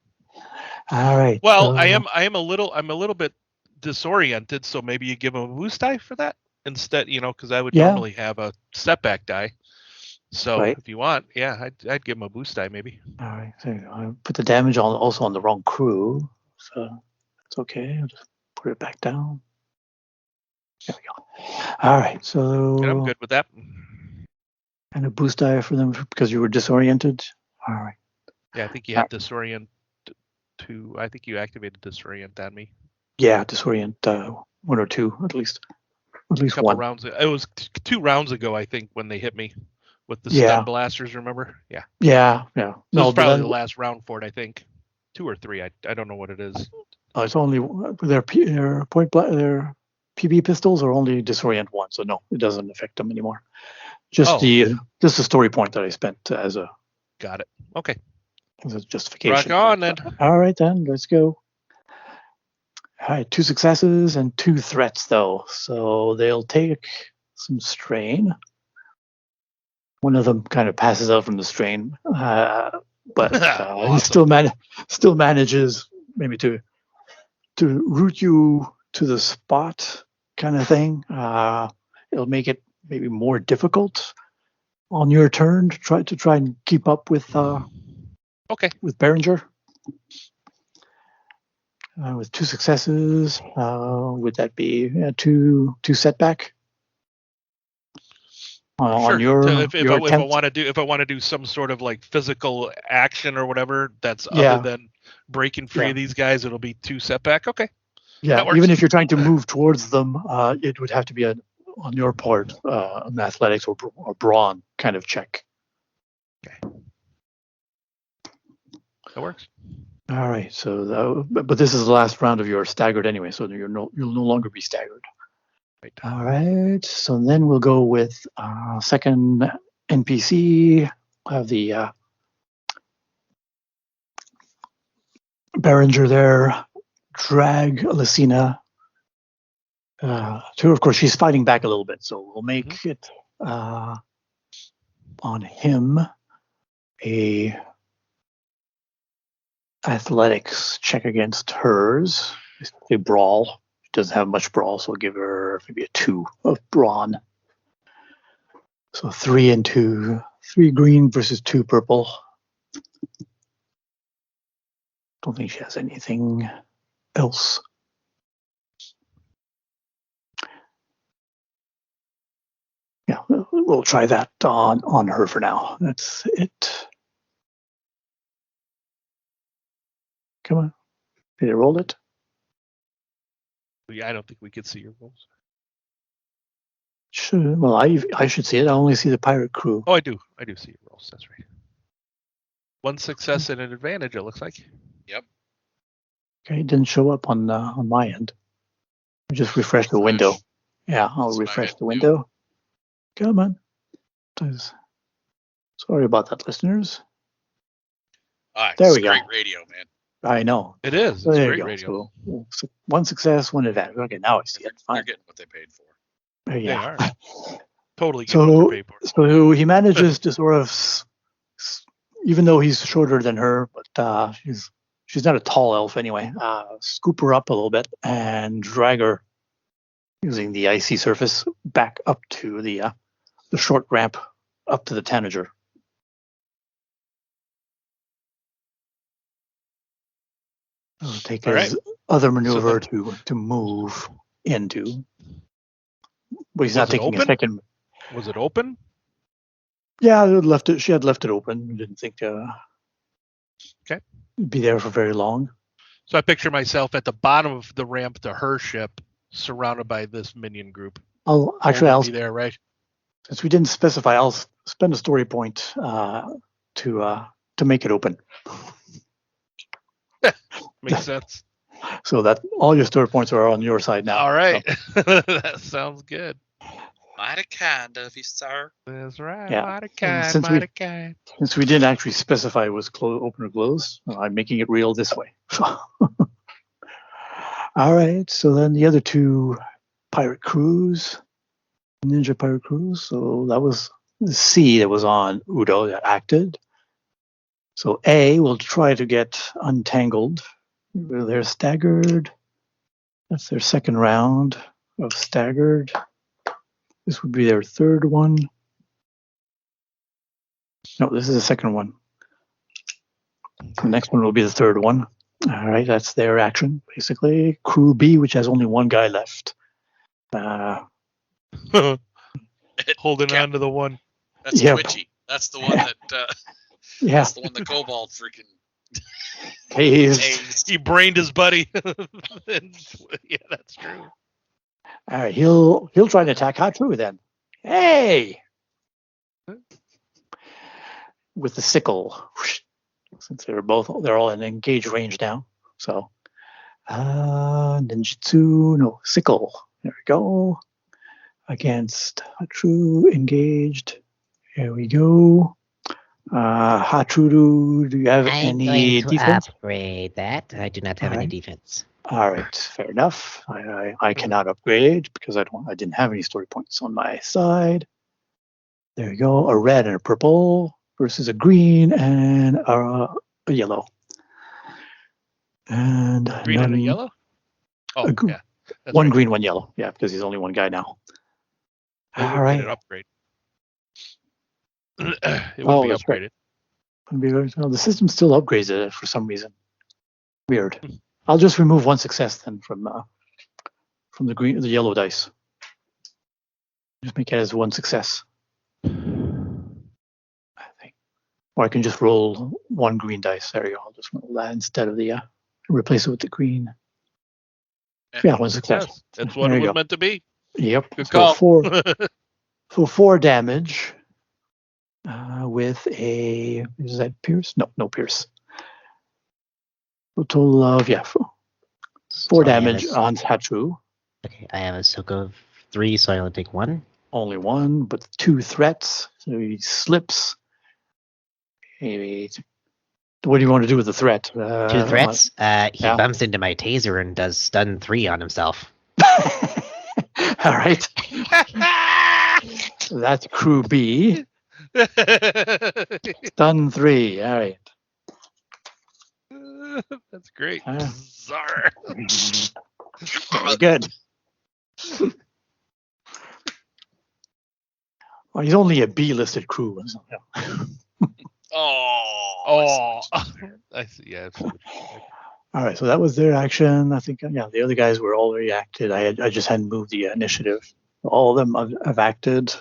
All right. Well, I'm a little bit disoriented, so maybe you give them a boost die for that instead, because I would normally have a setback die. So if you want, I'd give them a boost die maybe. All right. So I put the damage also on the wrong crew, so it's okay. I'll just put it back down. There we go. All right. So and I'm good with that. And a boost die for them because you were disoriented. All right. Yeah, I think you had disorient. I think you activated disorient on me. Yeah, disorient 1 or 2 at least. At least a couple 1 rounds. It was 2 rounds ago, I think, when they hit me with the stun blasters. Remember? Yeah. Yeah. So it's probably the last round for it. I think 2 or 3. I don't know what it is. It's only their PB pistols are only disorient 1, so no, it doesn't affect them anymore. Just the story point that I spent as a. Got it. Okay. As a justification. Rock on then. All right then, let's go. All right, 2 successes and 2 threats though, so they'll take some strain. One of them kind of passes out from the strain, but awesome. He still manages maybe to root you to the spot, kind of thing. It'll make it maybe more difficult on your turn to try and keep up with Behringer. With 2 successes, would that be 2 setback? Sure. On your if I want to do some sort of like physical action or whatever that's other than breaking free of these guys, it'll be 2 setback. Okay. Yeah. Even if you're trying to move towards them, it would have to be on your part an athletics or brawn kind of check. Okay. That works. All right. So, but this is the last round of your staggered anyway, so you'll no longer be staggered. Right. All right. So then we'll go with second NPC. We'll have the Behringer there, drag Lucina. Of course, she's fighting back a little bit, so we'll make it on him a athletics check against hers. They brawl. She doesn't have much brawl, so we'll give her maybe a 2 of brawn. So 3 and 2, 3 green versus 2 purple. Don't think she has anything else. Yeah, we'll try that on her for now. That's it. Come on. Did I roll it? Yeah, I don't think we could see your rolls. Sure. Well, I should see it. I only see the pirate crew. Oh, I do. I do see your rolls. That's right. 1 success and an advantage, it looks like. Yep. Okay, it didn't show up on my end. I just refresh the window. Yeah, I'll refresh the window. Come on. Sorry about that, listeners. All right, there we go. Great radio, man. I know. It is. So It's there great you go. radio. So one success, one advantage. Okay, now I see it. They're Fine. getting what they paid for. They Yeah. are. Totally get what So, they're paid for. so he manages to sort of, even though he's shorter than her, but she's not a tall elf anyway. Scoop her up a little bit and drag her using the icy surface back up to the short ramp up to the tanager. I'll take All his right. other maneuver So to move into. But he's Was not it taking a open? second. Was it open? Yeah, she had left it open. Didn't think Okay. be there for very long. So I picture myself at the bottom of the ramp to her ship, surrounded by this minion group. I'll be there, right? since we didn't specify, I'll spend a story point to make it open. Makes sense. So that all your story points are on your side now. All right. That sounds good. Mighty kind of you, sir. That's right. Yeah. Mighty And kind, since we- mighty kind. Since we didn't actually specify it was open or closed, I'm making it real this way. All right. So then the other two pirate crews, ninja pirate crews. So that was the C that was on Udo that acted. So A will try to get untangled. They're staggered. That's their second round of staggered. This would be their third one. No, this is the second one. The next one will be the third one. All right, that's their action, basically. Crew B, which has only one guy left. Holding on to the one. That's Yep. Twitchy. That's the one that. Yeah, That's the one the kobold freaking. tased. He brained his buddy. Yeah, that's true. All right, he'll try and attack Hatru then. Hey! With the sickle. Since they're all in engage range now. So sickle. There we go. Against Hatru engaged. Here we go. Hatru, do you have I'm any going to defense? upgrade that. I do not have any Alright. defense. All right, fair enough. I cannot upgrade because I didn't have any story points on my side. There you go. A red and a purple versus a green and a yellow. And Green and a none- yellow? Oh, a gr- yeah. That's one right. green, one yellow. Yeah, because he's only one guy now. It would All get right. an upgrade. It would Oh, be that's right. upgraded. The system still upgrades it for some reason. Weird. I'll just remove one success then from the yellow dice. Just make it as one success. I think. Or I can just roll one green dice. There you go. I'll just roll that instead of the replace it with the green. Yeah, one success. Yes, that's what There it you was go. meant to be. Yep. Good So call. so 4 damage with a, is that Pierce? No Pierce. A total of 4 So damage I have on Hatru. okay, I have a soak of 3, so I only take 1. Only 1, but 2 threats. So he slips. What do you want to do with the threat? 2 threats. He yeah. bumps into my taser and does stun 3 on himself. All right. That's crew B. Stun 3. All right. That's great. Ah. Czar. Very good. Well, he's only a B-listed crew. So, yeah. Oh, I see. Yeah. I see what you're saying. All right, so that was their action. I think, the other guys were already acted. I just hadn't moved the initiative. All of them have acted.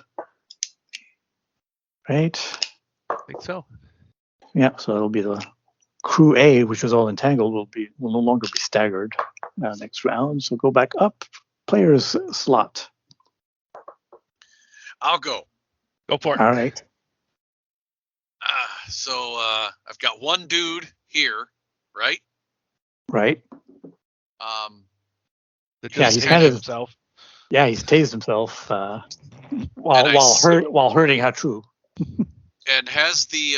Right? I think so. Yeah, so it'll be the crew A, which was all entangled, will no longer be staggered next round. So go back up. Players slot. I'll go. Go for it. All right. So I've got one dude here, right? Right. That Yeah, just he's tased kind of- himself. Yeah, he's tased himself while And I hurting Hatru. And has the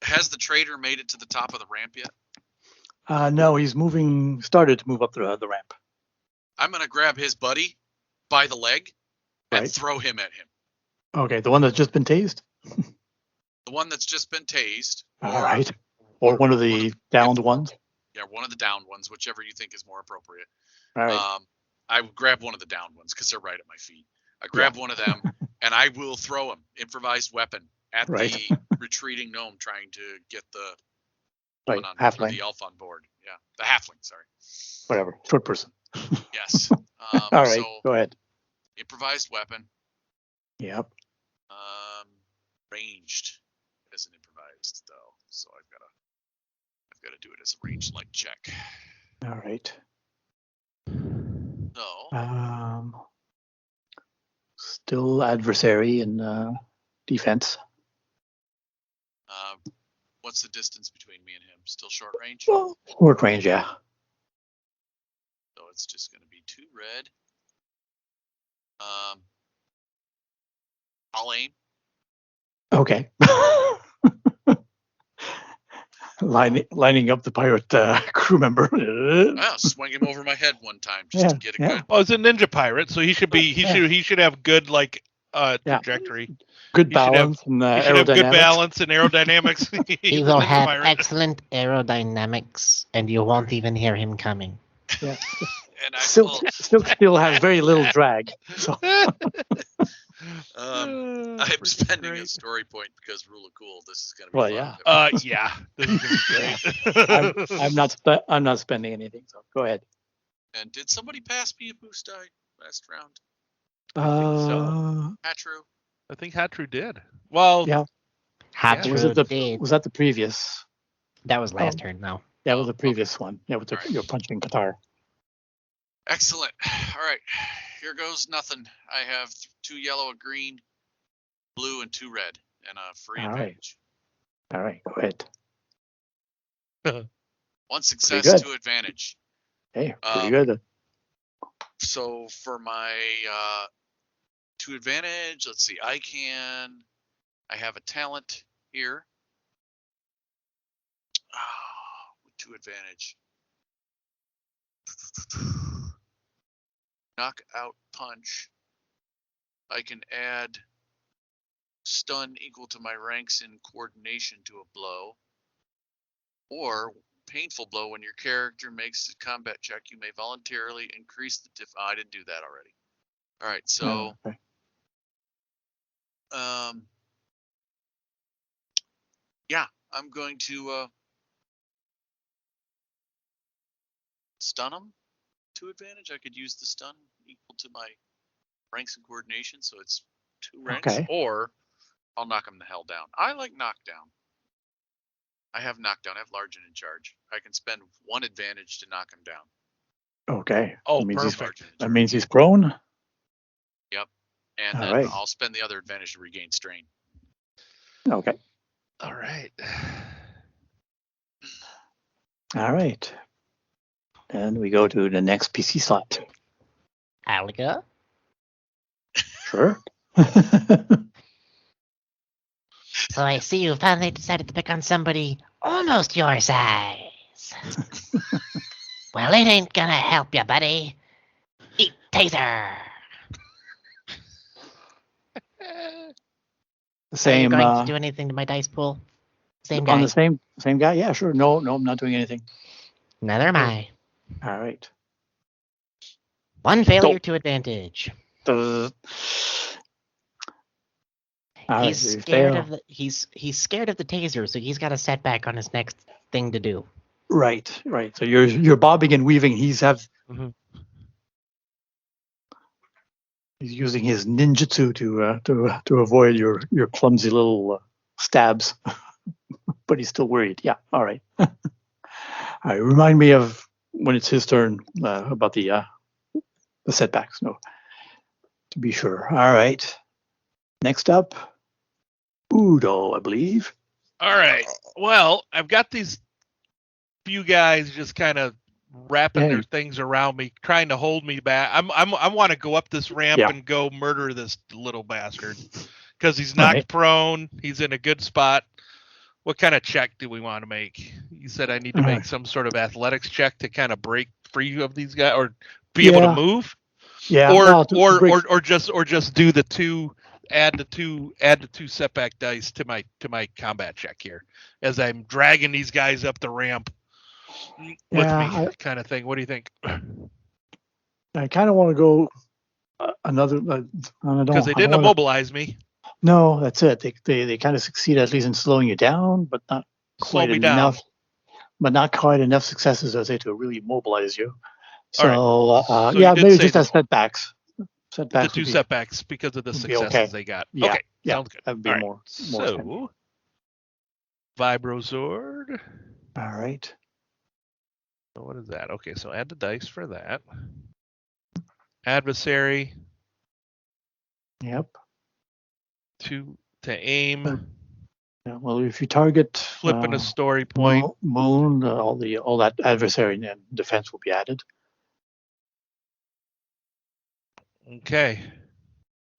Has the trader made it to the top of the ramp yet? No, he's started to move up the ramp. I'm going to grab his buddy by the leg and Right. throw him at him. Okay, the one that's just been tased? The one that's just been tased. All right. Or one of the downed ones? Yeah, one of the downed ones, whichever you think is more appropriate. All right. I would grab one of the downed ones because they're right at my feet. I grab one of them and I will throw him, improvised weapon, at the retreating gnome trying to get the halfling. the elf on board. Yeah, the halfling, sorry. Whatever, short person. Yes. All right, so, go ahead. Improvised weapon. Yep. Ranged as an improvised though, so I've got to do it as a ranged like check. All right. So. Still adversary in defense. What's the distance between me and him? Still short range? Well, short range, yeah. So it's just going to be 2 red. I'll aim. Okay. Lining up the pirate crew member. I'll swing him over my head one time just to get a good. Well, it's a ninja pirate, so he should have good trajectory. Good balance and he should have good aerodynamics. balance and aerodynamics. He will have excellent aerodynamics, and you won't even hear him coming. Yeah. And I still has very little drag. So. I'm spending a story point because rule of cool. This is gonna be fun. This is gonna be great. I'm not spending anything. So go ahead. And did somebody pass me a boost die last round? Hatru. I think Hatru did. Well, yeah. Hatru was that the previous? That was last turn. No. That was the previous one. Yeah, with your punching Qatar. Excellent. All right, here goes nothing. I have 2 yellow, a green, blue, and 2 red, and a free advantage. All right, go ahead. 1 success, 2 advantage. Hey, pretty good. So for my 2 advantage, let's see. I have a talent here. With 2 advantage. Knockout punch. I can add stun equal to my ranks in coordination to a blow. Or painful blow. When your character makes a combat check, you may voluntarily increase the I didn't do that already. All right, so I'm going to stun him. 2 advantage. I could use the stun equal to my ranks and coordination, so it's 2 ranks. Okay. Or I'll knock him the hell down. I like knockdown. I have knockdown. I have large and in charge. I can spend 1 advantage to knock him down. Okay. Oh, perfect. That means he's prone. Yep. And then I'll spend the other advantage to regain strain. Okay. All right. All right. And we go to the next PC slot. Alga? Sure. So I see you finally decided to pick on somebody almost your size. Well, it ain't gonna help you, buddy. Eat taser. The same. Are you going to do anything to my dice pool? Same guy. On the same guy? Yeah, sure. No, I'm not doing anything. Neither am I. All right. 1 failure to advantage. He's scared of the taser, so he's got a setback on his next thing to do. Right. So you're bobbing and weaving. He's using his ninjutsu to avoid your clumsy little stabs, but he's still worried. Yeah. All right. All right. Remind me of when it's his turn about the setbacks. No, to be sure. All right. Next up, Udo, I believe. All right. Well, I've got these few guys just kind of wrapping their things around me, trying to hold me back. I want to go up this ramp and go murder this little bastard because he's knocked prone. He's in a good spot. what kind of check do we want to make? You said I need to make some sort of athletics check to kind of break free of these guys, or be able to move. Yeah. Or just do the two. Add the two setback dice to my combat check here as I'm dragging these guys up the ramp with me, kind of thing. What do you think? I kind of want to go another. Because they didn't immobilize me. No, that's it. They kind of succeed at least in slowing you down, but not quite enough. Down. But not quite enough successes, I say, to really immobilize you. So, so maybe just as setbacks. The two setbacks because of the successes they got. Yeah, okay, sounds good. That would be more. So, Vibrozord. All right. So what is that? Okay, so add the dice for that. Adversary. Yep. To aim. Yeah, well, if you target flipping a story point, moon, all that adversary and defense will be added. Okay.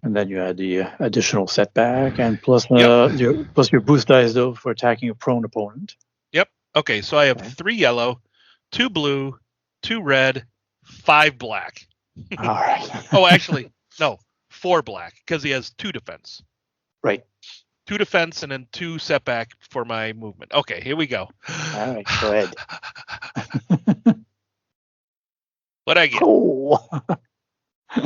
And then you add the additional setback and plus your boost dice though for attacking a prone opponent. Yep. Okay, so I have 3 yellow, 2 blue, 2 red, 5 black. All right. Oh, actually, no, 4 black because he has 2 defense. Right. 2 defense and then 2 setback for my movement. Okay, here we go. All right, go ahead. What'd I get?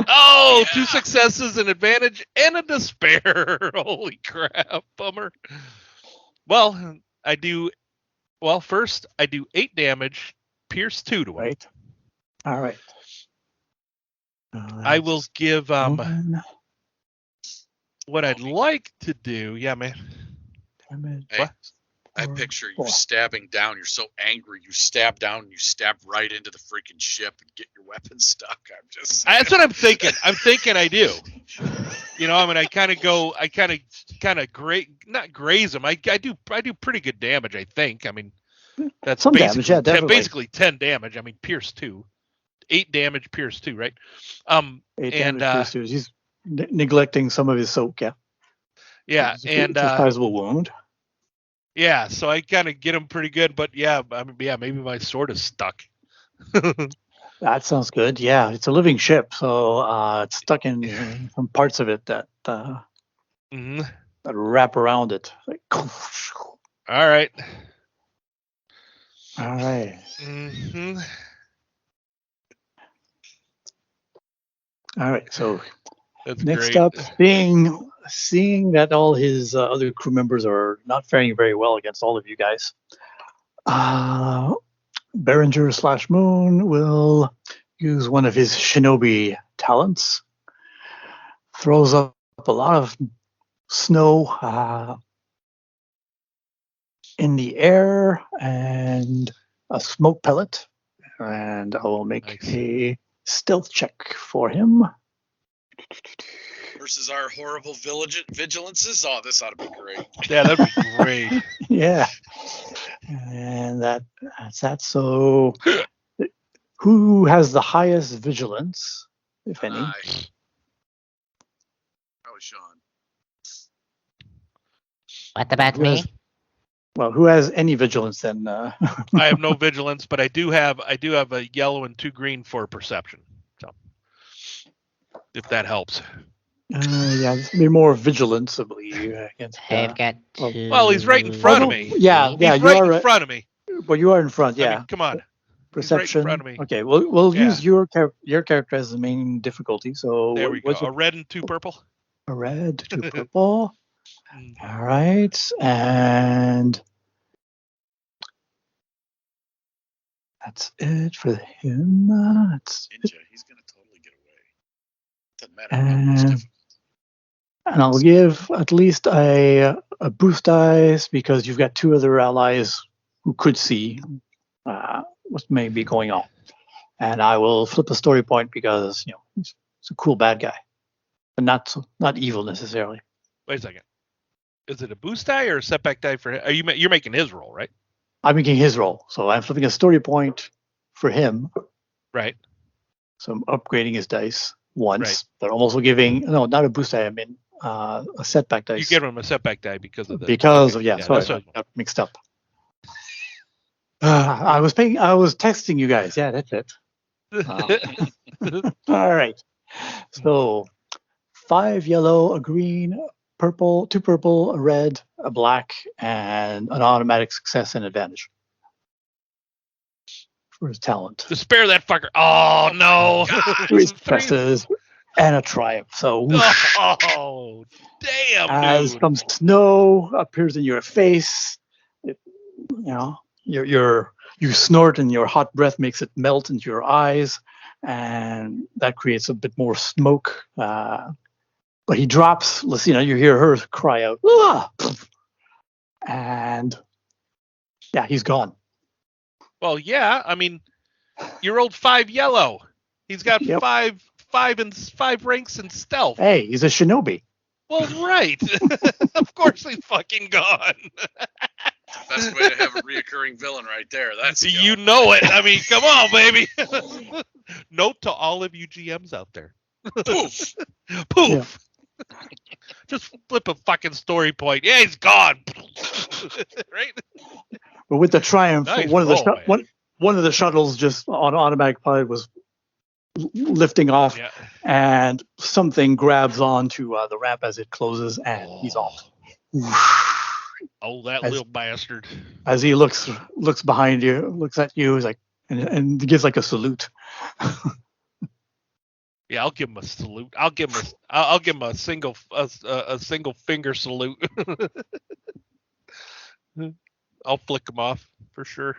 Oh, 2 successes, an advantage, and a despair. Holy crap, bummer. Well, first I do 8 damage, pierce 2 to him. Right. All right. I will give what I'd like to do. Yeah, man. Damage. Hey, I picture you stabbing down. You're so angry, you stab down and you stab right into the freaking ship and get your weapon stuck. I'm just saying. That's what I'm thinking. I'm thinking I do. You know, I mean, I kind of not graze them. I do pretty good damage, I think. I mean, that's some damage, yeah, definitely. Basically 10 damage. I mean, pierce 2. 8 damage, pierce 2, right? 8 damage, pierce 2. He's neglecting some of his soak, yeah. Yeah, it's a sizable wound. Yeah, so I kind of get him pretty good, but maybe my sword is stuck. That sounds good. Yeah, it's a living ship, so it's stuck in some parts of it that wrap around it. Like, all right. All right. Mm-hmm. All right. So that's next great. up, seeing that all his other crew members are not faring very well against all of you guys, Berenger/Moon will use one of his shinobi talents, throws up a lot of snow in the air and a smoke pellet, and I will make a stealth check for him. Versus our horrible vigilances. Oh, this ought to be great. Yeah, that'd be great. Yeah. And that's that. So who has the highest vigilance, if any? Probably Sean. What about me? Who has any vigilance then? I have no vigilance, but I do have a yellow and 2 green for perception. So if that helps. This would be more vigilance, I believe. Against, I've got 2. Well, he's right in front of me. Yeah, he's you right are in front of me. Well, you are in front. Yeah. I mean, come on. Perception. Right in front of me. Okay, we'll use your character as the main difficulty. So there we go. A red and 2 purple. A red, 2 purple. All right, and that's it for him. Ninja, he's gonna totally get away. Doesn't matter how much difficult. And I'll give at least a boost dice because you've got 2 other allies who could see what may be going on. And I will flip a story point because he's a cool bad guy, but not evil necessarily. Wait a second. Is it a boost die or a setback die for him? You're making his roll, right? I'm making his roll, so I'm flipping a story point for him. Right. So I'm upgrading his dice once, right. but I'm also giving not a boost die. I mean a setback dice. You give him a setback die because of the. Because of sorry, that's I got mixed up. I was texting you guys. Yeah, that's it. All right. So 5 yellow, a green, purple, 2 purple, a red, a black, and an automatic success and advantage for his talent. To spare that fucker. Oh no! 3 successes and a triumph. So Oh damn, as dude! some snow appears in your face, you snort and your hot breath makes it melt into your eyes, and that creates a bit more smoke. But he drops. You hear her cry out, "Ah!" And yeah, he's gone. Well, yeah, I mean, you rolled 5 yellow. He's got Yep. five ranks in stealth. Hey, he's a shinobi. Well, right. Of course he's fucking gone. Best way to have a reoccurring villain right there. That's You know it. I mean, come on, baby. Note to all of you GMs out there. Poof. Poof. Just flip a fucking story point. Yeah, he's gone. Right? But with the triumph, Nice one roll, of the shuttles just on automatic pilot was lifting off, Yeah. and something grabs onto the ramp as it closes, and he's off. Oh, that As- little bastard. As he looks behind you, looks at you, he's like, and gives like a salute. Yeah, I'll give him a salute. I'll give him a single finger salute. I'll flick him off for sure.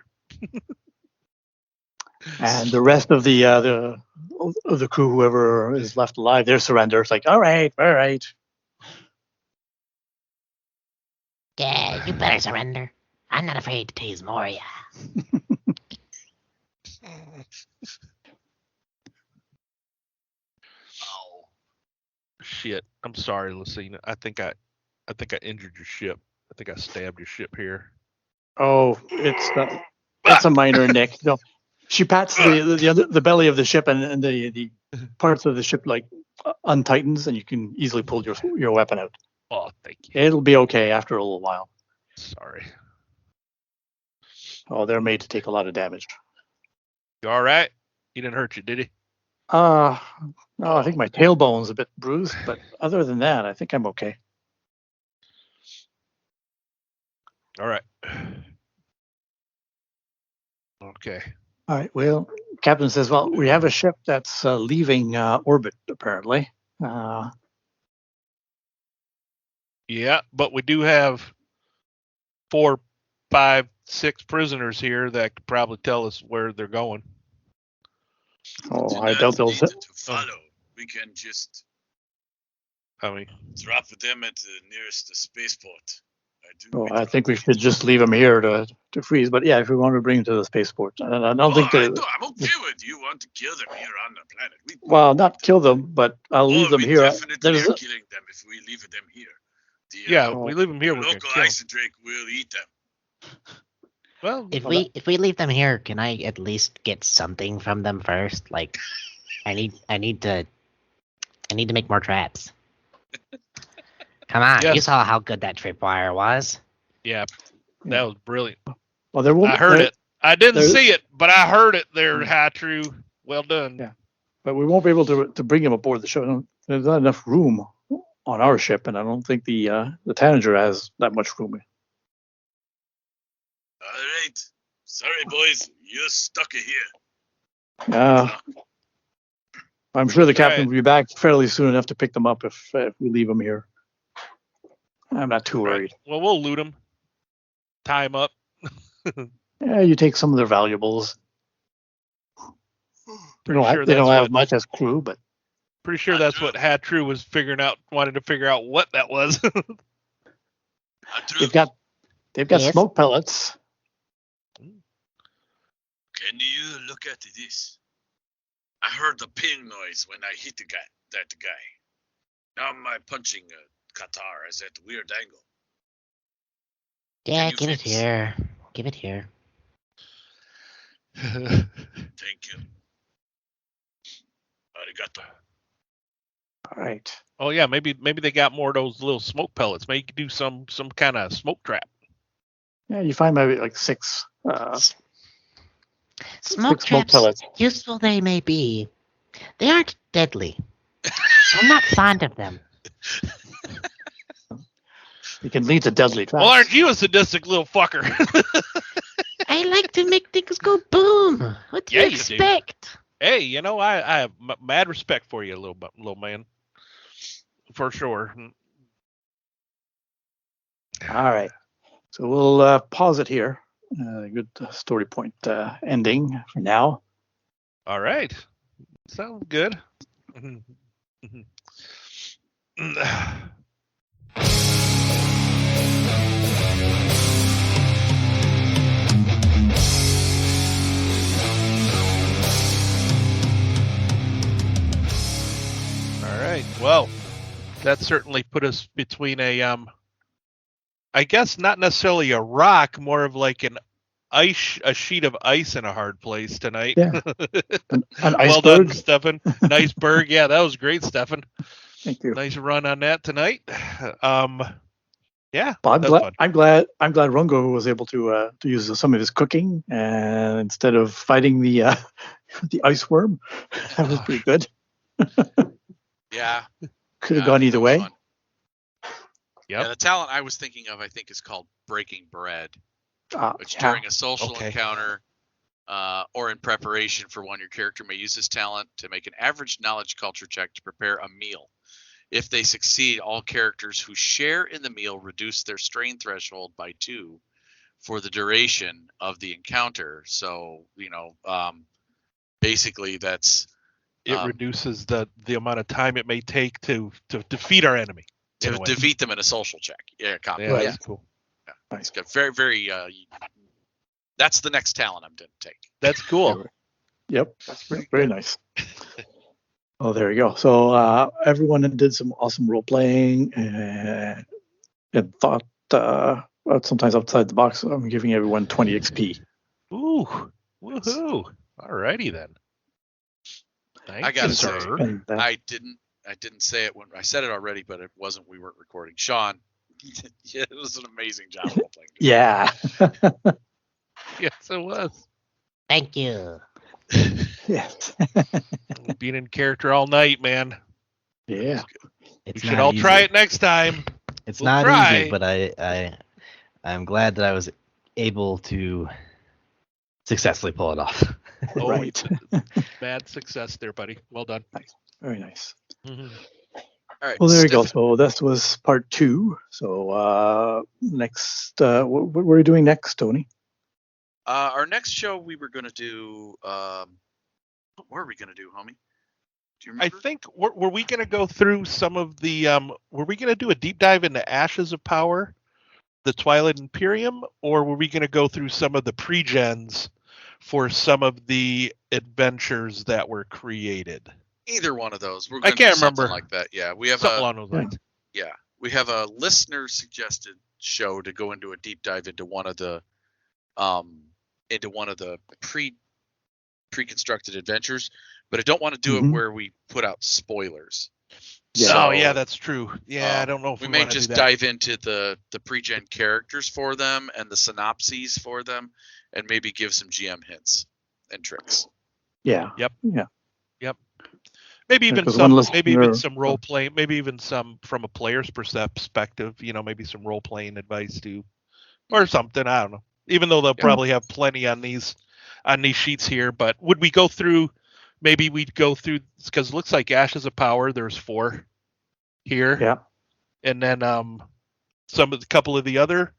And the rest of the crew, whoever is left alive, they're surrender. It's like, all right. Yeah, you better surrender. I'm not afraid to tease Moria. Shit. I'm sorry, Lucina. I think I injured your ship. I think I stabbed your ship here. Oh, that's a minor nick. No, she pats the belly of the ship, and the parts of the ship like untightens, and you can easily pull your weapon out. Oh, thank you. It'll be okay after a little while. Sorry. Oh, they're made to take a lot of damage. You all right? He didn't hurt you, did he? No, I think my tailbone's a bit bruised, but other than that, I think I'm okay. All right. Okay. All right. Well, Captain says, well, we have a ship that's leaving orbit, apparently. Yeah, but we do have 4, 5, 6 prisoners here that could probably tell us where they're going. Oh, Do I not doubt they'll. need to follow. We can just I mean, drop them at the nearest spaceport. I think we should just leave them here to freeze. But yeah, if we want to bring them to the spaceport, I don't think I'm okay with you want to kill them here on the planet. Well, not kill them, but I'll leave them we here. definitely are killing them if we leave them here. yeah, we leave them here. We're gonna Local kill 'em. Isodrake will eat them. Well, If we leave them here, can I at least get something from them first? Like, I need to make more traps. Come on, Yes. you saw how good that tripwire was. yeah, that was brilliant. Well, there won't. I heard it. I didn't there- see it, but I heard it there, Hatru. Well done. Yeah. But we won't be able to bring him aboard the ship. There's not enough room on our ship, and I don't think the Tanager has that much room. All right. Sorry, boys. You're stuck here. I'm sure the captain Right. will be back fairly soon enough to pick them up if we leave them here. I'm not too worried. Well, we'll loot them. Tie them up. Yeah, you take some of their valuables. They don't sure they don't that's have what- much as crew, but Pretty sure that's what Hatru was wanted to figure out what that was. they've got Yes. smoke pellets. Can you look at this? I heard the ping noise when I hit that guy. Now my punching Qatar is at a weird angle. Yeah, you give it fix? here. Give it here. Thank you. Arigato. All right. Oh yeah, maybe they got more of those little smoke pellets. Maybe you could do some kind of smoke trap. Yeah, you find maybe like six. Smoke Six smoke traps, pellets. useful they may be, they aren't deadly. I'm not fond of them. You can lead to deadly traps. Well, aren't you a sadistic little fucker? I like to make things go boom. What do Yeah, you you do. expect? Hey, you know, I have mad respect for you, little man, for sure. All right. So we'll pause it here. Good story point ending for now. All right, sounds good. All right. Well, that certainly put us between a I guess not necessarily a rock, more of like a sheet of ice in a hard place tonight. Yeah. An Well done, iceberg. Stefan. Nice berg. Yeah, that was great, Stefan. Thank you. Nice run on that tonight. Yeah. Well, that's fun. I'm glad Rungo was able to use some of his cooking instead of fighting the the ice worm. That was pretty good. Yeah. Could have Yeah, gone that either was way. fun. Yep. Yeah, the talent I was thinking of, I think, is called Breaking Bread, which Yeah. during a social Okay. encounter or in preparation for one, your character may use his talent to make an average knowledge culture check to prepare a meal. If they succeed, all characters who share in the meal reduce their strain threshold by 2 for the duration of the encounter. So, basically that's It reduces the amount of time it may take to defeat our enemy. in a to way. defeat them in a social check. Yeah, copy. Yeah, Right. that's cool. It's got very, very. That's the next talent I'm going to take. That's cool. Yep. That's very nice. Oh, there you go. So everyone did some awesome role playing and thought sometimes outside the box. I'm giving everyone 20 XP. Ooh, woohoo! Alrighty then. Thank I gotta you, say, sir. And, I didn't say it when I said it already, but it wasn't. We weren't recording. Sean, yeah, it was an amazing job role playing. yeah. Yes, it was. Thank you. Yes. Being in character all night, man. Yeah. It's We should not all easy. try it next time. It's We'll not try. easy, but I'm glad that I was able to successfully pull it off. Oh, Right. Bad success there, buddy. Well done. Very nice. Mhm. All right. Well, there you go. Steph- So this was part 2. So next, what are we doing next, Tony? Our next show we were going to do. What were we going to do, homie? Do you I remember? think were we going to go through some of the were we going to do a deep dive into Ashes of Power, the Twilight Imperium, or were we going to go through some of the pre-gens for some of the adventures that were created? Either one of those. We're I gonna do can't something remember. like that. Yeah, we have Something a along those lines. we have a listener suggested show to go into a deep dive into one of the pre-constructed adventures, but I don't want to do it Mhm. where we put out spoilers. Yeah. Oh So, yeah, that's true. Yeah, I don't know if we may wanna do just that. dive into the pre-gen characters for them and the synopses for them, and maybe give some GM hints and tricks. Yeah. Yep. Yeah. Maybe even Because some, one maybe even listener- some role play, maybe even some from a player's perspective. You know, maybe some role playing advice too, or something. I don't know. Even though they'll probably have plenty on these sheets here, but would we go through? Maybe we'd go through because it looks like Ashes of Power. There's 4 here, Yeah. and then some of the couple of the other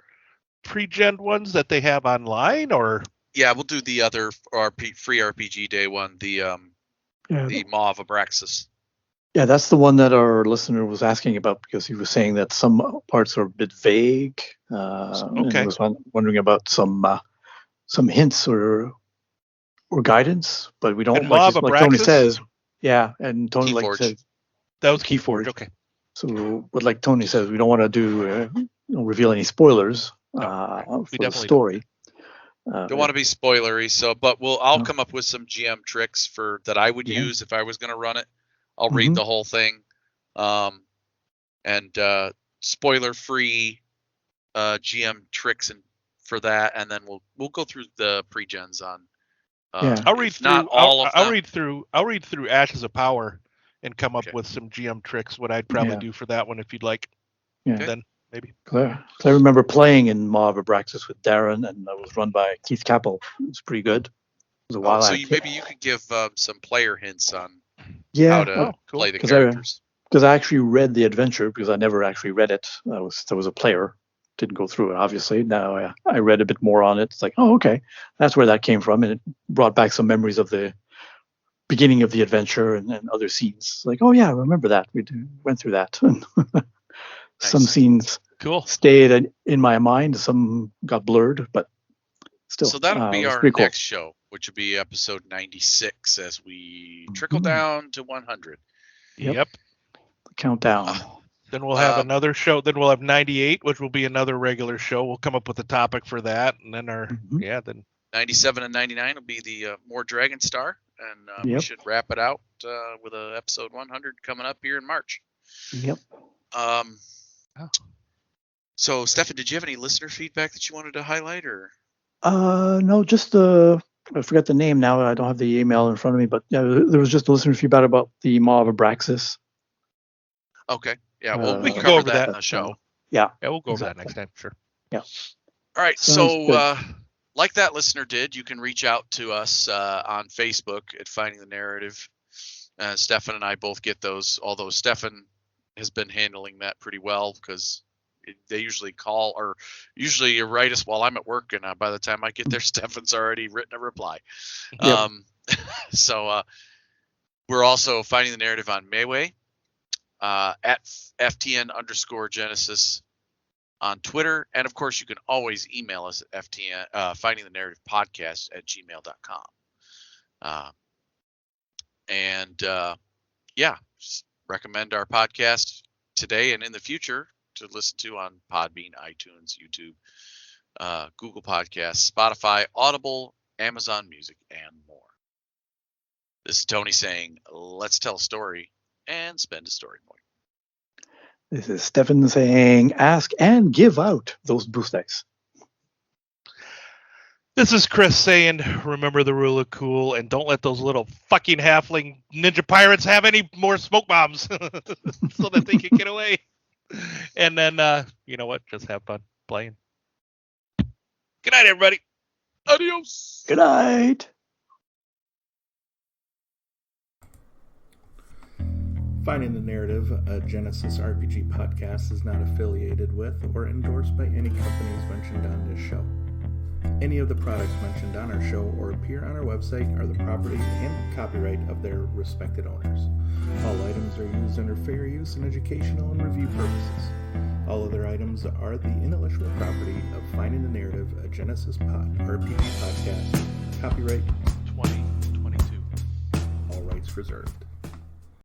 pre-gen ones that they have online, or Yeah, we'll do the other free RPG day one, the Maw of Abraxas. Yeah, that's the one that our listener was asking about because he was saying that some parts are a bit vague. And Okay. he was wondering about some hints or guidance, but we don't And Maw of like Tony Abraxas? says. Yeah, and Tony like Keyforge. says. that was Keyforge. Keyforge. Okay. So, but like Tony says, we don't want to do reveal any spoilers for the definitely story. Don't want to be spoilery, but I'll No. come up with some GM tricks that I would Yeah. use if I was going to run it. I'll read Mhm. the whole thing, and spoiler-free GM tricks and for that, and then we'll go through the pre-gens on. I'll read through. Not all of them. I'll read through Ashes of Power and come up Okay. with some GM tricks. What I'd probably do for that one, if you'd like. Yeah. Then maybe. I remember playing in Maw of Abraxas with Darren, and that was run by Keith Capel. It was pretty good. It was a while. So maybe you could give some player hints on yeah, how to cool. play the 'Cause characters. because I actually read the adventure because I never actually read it. There was a player, didn't go through it obviously. Now I read a bit more on it. It's like, oh, okay, that's where that came from, and it brought back some memories of the beginning of the adventure and other scenes. Like, oh yeah, I remember that. Went through that. Some scenes Cool. stayed in my mind. Some got blurred, but still. So that'll be it was our pretty cool. next show, which will be episode 96 as we trickle down to 100. Yep. Countdown. Then we'll have another show. Then we'll have 98, which will be another regular show. We'll come up with a topic for that, and then then 97 and 99 will be the more Dragonstar, and we should wrap it out with a episode 100 coming up here in March. Yep. So, Stefan, did you have any listener feedback that you wanted to highlight, or? No, just I forgot the name now. I don't have the email in front of me, but yeah, there was just a listener feedback about the Maw of Abraxas. Okay. Yeah, well, we can go cover over that in the show. Yeah. Yeah, we'll go over that next time. Sure. Yeah. All right. Sounds So, like that listener did, you can reach out to us on Facebook at Finding the Narrative. Stefan and I both get those, although Stefan has been handling that pretty well because they usually call or usually write us while I'm at work, and by the time I get there, Stefan's already written a reply. Yep. So we're also Finding the Narrative on Mayway, at FTN_Genesys on Twitter, and of course you can always email us at FTN findingthenarrativepodcast at gmail.com. Just recommend our podcast today and in the future to listen to on Podbean, iTunes, YouTube, Google Podcasts, Spotify, Audible, Amazon Music, and more. This is Tony saying, let's tell a story and spend a story point. This is Stefan saying, ask and give out those boost dice. This is Chris saying, remember the rule of cool and don't let those little fucking halfling ninja pirates have any more smoke bombs so that they can get away. And then, you know what? Just have fun playing. Good night, everybody. Adios. Good night. Finding the Narrative, a Genesys RPG podcast, is not affiliated with or endorsed by any companies mentioned on this show. Any of the products mentioned on our show or appear on our website are the property and copyright of their respected owners. All items are used under fair use and educational and review purposes. All other items are the intellectual property of Finding the Narrative, a Genesys RPG podcast. Copyright 2022. All rights reserved.